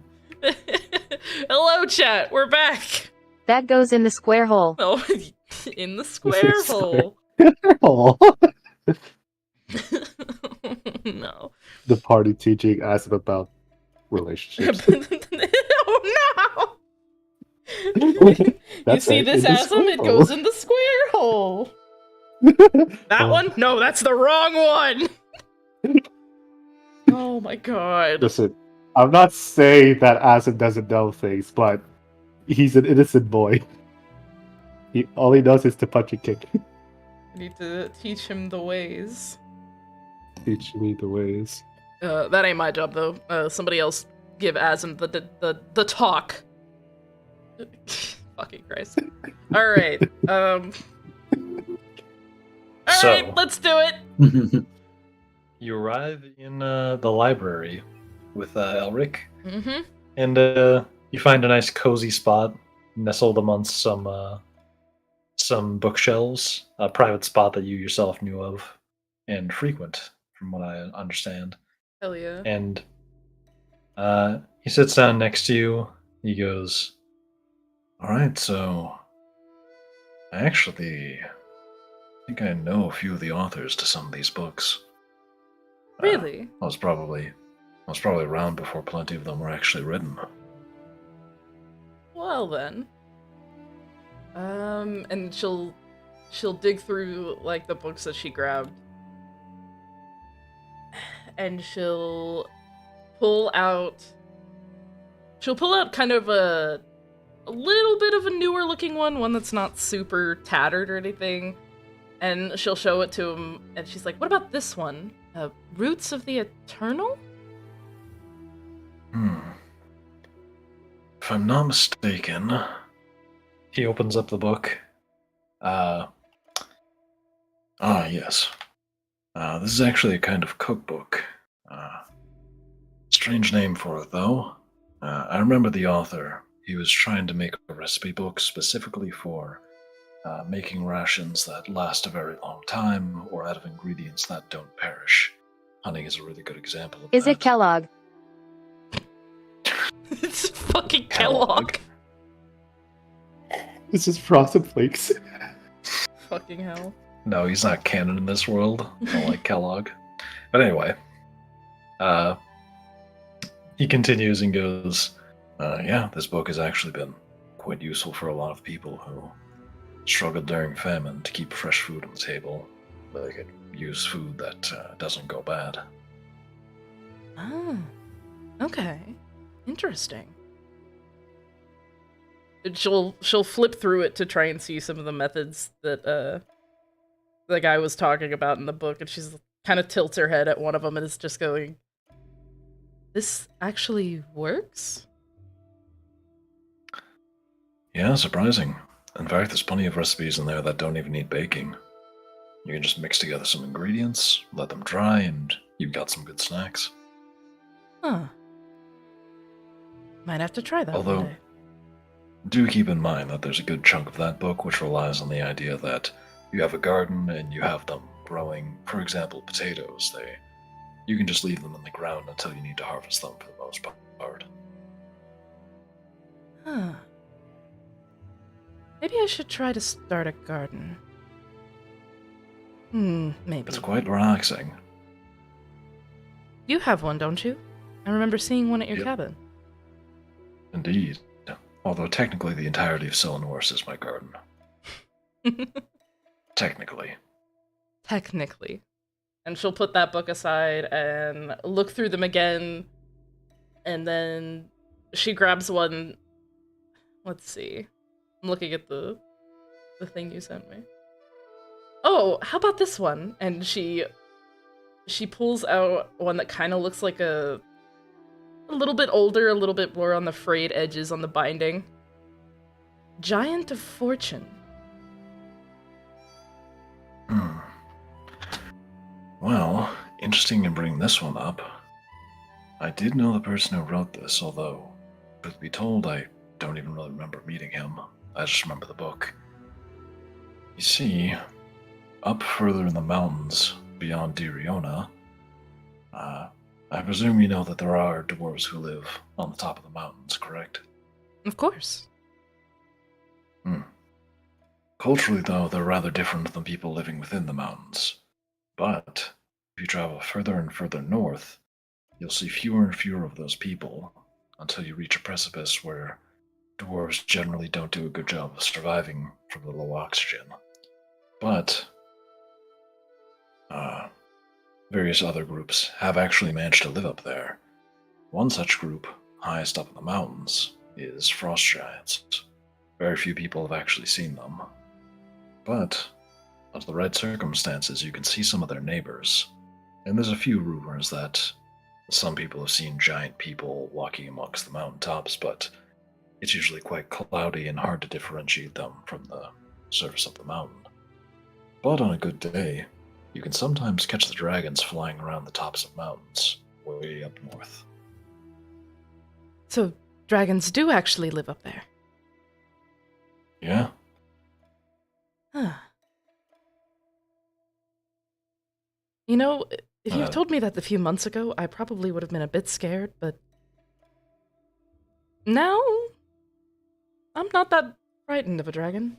Hello, chat. We're back. That goes in the square hole. Oh, in the square is hole. Oh, No. the party teaching Acid about relationships. Oh no! You That's see right, this in the asm? It square goes hole. in the square hole. That one? No, that's the wrong one. Oh my god. Listen, I'm not saying that Acid doesn't know things, but he's an innocent boy. All he knows is to punch and kick. I need to teach him the ways. Teach me the ways. That ain't my job though. Somebody else give Asm the talk. Fucking Christ. Alright, So- Alright, let's do it! You arrive in the library with Elric, Mm-hmm. and you find a nice cozy spot nestled amongst some bookshelves, a private spot that you yourself knew of and frequent, from what I understand. Hell yeah. And he sits down next to you. He goes, "All right, so I actually think I know a few of the authors to some of these books. Really? I was probably around before plenty of them were actually written." Well then. And she'll dig through like the books that she grabbed. And she'll pull out kind of a little bit of a newer looking one that's not super tattered or anything. And she'll show it to him, and she's like, "What about this one? Roots of the Eternal?" If I'm not mistaken, he opens up the book. Yes. This is actually a kind of cookbook. Strange name for it, though. I remember the author. He was trying to make a recipe book specifically for making rations that last a very long time, or out of ingredients that don't perish. Honey is a really good example of Is that. it Kellogg? It's fucking Kellogg. This is Frosted Flakes. Fucking hell. No, he's not canon in this world. I don't like Kellogg. But anyway, he continues and goes, yeah, this book has actually been quite useful for a lot of people who struggled during famine to keep fresh food on the table. They could use food that doesn't go bad. Oh, okay. Interesting. And she'll flip through it to try and see some of the methods that the guy was talking about in the book, and she's kind of tilts her head at one of them and is just going, "This actually works?" Yeah, surprising. In fact, there's plenty of recipes in there that don't even need baking. You can just mix together some ingredients, let them dry, and you've got some good snacks. Huh. Might have to try that Although, one day. do keep in mind that there's a good chunk of that book which relies on the idea that you have a garden and you have them growing, for example, potatoes. You can just leave them in the ground until you need to harvest them for the most part. Huh. Maybe I should try to start a garden. Maybe. It's quite relaxing. You have one, don't you? I remember seeing one at your Yep. cabin. Indeed. Although technically the entirety of Selenor's is my garden. Technically. Technically. And she'll put that book aside and look through them again. And then she grabs one. Let's see. I'm looking at the thing you sent me. Oh, how about this one? And she pulls out one that kind of looks like a little bit older, a little bit more on the frayed edges on the binding. Giant of Fortune. Well, interesting in bringing this one up. I did know the person who wrote this, although, truth be told, I don't even really remember meeting him. I just remember the book. You see, up further in the mountains, beyond Diriona, I presume you know that there are dwarves who live on the top of the mountains, correct? Of course. Culturally, though, they're rather different than people living within the mountains. But if you travel further and further north, you'll see fewer and fewer of those people until you reach a precipice where dwarves generally don't do a good job of surviving from the low oxygen. But various other groups have actually managed to live up there. One such group, highest up in the mountains, is frost giants. Very few people have actually seen them. But, under the right circumstances, you can see some of their neighbors. And there's a few rumors that some people have seen giant people walking amongst the mountaintops, but it's usually quite cloudy and hard to differentiate them from the surface of the mountain. But on a good day, you can sometimes catch the dragons flying around the tops of mountains, way up north. So, dragons do actually live up there. Yeah? Huh. You know, if you'd Uh, told me that a few months ago, I probably would have been a bit scared, but now I'm not that frightened of a dragon.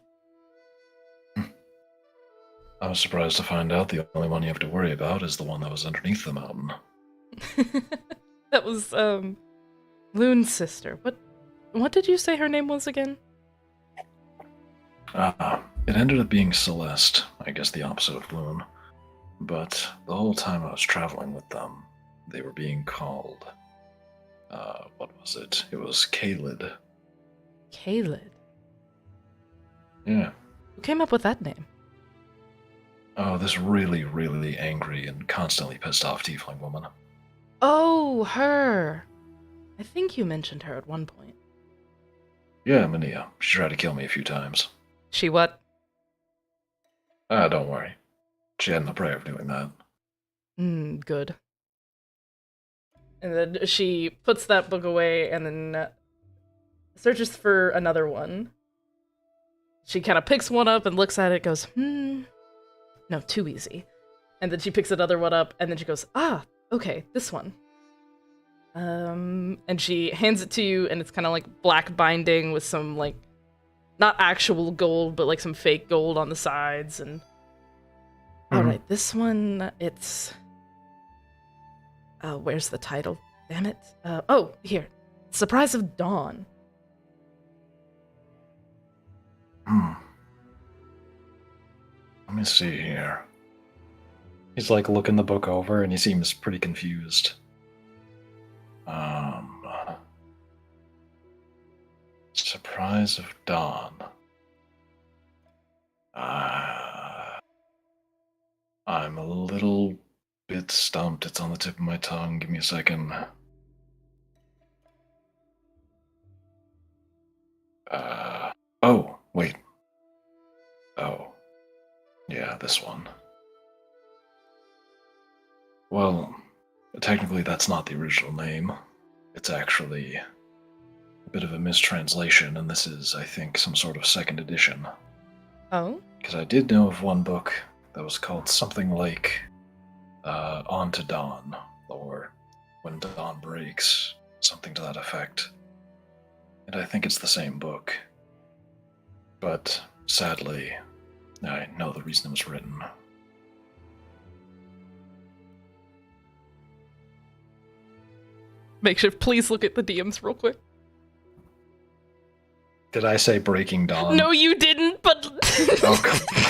I was surprised to find out the only one you have to worry about is the one that was underneath the mountain. That was Loon's sister. What did you say her name was again? It ended up being Celeste, I guess the opposite of Loon. But the whole time I was traveling with them, they were being called... what was it? It was Kalid. Kalid. Yeah. Who came up with that name? Oh, this really, really angry and constantly pissed off tiefling woman. Oh, her. I think you mentioned her at one point. Yeah, Minia. She tried to kill me a few times. She what? Don't worry. She hadn't a prayer of doing that. Good. And then she puts that book away and then searches for another one. She kind of picks one up and looks at it, goes, no, too easy. And then she picks another one up and then she goes, okay, this one. And she hands it to you and it's kind of like black binding with some like, not actual gold, but like some fake gold on the sides and... Alright, this one, it's... where's the title? Damn it. Here. Surprise of Dawn. Let me see here. He's like looking the book over and he seems pretty confused. Surprise of Dawn. I'm a little bit stumped. It's on the tip of my tongue. Give me a second. Oh, wait. Oh. Yeah, this one. Well, technically that's not the original name. It's actually a bit of a mistranslation, and this is, I think, some sort of second edition. Oh? Because I did know of one book that was called something like On to Dawn, or When Dawn Breaks, something to that effect. And I think it's the same book. But, sadly, I know the reason it was written. Makeshift, please look at the DMs real quick. Did I say Breaking Dawn? No, you didn't, but... Oh,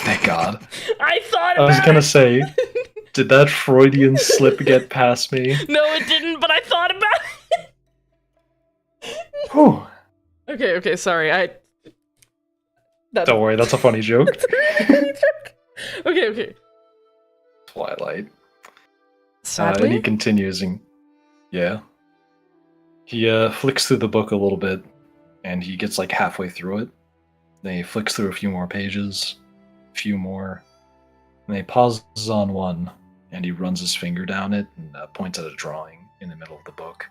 thank God. I thought I was about gonna it. say, did that Freudian slip get past me? No, it didn't, but I thought about it. Whew. Okay, sorry, Don't worry, that's a funny joke. Okay. Twilight. Sadly? And he continues, and yeah. He flicks through the book a little bit, and he gets like halfway through it. Then he flicks through a few more pages, a few more, and he pauses on one, and he runs his finger down it and points at a drawing in the middle of the book.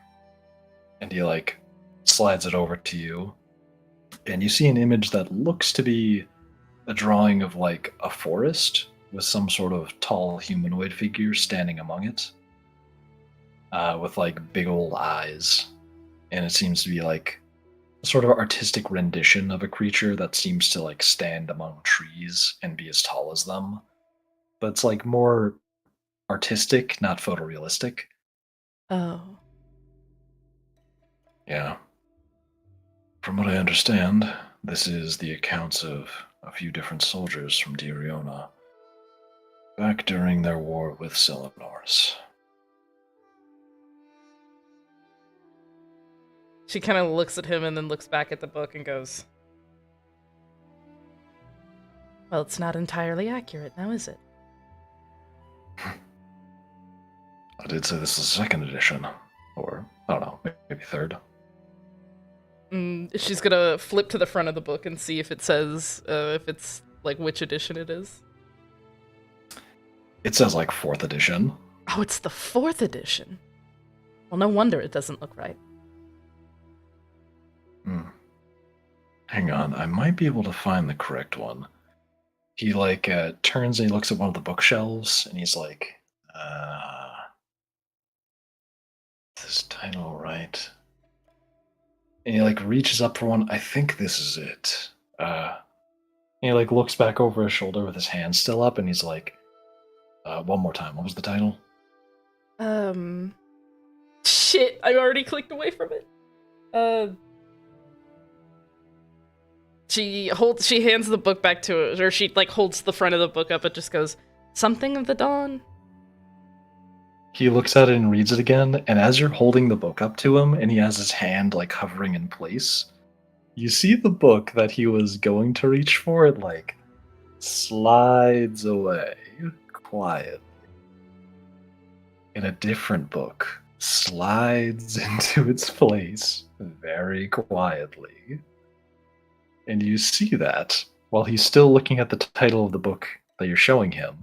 And he like slides it over to you, and you see an image that looks to be a drawing of like a forest with some sort of tall humanoid figure standing among it. with like big old eyes, and it seems to be like a sort of artistic rendition of a creature that seems to like stand among trees and be as tall as them, but it's like more artistic, not photorealistic. Oh. Yeah. From what I understand, this is the accounts of a few different soldiers from Diriona back during their war with Selenors. She kind of looks at him and then looks back at the book and goes, well, it's not entirely accurate now, is it? I did say this is second edition, or I don't know, maybe third. She's gonna flip to the front of the book and see if it says, if it's, like, which edition it is. It says like 4th edition. Oh, it's the 4th edition. Well, no wonder it doesn't look right. Hang on, I might be able to find the correct one. He like turns and he looks at one of the bookshelves and he's like, this title right? and he like reaches up for one. I think this is it. And he like looks back over his shoulder with his hand still up and he's like, one more time. What was the title? Shit, I already clicked away from it. She hands the book back to it, or she like holds the front of the book up and just goes, something of the dawn? He looks at it and reads it again, and as you're holding the book up to him and he has his hand like hovering in place, you see the book that he was going to reach for, it like slides away quietly. And a different book slides into its place very quietly. And you see that while he's still looking at the title of the book that you're showing him.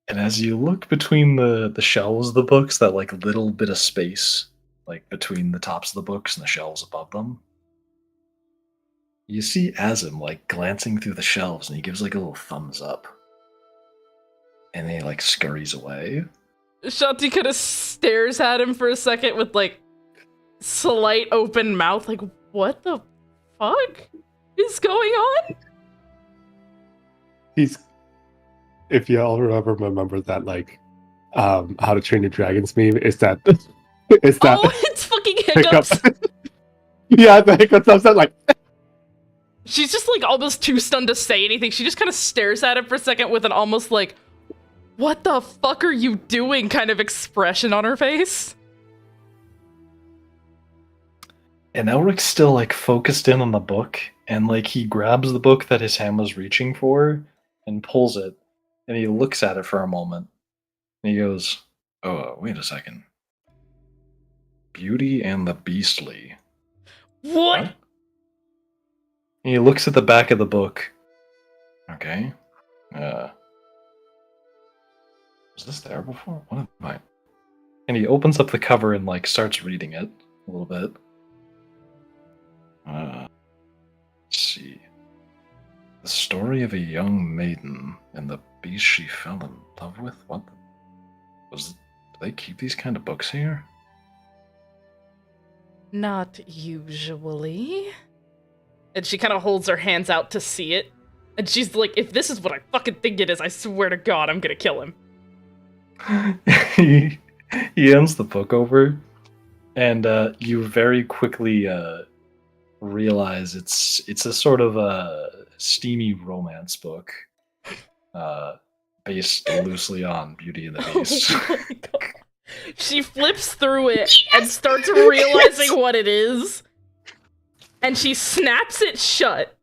And as you look between the shelves of the books, that like little bit of space, like between the tops of the books and the shelves above them, you see Azim like glancing through the shelves and he gives like a little thumbs up. And then he like scurries away. Shanti kind of stares at him for a second with like slight open mouth, like, what the fuck is going on? He's, if y'all remember that, like, How to Train Your Dragons meme, is that, is that? Oh, it's fucking hiccups. Yeah, the hiccups. I was like. She's just like almost too stunned to say anything. She just kind of stares at him for a second with an almost like, what the fuck are you doing kind of expression on her face. And Elric's still like focused in on the book, and like he grabs the book that his hand was reaching for and pulls it, and he looks at it for a moment, and he goes, Oh, wait a second. Beauty and the Beastly. What? and he looks at the back of the book. Okay. Was this there before? What am I? And he opens up the cover and like starts reading it a little bit. Let's see. The story of a young maiden and the beast she fell in love with? What? Do they keep these kind of books here? Not usually. And she kind of holds her hands out to see it. And she's like, if this is what I fucking think it is, I swear to God, I'm gonna kill him. he hands the book over, and you very quickly realize it's a sort of a steamy romance book, based loosely on Beauty and the Beast. Oh my God. She flips through it and starts realizing what it is, and she snaps it shut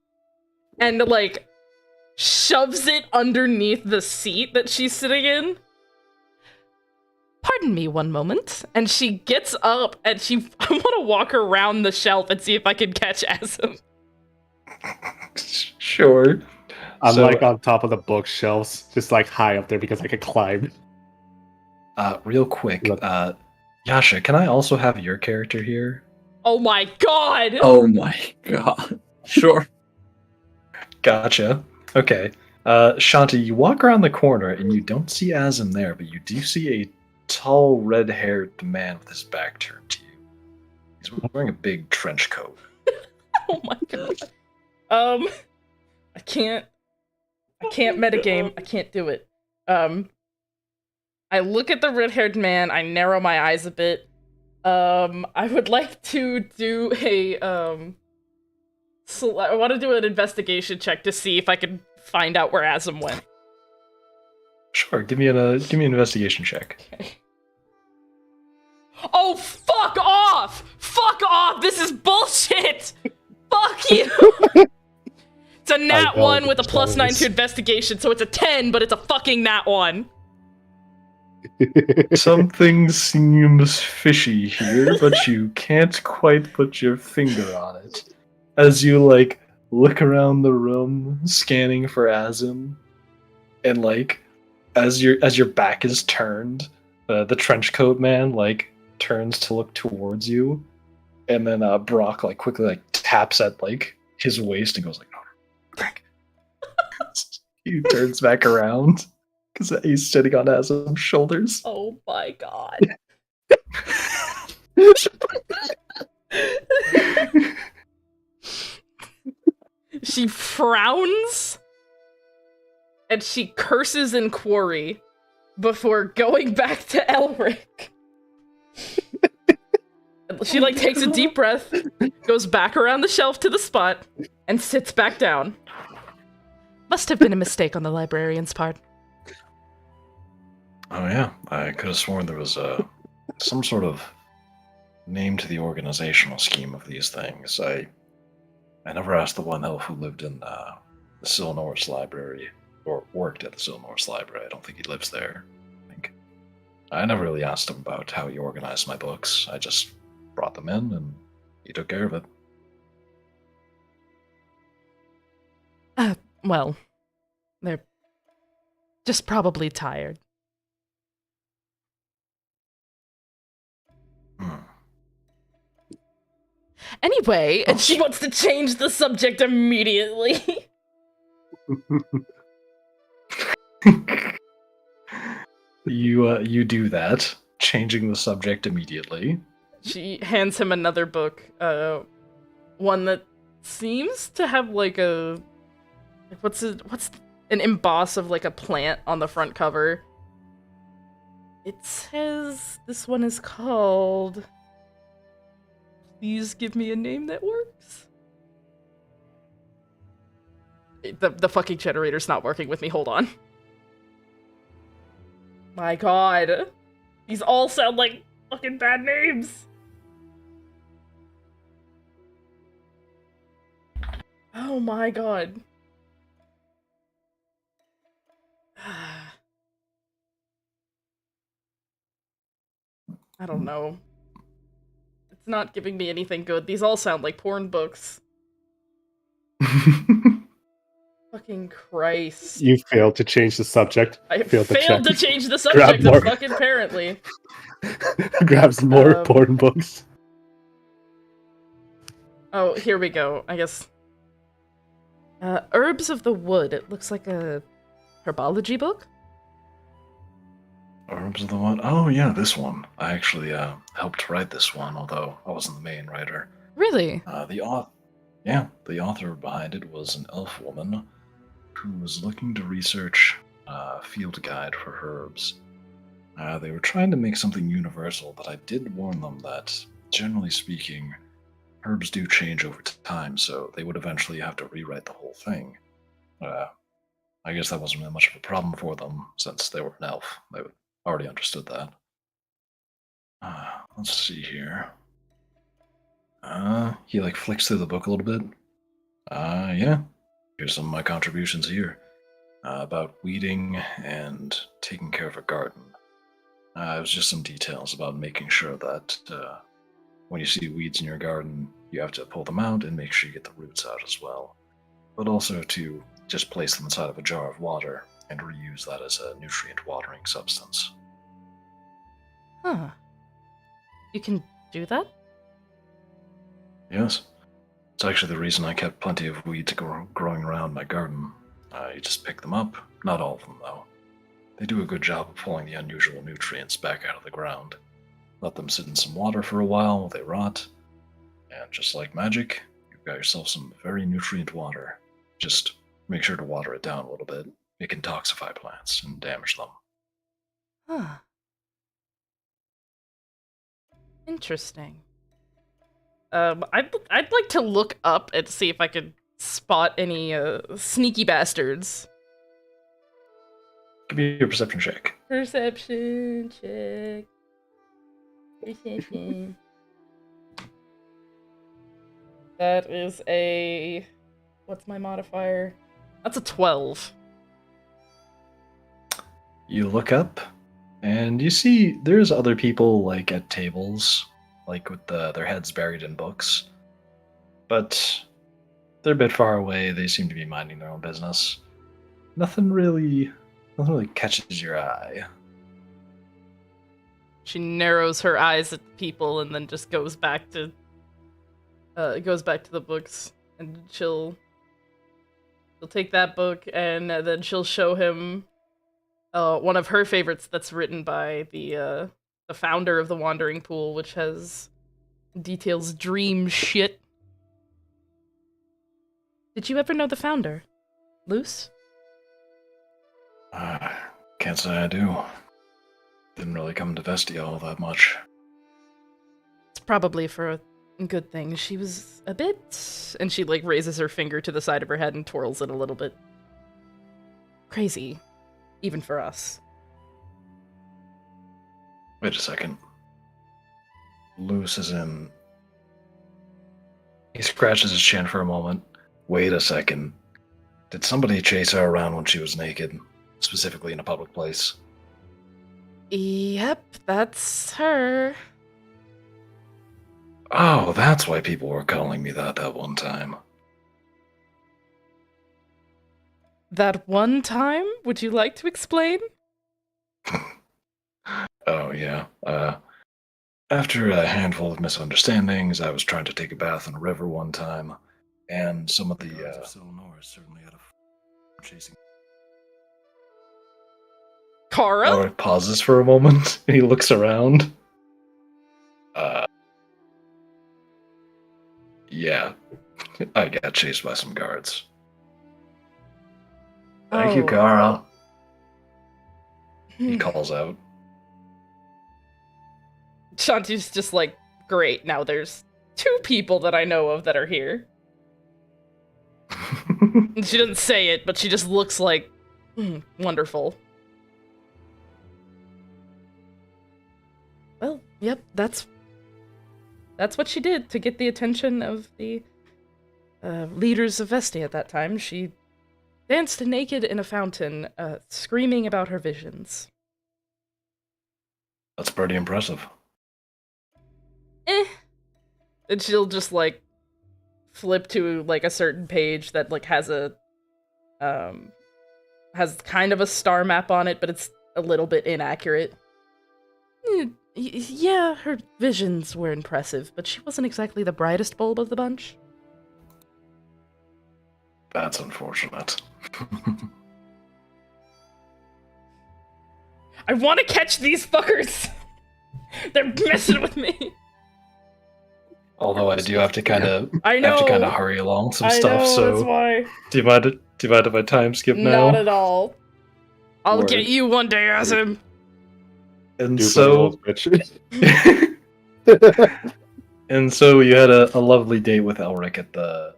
and like shoves it underneath the seat that she's sitting in. Pardon me one moment. And she gets up and I want to walk around the shelf and see if I can catch Azim. Sure. I'm So- like on top of the bookshelves, just like high up there because I could climb. Real quick, Look. Yasha, can I also have your character here? Oh my God! Oh my god. Sure. Gotcha. Okay. Shanti, you walk around the corner and you don't see Azim there, but you do see a tall, red-haired man with his back turned to you. He's wearing a big trench coat. Oh my god. I can't metagame. I can't do it. I look at the red-haired man. I narrow my eyes a bit. I would like to do a I want to do an investigation check to see if I can find out where Azim went. Sure, give me an investigation check. Okay. Oh, fuck off! Fuck off! This is bullshit! Fuck you! It's a nat 1 with a +9 to investigation, so it's a 10, but it's a fucking nat 1. Something seems fishy here, but you can't quite put your finger on it. As you, like, look around the room, scanning for Azim, and, like, as your back is turned, the trenchcoat man, like, turns to look towards you, and then Brock, like, quickly, like, taps at, like, his waist and goes, like, no, Frank. He turns back around, because he's sitting on Azim's shoulders. Oh my god. She frowns and she curses in Quarry before going back to Elric. She like takes a deep breath, goes back around the shelf to the spot, and sits back down. Must have been a mistake on the librarian's part. Oh yeah, I could have sworn there was some sort of name to the organizational scheme of these things. I never asked the one elf who lived in the Silnor's library, or worked at the Silnor's library. I don't think he lives there. I never really asked him about how he organized my books. I just brought them in, and he took care of it. Well, they're just probably tired. Anyway, and she wants to change the subject immediately. You do that, changing the subject immediately. She hands him another book, one that seems to have like a what's an emboss of like a plant on the front cover. It says this one is called Please Give Me a Name That Works. The fucking generator's not working with me, hold on. My god. These all sound like fucking bad names. Oh my god. I don't know. It's not giving me anything good. These all sound like porn books. Fucking Christ. You failed to change the subject. I failed to change the subject, fucking apparently. Grabs more porn books. Oh, here we go, I guess. Herbs of the Wood. It looks like a herbology book? Herbs of the Wood? Oh yeah, this one. I actually helped write this one, although I wasn't the main writer. Really? The author behind it was an elf woman who was looking to research a field guide for herbs. They were trying to make something universal, but I did warn them that, generally speaking, herbs do change over time, so they would eventually have to rewrite the whole thing. I guess that wasn't really much of a problem for them, since they were an elf. They already understood that. Let's see here. He like flicks through the book a little bit. Yeah. Here's some of my contributions here. About weeding and taking care of a garden. It was just some details about making sure that when you see weeds in your garden, you have to pull them out and make sure you get the roots out as well. But also to just place them inside of a jar of water and reuse that as a nutrient watering substance. Huh. You can do that? Yes. It's actually the reason I kept plenty of weeds growing around my garden. You just pick them up. Not all of them, though. They do a good job of pulling the unusual nutrients back out of the ground. Let them sit in some water for a while they rot. And just like magic, you've got yourself some very nutrient water. Just make sure to water it down a little bit. It can toxify plants and damage them. Huh. Interesting. I'd like to look up and see if I could spot any sneaky bastards. Give me your perception check. Perception check. Perception. That is a... What's my modifier? That's a 12. You look up, and you see there's other people, like, at tables, like, with their heads buried in books. But they're a bit far away, they seem to be minding their own business. Nothing really catches your eye. She narrows her eyes at the people and then just goes back to the books, and she'll take that book and then she'll show him one of her favorites that's written by the founder of the Wandering Pool, which details dream shit. Did you ever know the founder, Luce? Can't say I do. Didn't really come to Vestia all that much. It's probably for a good thing. She was a bit... And she, like, raises her finger to the side of her head and twirls it a little bit. Crazy. Even for us. Wait a second. Luce is in... He scratches his chin for a moment. Wait a second. Did somebody chase her around when she was naked? Specifically in a public place? Yep, that's her. Oh, that's why people were calling me that one time. That one time? Would you like to explain? Oh, yeah. After a handful of misunderstandings, I was trying to take a bath in a river one time, and some of the certainly had a chasing. Kara? Alric pauses for a moment, and he looks around. Yeah. I got chased by some guards. Thank you, Kara. He calls out. Shanti's just like, great, now there's 2 people that I know of that are here. And she doesn't say it, but she just looks like, wonderful. Well, yep, that's what she did to get the attention of the leaders of Vestia at that time. She danced naked in a fountain, screaming about her visions. That's pretty impressive. And she'll just, like, flip to, like, a certain page that, like, has kind of a star map on it, but it's a little bit inaccurate. Yeah, her visions were impressive, but she wasn't exactly the brightest bulb of the bunch. That's unfortunate. I want to catch these fuckers! They're messing with me! Although I do have to kind of hurry along some I stuff, know, so that's why. do you mind if I time skip now? Not at all. I'll Word. get you one day, Azim. And Do so, and so you had a lovely date with Elric at the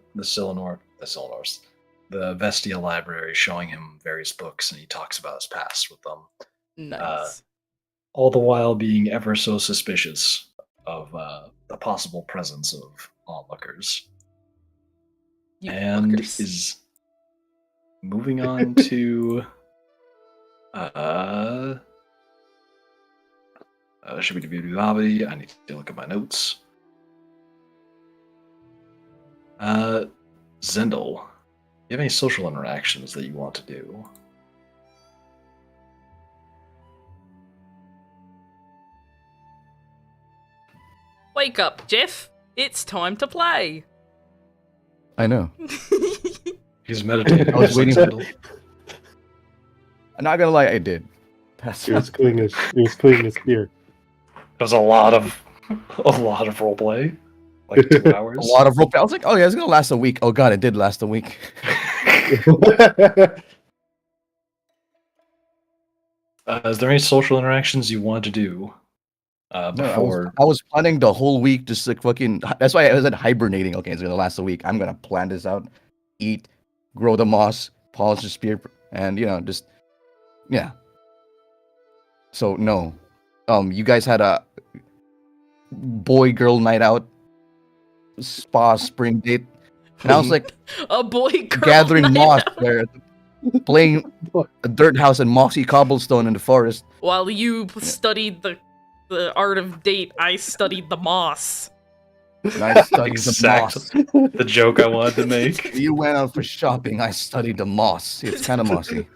Vestia library, showing him various books, and he talks about his past with them. Nice. All the while being ever so suspicious of the possible presence of onlookers. You And fuckers. is moving on to should be Bobby. I need to look at my notes. Zendel, you have any social interactions that you want to do? Wake up, Jeff. It's time to play. I know. He's meditating. I was waiting for Zendel. I'm not gonna lie, I did. Pass He was out. cleaning his spear. It was a lot of roleplay, like 2 hours. A lot of rope. I was like, oh yeah, it's gonna last a week. Oh god, it did last a week. Is there any social interactions you want to do No, before? I was planning the whole week just like fucking. That's why I was hibernating. Okay, it's gonna last a week. I'm gonna plan this out, eat, grow the moss, polish the spear, and just yeah. So no, you guys had a boy girl night out, spa spring date, and I was like A boy girl gathering night moss out. there, playing a dirt house and mossy cobblestone in the forest. While you studied the art of date, I studied the moss. And I studied Exactly. the moss. The joke I wanted to make. You went out for shopping. I studied the moss. It's kind of mossy.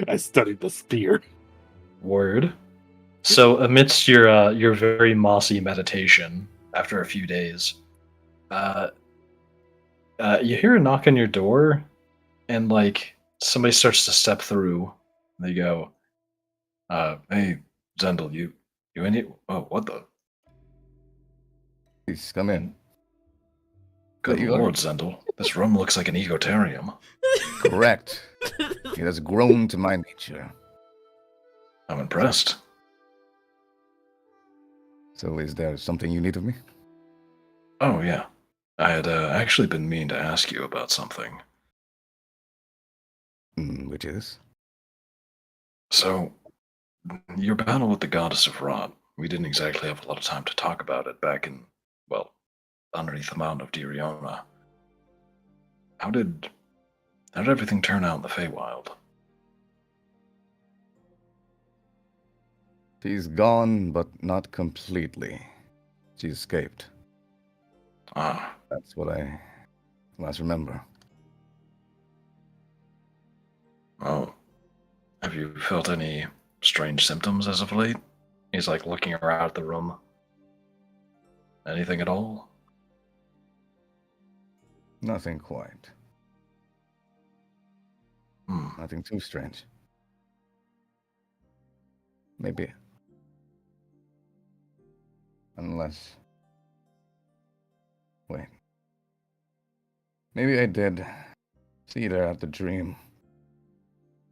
I studied the spear. Word. So amidst your very mossy meditation, after a few days, you hear a knock on your door, and like somebody starts to step through. They go, "Hey, Zendel, you in here? Oh, what the? Please come in. Good You are- lord, Zendel. This room looks like an ecotarium. Correct. It has grown to my nature. I'm impressed. So, is there something you need of me? Oh, yeah. I had actually been meaning to ask you about something. Which is? So, your battle with the goddess of rot, we didn't exactly have a lot of time to talk about it back in, well, underneath the mountain of Diriona. How did everything turn out in the Feywild? She's gone, but not completely. She escaped. Ah, That's what I last remember. oh. Have you felt any strange symptoms as of late? He's like looking around the room. Anything at all? Nothing quite. Hmm. Nothing too strange. Maybe. Unless. Wait. Maybe I did see her at the dream.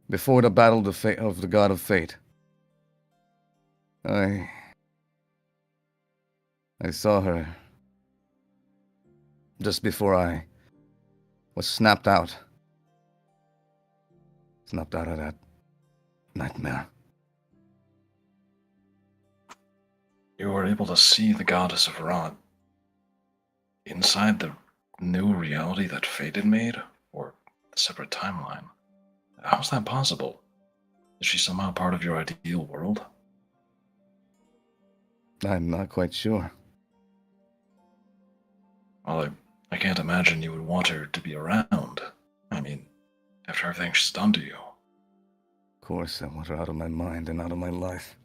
Before the battle of the god of fate. I saw her just before I was snapped out. Snapped out of that nightmare. You were able to see the goddess of rot inside the new reality that fate had made? Or a separate timeline? How's that possible? Is she somehow part of your ideal world? I'm not quite sure. Well, I can't imagine you would want her to be around. I mean, after everything she's done to you. Of course, I want her out of my mind and out of my life.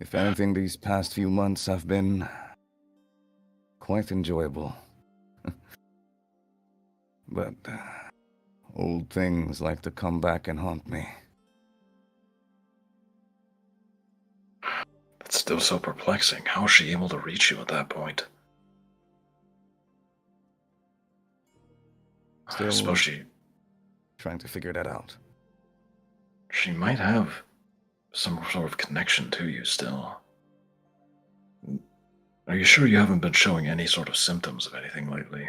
If anything, these past few months have been quite enjoyable. But old things like to come back and haunt me. That's still so perplexing. How is she able to reach you at that point? I Still suppose she trying to figure that out. might have some sort of connection to you still. Are you sure you haven't been showing any sort of symptoms of anything lately?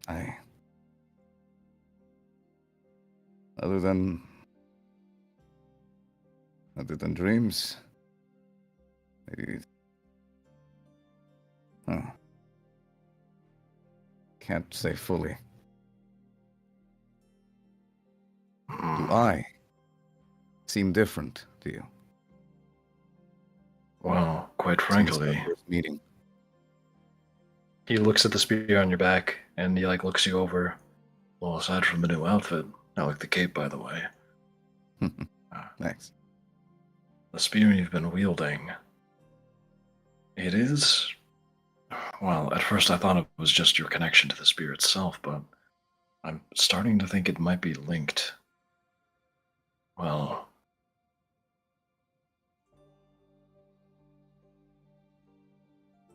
I... Other than dreams, maybe... Can't say fully. Do I seem different to you? Well, quite Since frankly, our first meeting. He looks at the spear on your back, and he like looks you over. well, aside from the new outfit, I like the cape, by the way. Thanks. The spear you've been wielding. It is. Well, at first I thought it was just your connection to the spear itself, but I'm starting to think it might be linked. Well,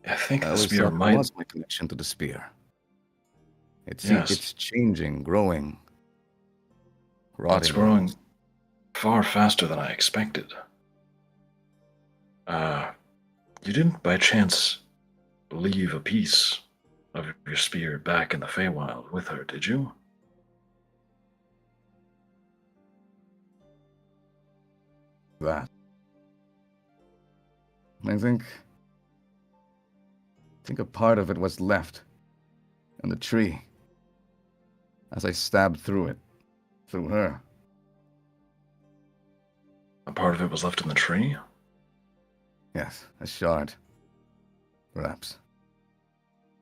I think I the always spear thought it might. was my connection to the spear. Yes. It's changing, growing, rotting. It's growing far faster than I expected. You didn't by chance leave a piece of your spear back in the Feywild with her, did you? That. I think a part of it was left in the tree as I stabbed through it, through her. A part of it was left in the tree? Yes, a shard. Perhaps.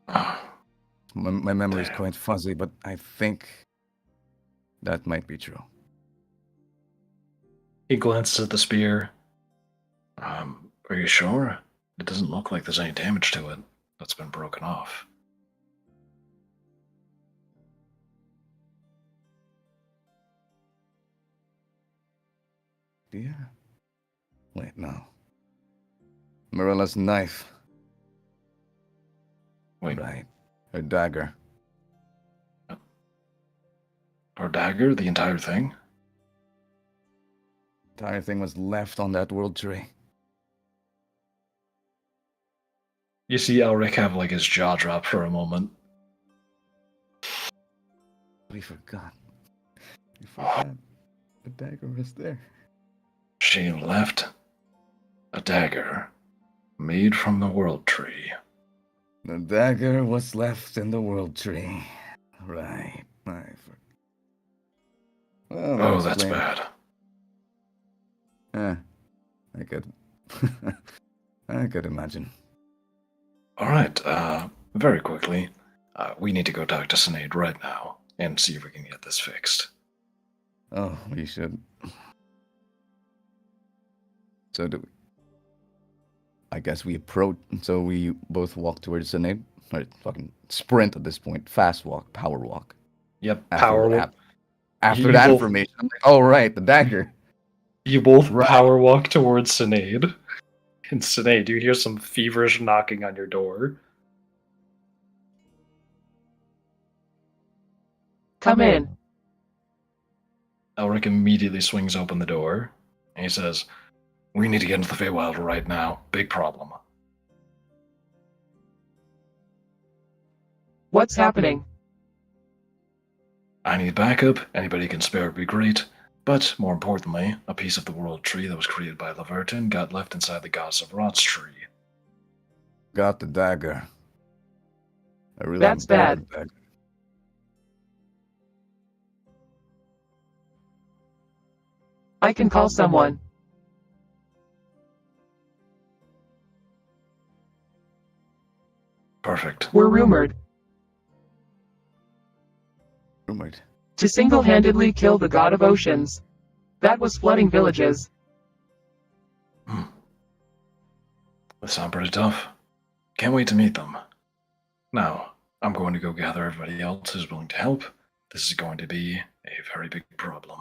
Ah, My memory is Damn. quite fuzzy, but I think that might be true. He glances at the spear. are you sure? It doesn't look like there's any damage to it that's been broken off. Yeah. Wait, no. Marilla's knife. Wait, Right. Her dagger. her dagger? The entire thing? Entire thing was left on that world tree. You see Elric have like his jaw drop for a moment. We forgot. We forgot. The dagger was there. She left a dagger made from the world tree. The dagger was left in the world tree. Right. Well, Oh, that's explains- bad. I could. I could imagine. Alright, very quickly, we need to go talk to Sinead right now and see if we can get this fixed. Oh, we should. So do we? I guess we approach. So we both walk towards the name. Or fucking sprint at this point. Fast walk, power walk. Yep, After power. that- After You that both- information, I'm like, oh right, the dagger. You both Right. power walk towards Sinead. And Sinead, you hear some feverish knocking on your door. Come in. Elric immediately swings open the door, and he says, "We need to get into the Feywild right now. Big problem." What's happening? I need backup. Anybody you can spare would be great. But more importantly, a piece of the world tree that was created by Laverton got left inside the Gods of Rot's tree. Got the dagger. I really That's wanted bad. the dagger. I can call someone. Perfect. We're rumored Rumored. to single-handedly kill the god of oceans. That was flooding villages. They sound pretty tough. Can't wait to meet them. Now, I'm going to go gather everybody else who's willing to help. This is going to be a very big problem.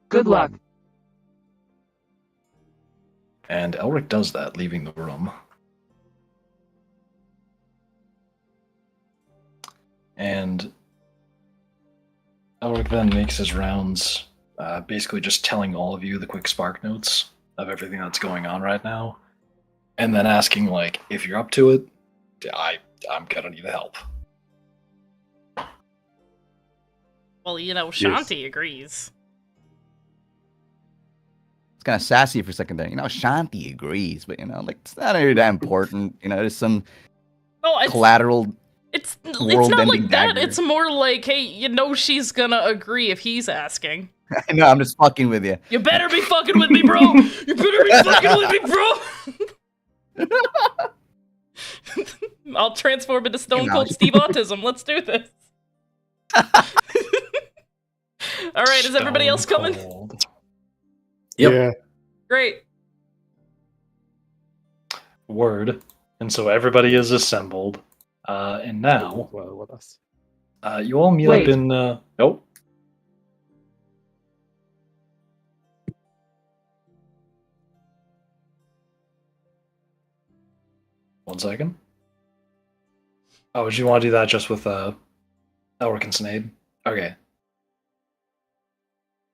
Good luck. And Elric does that, leaving the room. And Elric then makes his rounds, basically just telling all of you the quick spark notes of everything that's going on right now, and then asking, like, if you're up to it, I'm gonna need help. Well, you know, Shanti agrees. It's kind of sassy for a second there. You know, Shanti agrees, but you know, like it's not really that important. You know, there's some Oh, collateral. it's world not ending like that. dagger. It's more like, hey, you know, she's gonna agree if he's asking. No, I'm just fucking with you. You better be fucking with me, bro. You better be fucking with me, bro. I'll transform into Stone know. Cold Steve Autism. Let's do this. All right, is everybody else coming? Cold. Yep. Yeah. Great. Word. And so everybody is assembled. And now, Well, what else? you all meet Wait. up in. Oh. One second. Oh, would you want to do that just with Elric and Snade? Okay.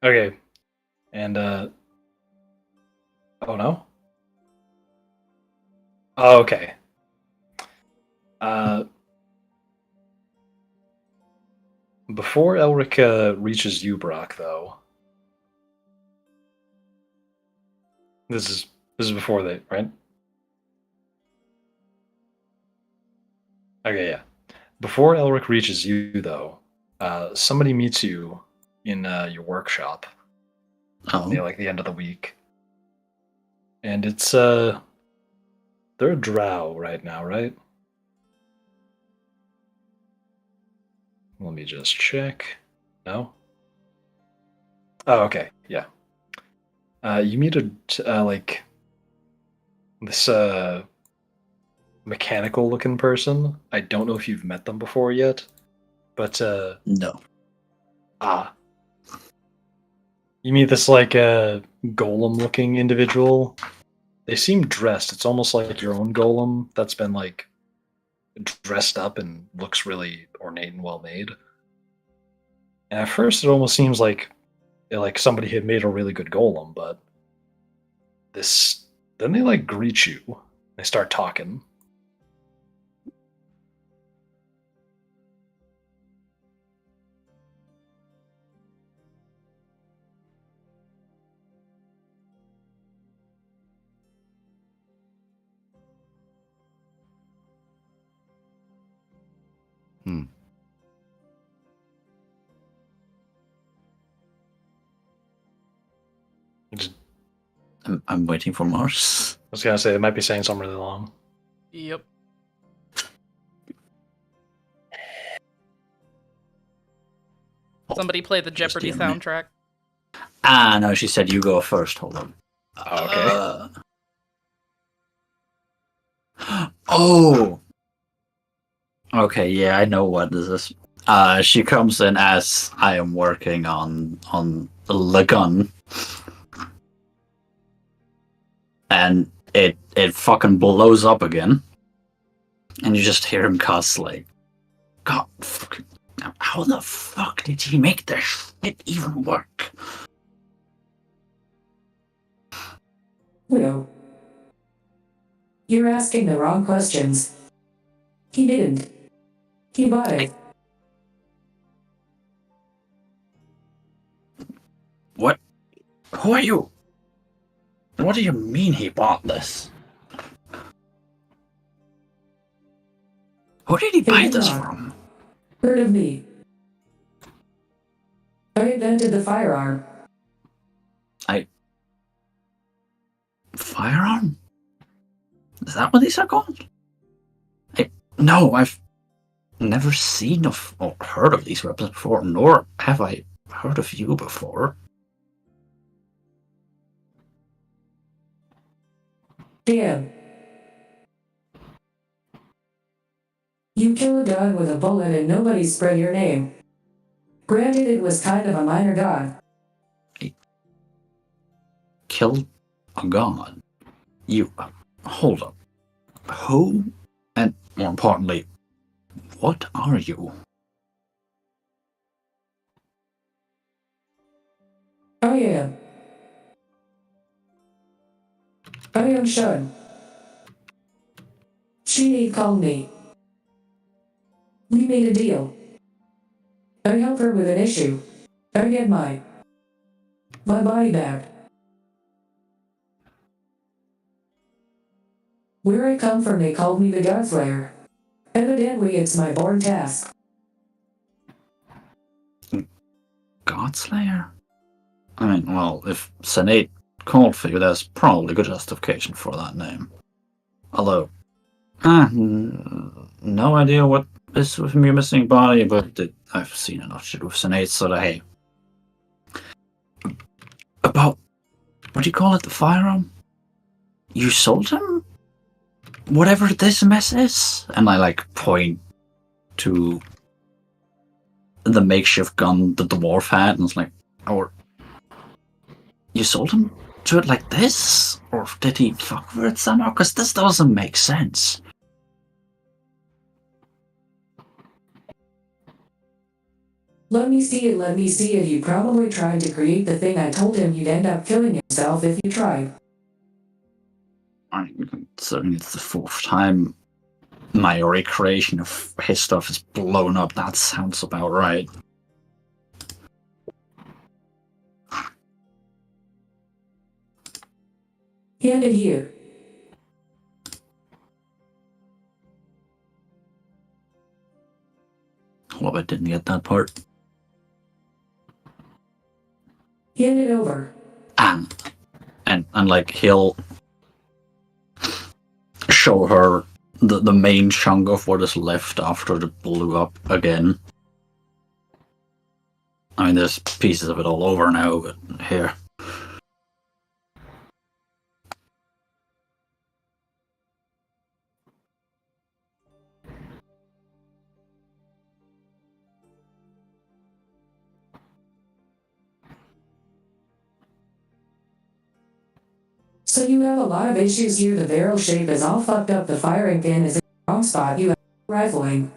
Okay. And oh no? Oh, okay. Before Elric reaches you, Brock, though. This is before they, right? Okay, yeah. Before Elric reaches you, though, somebody meets you in your workshop near Oh, like the end of the week, and it's they're a drow right now, right? Let me just check. No. Oh, okay, yeah. You meet like this mechanical looking person. I don't know if you've met them before yet, but no. You meet this like golem looking individual. They seem dressed. It's almost like your own golem that's been like dressed up and looks really ornate and well made. And at first it almost seems like somebody had made a really good golem, but then they like greet you. They start talking. Just, I'm waiting for Mars. I was gonna say they might be saying something really long. Yep. Somebody play the Just Jeopardy hear me. soundtrack. Ah, no, she said you go first. Hold on. Okay. Oh. Okay, yeah, I know what this is. She comes in as I am working on the gun, and it fucking blows up again, and you just hear him cuss like, "God, fucking, how the fuck did he make this shit even work?" Widow. You're asking the wrong questions. He didn't. He bought it. What? Who are you? What do you mean he bought this? Who did he buy this from? Heard of me. I invented the firearm. Firearm? Is that what these are called? No, I've never seen or heard of these weapons before, nor have I heard of you before. Damn. You killed a god with a bullet and nobody spread your name. Granted, it was kind of a minor god. Killed a god? You... hold up. Who? And more importantly, what are you? I am. I am Shun. She called me. We made a deal. I help her with an issue. I get my body back. Where I come from, they called me the Godslayer. Evidently, it's my born task. Godslayer? I mean, well, if Senate called for you, there's probably good justification for that name. Although, No idea what is with your missing body, but I've seen enough shit with Sinead, so that, hey. About, what do you call it, the firearm? You sold him? Whatever this mess is? And I, point to the makeshift gun the dwarf had, and it's like, or you sold him to it like this? Or did he fuck with it somehow? Because this doesn't make sense. Let me see it. You probably tried to create the thing I told him you'd end up killing yourself if you tried. Considering it's the 4th time my recreation of his stuff is blown up, that sounds about right. Hand it here. Hold up, I didn't get that part. Hand it over. And he'll show her the main chunk of what is left after it blew up again. I mean, there's pieces of it all over now, but here. So you have a lot of issues here. The barrel shape is all fucked up. The firing pin is in the wrong spot. You have rifling.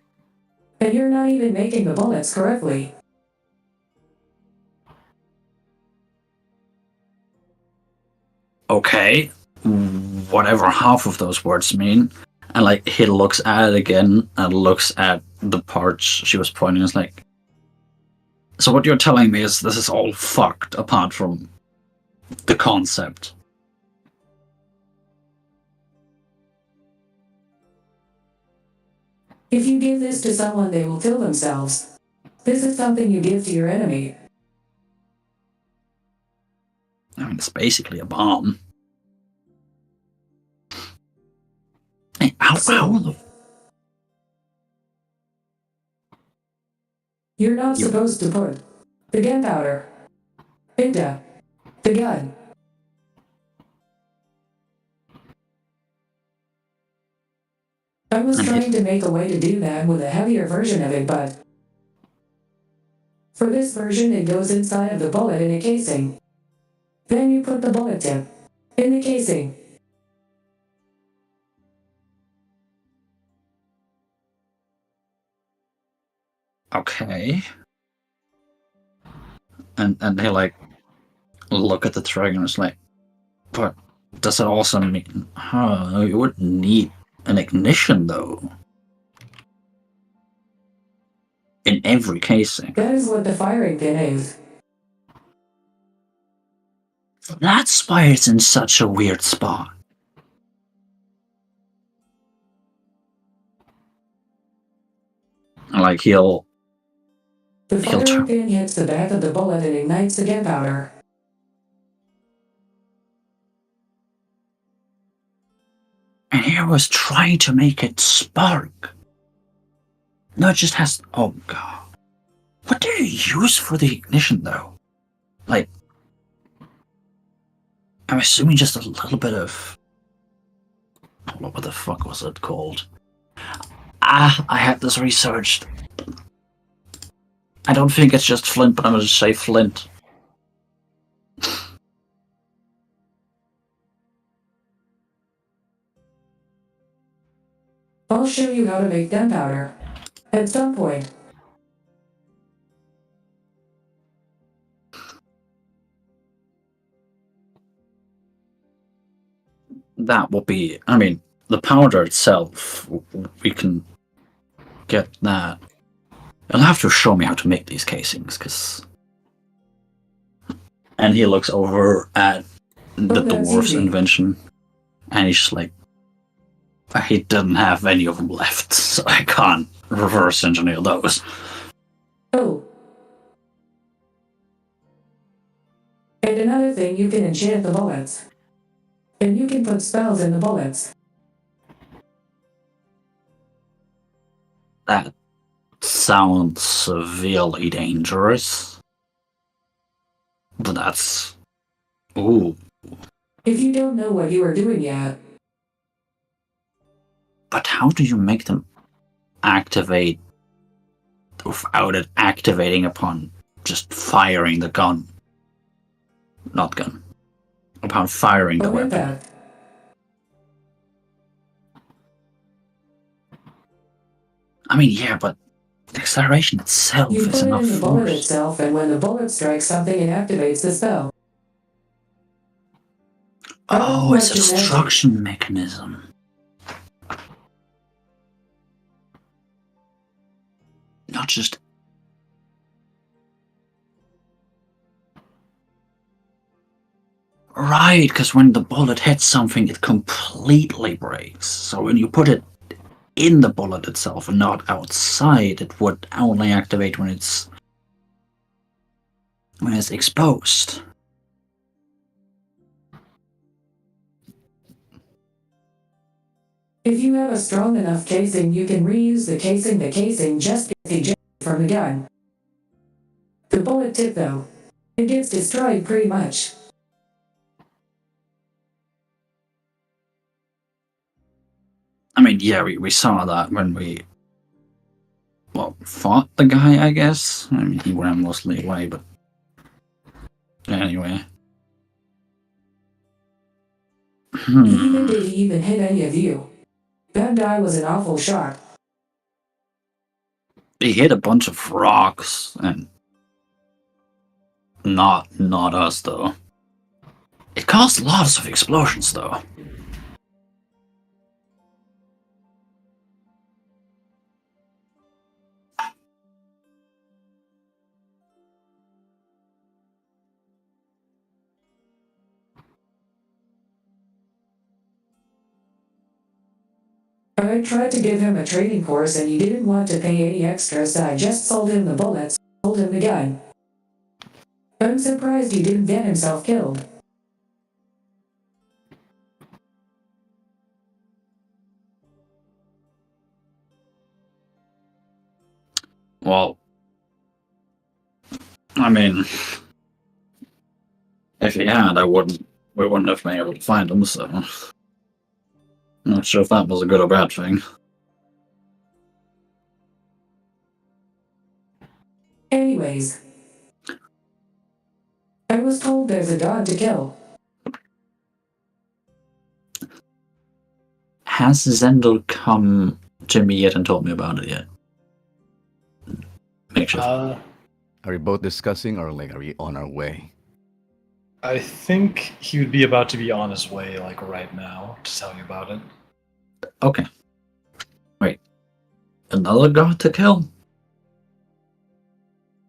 And you're not even making the bullets correctly. Okay, whatever half of those words mean. And he looks at it again and looks at the parts she was pointing. It's like, so what you're telling me is this is all fucked apart from the concept. If you give this to someone, they will kill themselves. This is something you give to your enemy. I mean, it's basically a bomb. Hey, how the... You're not supposed to put the gunpowder into the gun. I was trying to make a way to do that with a heavier version of it, but for this version it goes inside of the bullet in a casing. Then you put the bullet tip in the casing. Okay. And he look at the trigger and it's like, but does it also mean you wouldn't need an ignition though? In every casing. That is what the firing pin is. That's why it's in such a weird spot. He'll The firing pin hits the back of the bullet and ignites the gunpowder. And he was trying to make it spark. No, it just has... Oh, God. What do you use for the ignition, though? I'm assuming just a little bit of... Hold on, what the fuck was it called? I had this researched. I don't think it's just flint, but I'm going to say flint. I'll show you how to make gunpowder. At some point. That will be... I mean, the powder itself, we can get that. You'll have to show me how to make these casings, because... And he looks over at the dwarf's invention, and he's just like, he didn't have any of them left, so I can't reverse engineer those. Oh. And another thing, you can enchant the bullets. And you can put spells in the bullets. That sounds severely dangerous. But that's... Ooh. If you don't know what you are doing yet, But how do you make them activate without it activating upon just firing the gun? Not gun. Upon firing the omit weapon. that. I mean, yeah, but the acceleration itself You is put it enough in the bullet force. itself, and when the bullet strikes something, it activates the spell. I don't Oh, it's a want your magic. destruction mechanism. Not just... Right, because when the bullet hits something, it completely breaks. So when you put it in the bullet itself and not outside, it would only activate when it's exposed. If you have a strong enough casing, you can reuse the casing. The casing just gets ejected from the gun. The bullet tip, though, it gets destroyed pretty much. I mean, yeah, we saw that when we, well, fought the guy, I guess. I mean, he ran mostly away, but anyway. Even did he even hit any of you? That guy was an awful shot. He hit a bunch of rocks, and not us, though. It caused lots of explosions, though. I tried to give him a training course and he didn't want to pay any extra, so I just sold him the bullets, sold him the gun. I'm surprised he didn't get himself killed. Well, I mean, if he had, we wouldn't have been able to find him, so... I'm not sure if that was a good or bad thing. Anyways, I was told there's a dog to kill. Has Zendel come to me yet and told me about it yet? Make sure. Are we both discussing, or like, are we on our way? I think he would be about to be on his way, like right now, to tell you about it. Okay. Wait. Another god to kill?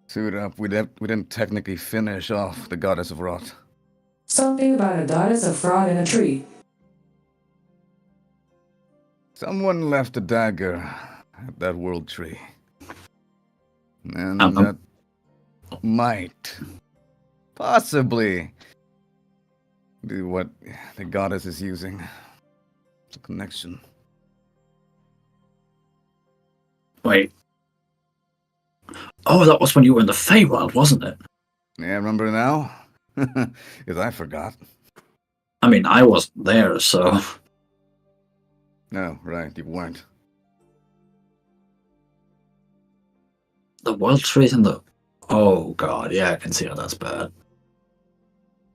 Suit up. We didn't technically finish off the goddess of rot. Something about a goddess of fraud in a tree. Someone left a dagger at that world tree. And Um, that might, possibly, be what the goddess is using. It's a connection. Wait. Oh, that was when you were in the Feywild, wasn't it? Yeah, remember now? Because I forgot. I mean, I wasn't there, so... No, right, you weren't. The world trees and the... Oh, God, yeah, I can see how that's bad.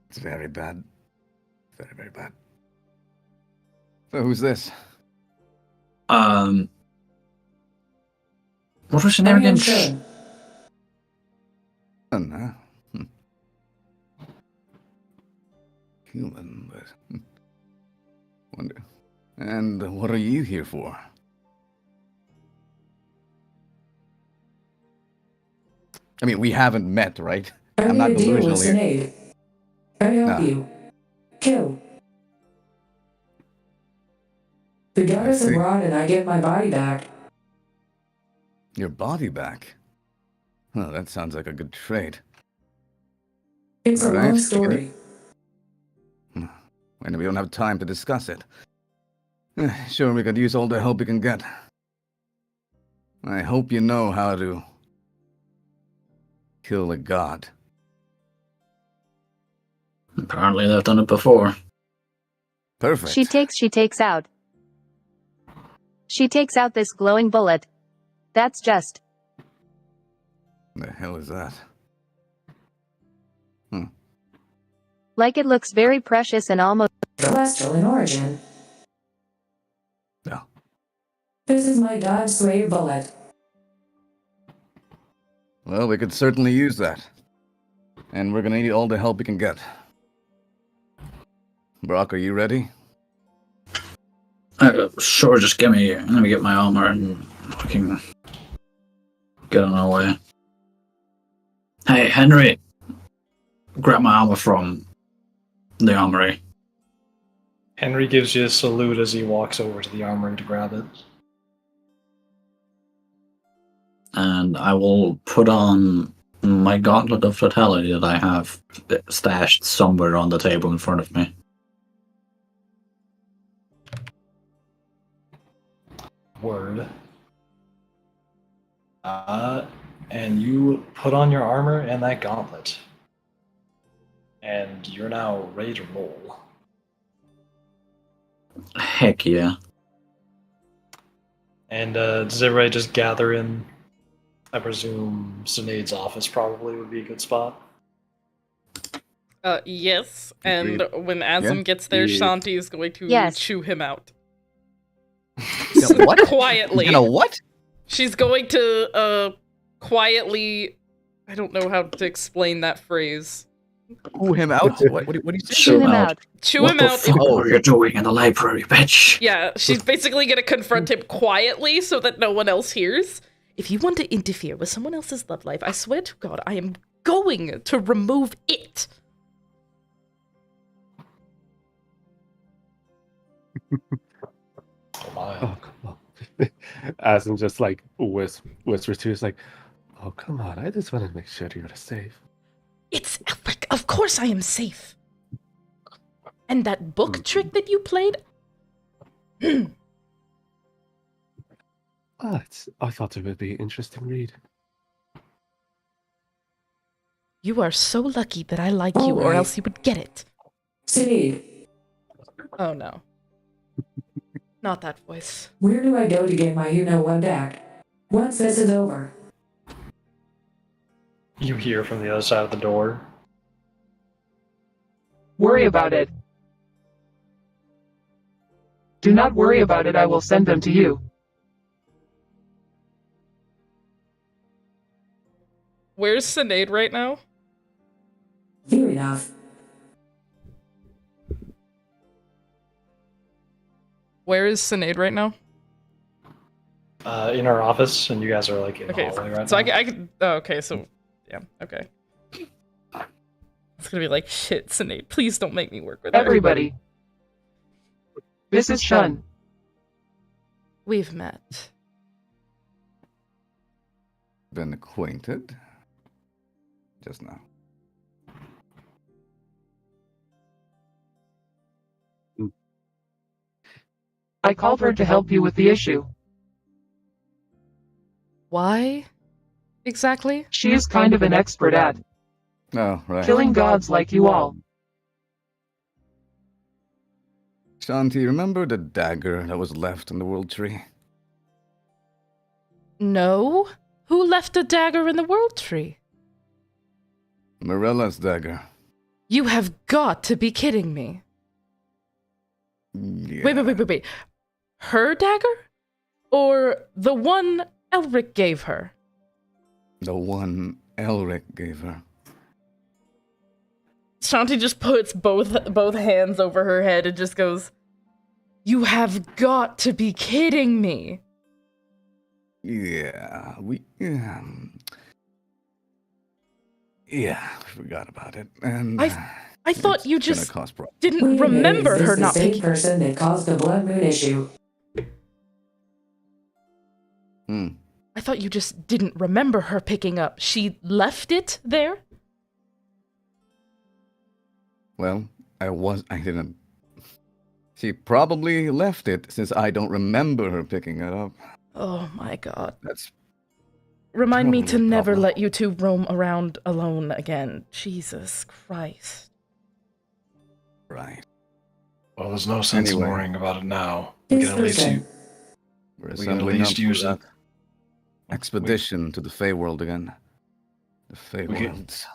It's very bad. Very, very bad. So who's this? What was your name again? Sure. Huh? Human, but... Wonder... And what are you here for? I mean, we haven't met, right? I I'm not made a deal with delusional here. Sinead. I help Ah. you. Kill. The goddess of see. rot and I get my body back. Your body back? Oh, that sounds like a good trade. It's a All right. long story. And we don't have time to discuss it. Sure, we could use all the help we can get. I hope you know how to kill a god. Apparently, they've done it before. Perfect. She takes out. She takes out this glowing bullet. That's just. The hell is that? Like it looks very precious and almost. Celestial in origin. No. This is my Dodge Slave bullet. Well, we could certainly use that. And we're gonna need all the help we can get. Brock, are you ready? Sure, just let me get my armor and I can get on our way. Hey, Henry, grab my armor from the armory. Henry gives you a salute as he walks over to the armory to grab it. And I will put on my gauntlet of totality that I have stashed somewhere on the table in front of me. Word. And you put on your armor and that gauntlet. And you're now ready to roll. Heck yeah. And does everybody just gather in? I presume Sinead's office probably would be a good spot. Yes, and when Azim Yeah. gets there, Yeah. Shanti is going to Yes. chew him out. What? Quietly. You know what? She's going to quietly. I don't know how to explain that phrase. Who him out? What do you say? Chew him out. Chew What him the out. fuck were you doing in the library, bitch? Yeah, she's basically gonna confront him quietly so that no one else hears. If you want to interfere with someone else's love life, I swear to God, I am going to remove it. Oh my. Oh, come on. As I'm just like whispers to you, it's like, oh, come on. I just want to make sure you're safe. It's like, of course I am safe. And that book trick that you played? I thought it would be an interesting read. You are so lucky that I like you, or Alright. else you would get it. Sinead, Oh no. Not that voice. where do I go to get my you-know-what back? Once this is over. You hear from the other side of the door. Worry about it. Do not worry about it, I will send them to you. Where's Sinead right now? Fair enough. Where is Sinead right now? In our office, and you guys are like in the Okay, hallway right so now. I can. Oh, okay, so yeah, okay. It's gonna be like shit, Sinead. Please don't make me work with her. Everybody. This is Shun. We've met. Been acquainted. Just now. I called her to help you with the issue. Why? Exactly? She is kind of an expert at Oh, right. killing gods like you all. Shanti, remember the dagger that was left in the world tree? No. Who left a dagger in the world tree? Morella's dagger. You have got to be kidding me. Yeah. Wait. Her dagger? Or the one Elric gave her? The one Elric gave her. Shanti just puts both hands over her head and just goes, "You have got to be kidding me." Yeah, we forgot about it. And I thought it's you gonna just cost problems. didn't Wait a minute, remember is this her the not same picking. person that caused the Blood Moon issue? I thought you just didn't remember her picking up. She left it there? Well, I didn't. She probably left it since I don't remember her picking it up. Oh my god. That's Remind me to totally a never problem. let you two roam around alone again. Jesus Christ. right. Well, there's no sense in Anyway. worrying about it now. We His can at least percent. We're We can at assembling least up for use that it. expedition to the Feyworld again. The We can- Feyworlds.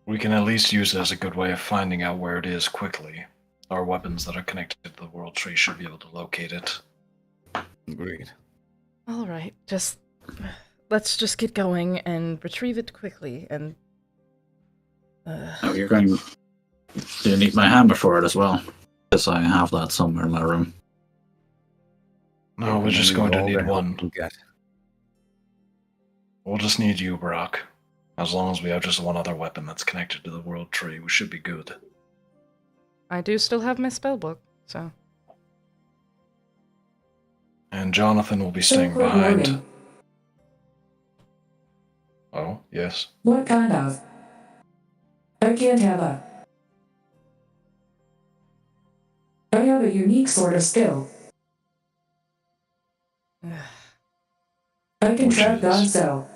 We can at least use it as a good way of finding out where it is quickly. Our weapons that are connected to the World Tree should be able to locate it. Agreed. All right, let's just get going and retrieve it quickly. And Oh, you're going. Do you need my hammer for it as well? Because I have that somewhere in my room. No, we're We just going to all the need help one. we can get. We'll just need you, Brock. As long as we have just one other weapon that's connected to the World Tree, we should be good. I do still have my spellbook, so And Jonathan will be staying Good behind. morning. Oh, yes. What kind of? I can't have a. I have a unique sort of skill. I can Which trap is? God's cell.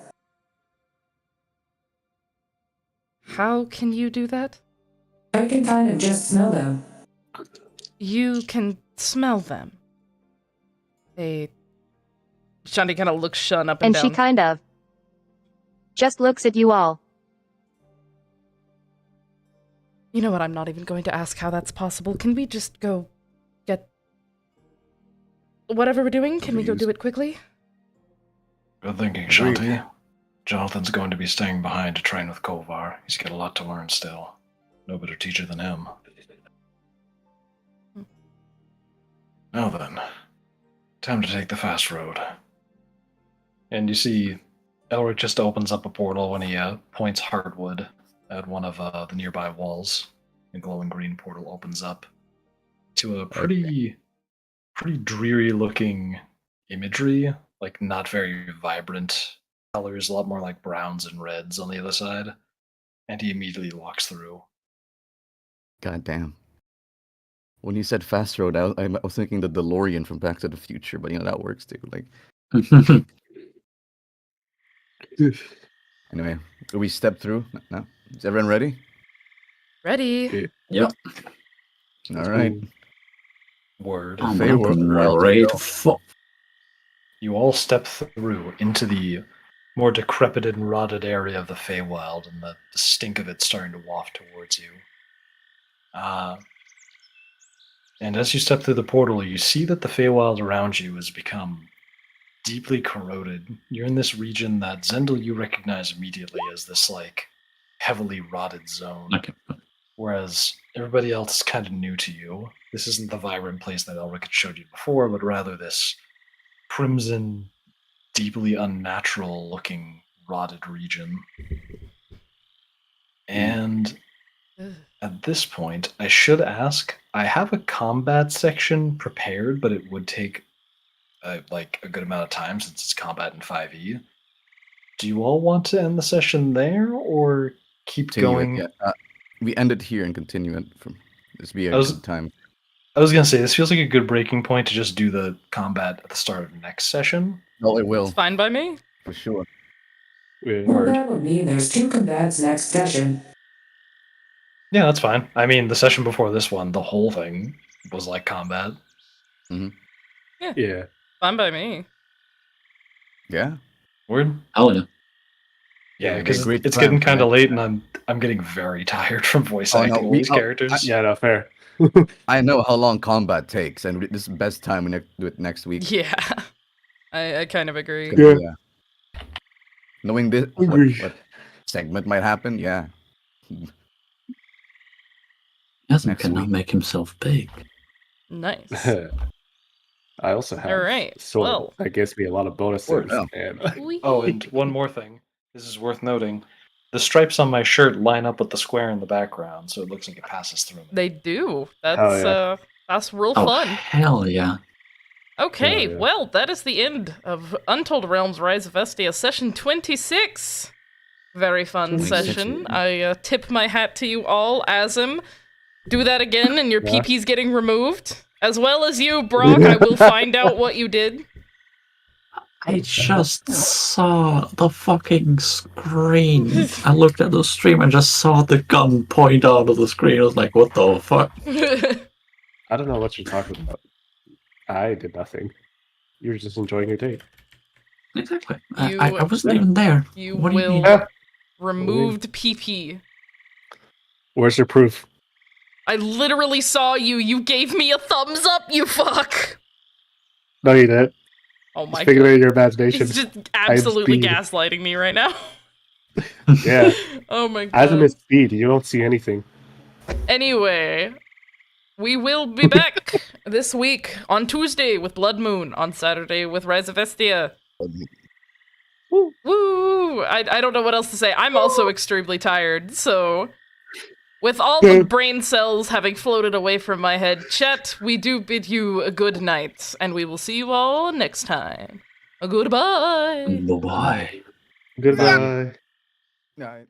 how can you do that? I can kind of just smell them. You can smell them. Shanti kind of looks Shun up and And down. she kind of just looks at you all. You know what? I'm not even going to ask how that's possible. Can we just go get whatever we're doing? Can we go do it quickly? Good thinking, Shanti. Jonathan's going to be staying behind to train with Kovar. He's got a lot to learn still. No better teacher than him. Now then, time to take the fast road. And you see, Elric just opens up a portal when he points Hardwood at one of the nearby walls. A glowing green portal opens up to a pretty dreary-looking imagery, like not very vibrant colors, a lot more like browns and reds on the other side. And he immediately walks through. God damn. When you said fast road, I was thinking the DeLorean from Back to the Future, but that works too. Like, anyway, do we step through? No? Is everyone ready? Ready? Yep. All right. Word. I'm Feywild, ready go. to fuck. You all step through into the more decrepit and rotted area of the Feywild, and the stink of it starting to waft towards you. And as you step through the portal, you see that the Feywild around you has become deeply corroded. You're in this region that Zendel you recognize immediately as this heavily rotted zone. Okay. Whereas everybody else is kind of new to you. This isn't the vibrant place that Elric had showed you before, but rather this crimson, deeply unnatural-looking, rotted region. And at this point, I should ask, I have a combat section prepared, but it would take a good amount of time since it's combat in 5e. Do you all want to end the session there, or keep Continue going? it, yeah. We end it here and continue it from this be a I was- good time. I was gonna say, this feels like a good breaking point to just do the combat at the start of next session. Oh, it will, It's fine by me. for sure. Yeah. Well, that would mean there's 2 combats next session. Yeah, that's fine. I mean, the session before this one, the whole thing was like combat. Yeah. Fine by me. Yeah. Word? Hell yeah. Yeah, Yeah, because great it's plan, getting kind of right? late, and I'm getting very tired from voice Oh, no, acting all we- these oh, characters. Yeah, no, fair. I know how long combat takes, and this is the best time we do it next week. Yeah. I kind of agree. Yeah. Knowing this, Agree. what segment might happen, yeah. Hasn't Next cannot week. make himself big. Nice. I also have Alright, a sword well. that gives me a lot of bonuses. Word, yeah. And Oh, and one more thing. This is worth noting. The stripes on my shirt line up with the square in the background, so it looks like it passes through me. They do. yeah. That's real Oh, fun. hell yeah. Okay, yeah. well, that is the end of Untold Realms Rise of Vestia session 26. Very fun 26. session. I tip my hat to you all, Azim. Do that again and your Yeah. PP's getting removed. As well as you, Brock, I will find out what you did. I just saw the fucking screen. I looked at the stream and just saw the gun point out of the screen. I was like, what the fuck? I don't know what you're talking about. I did nothing. You were just enjoying your date. Exactly. You- I wasn't even there. You What do you will mean? removed PP. Where's your proof? I literally saw you. You gave me a thumbs up, you fuck. No, you didn't. Oh my Just figure it god. out in your imagination. He's just absolutely speed. gaslighting me right now. Yeah. Oh my As in god. his speed, you don't see anything. Anyway, we will be back this week on Tuesday with Blood Moon, on Saturday with Rise of Vestia. Woo! I don't know what else to say. I'm also extremely tired, so with all the brain cells having floated away from my head, chat, we do bid you a good night, and we will see you all next time. Goodbye. Bye-bye. Goodbye. All right.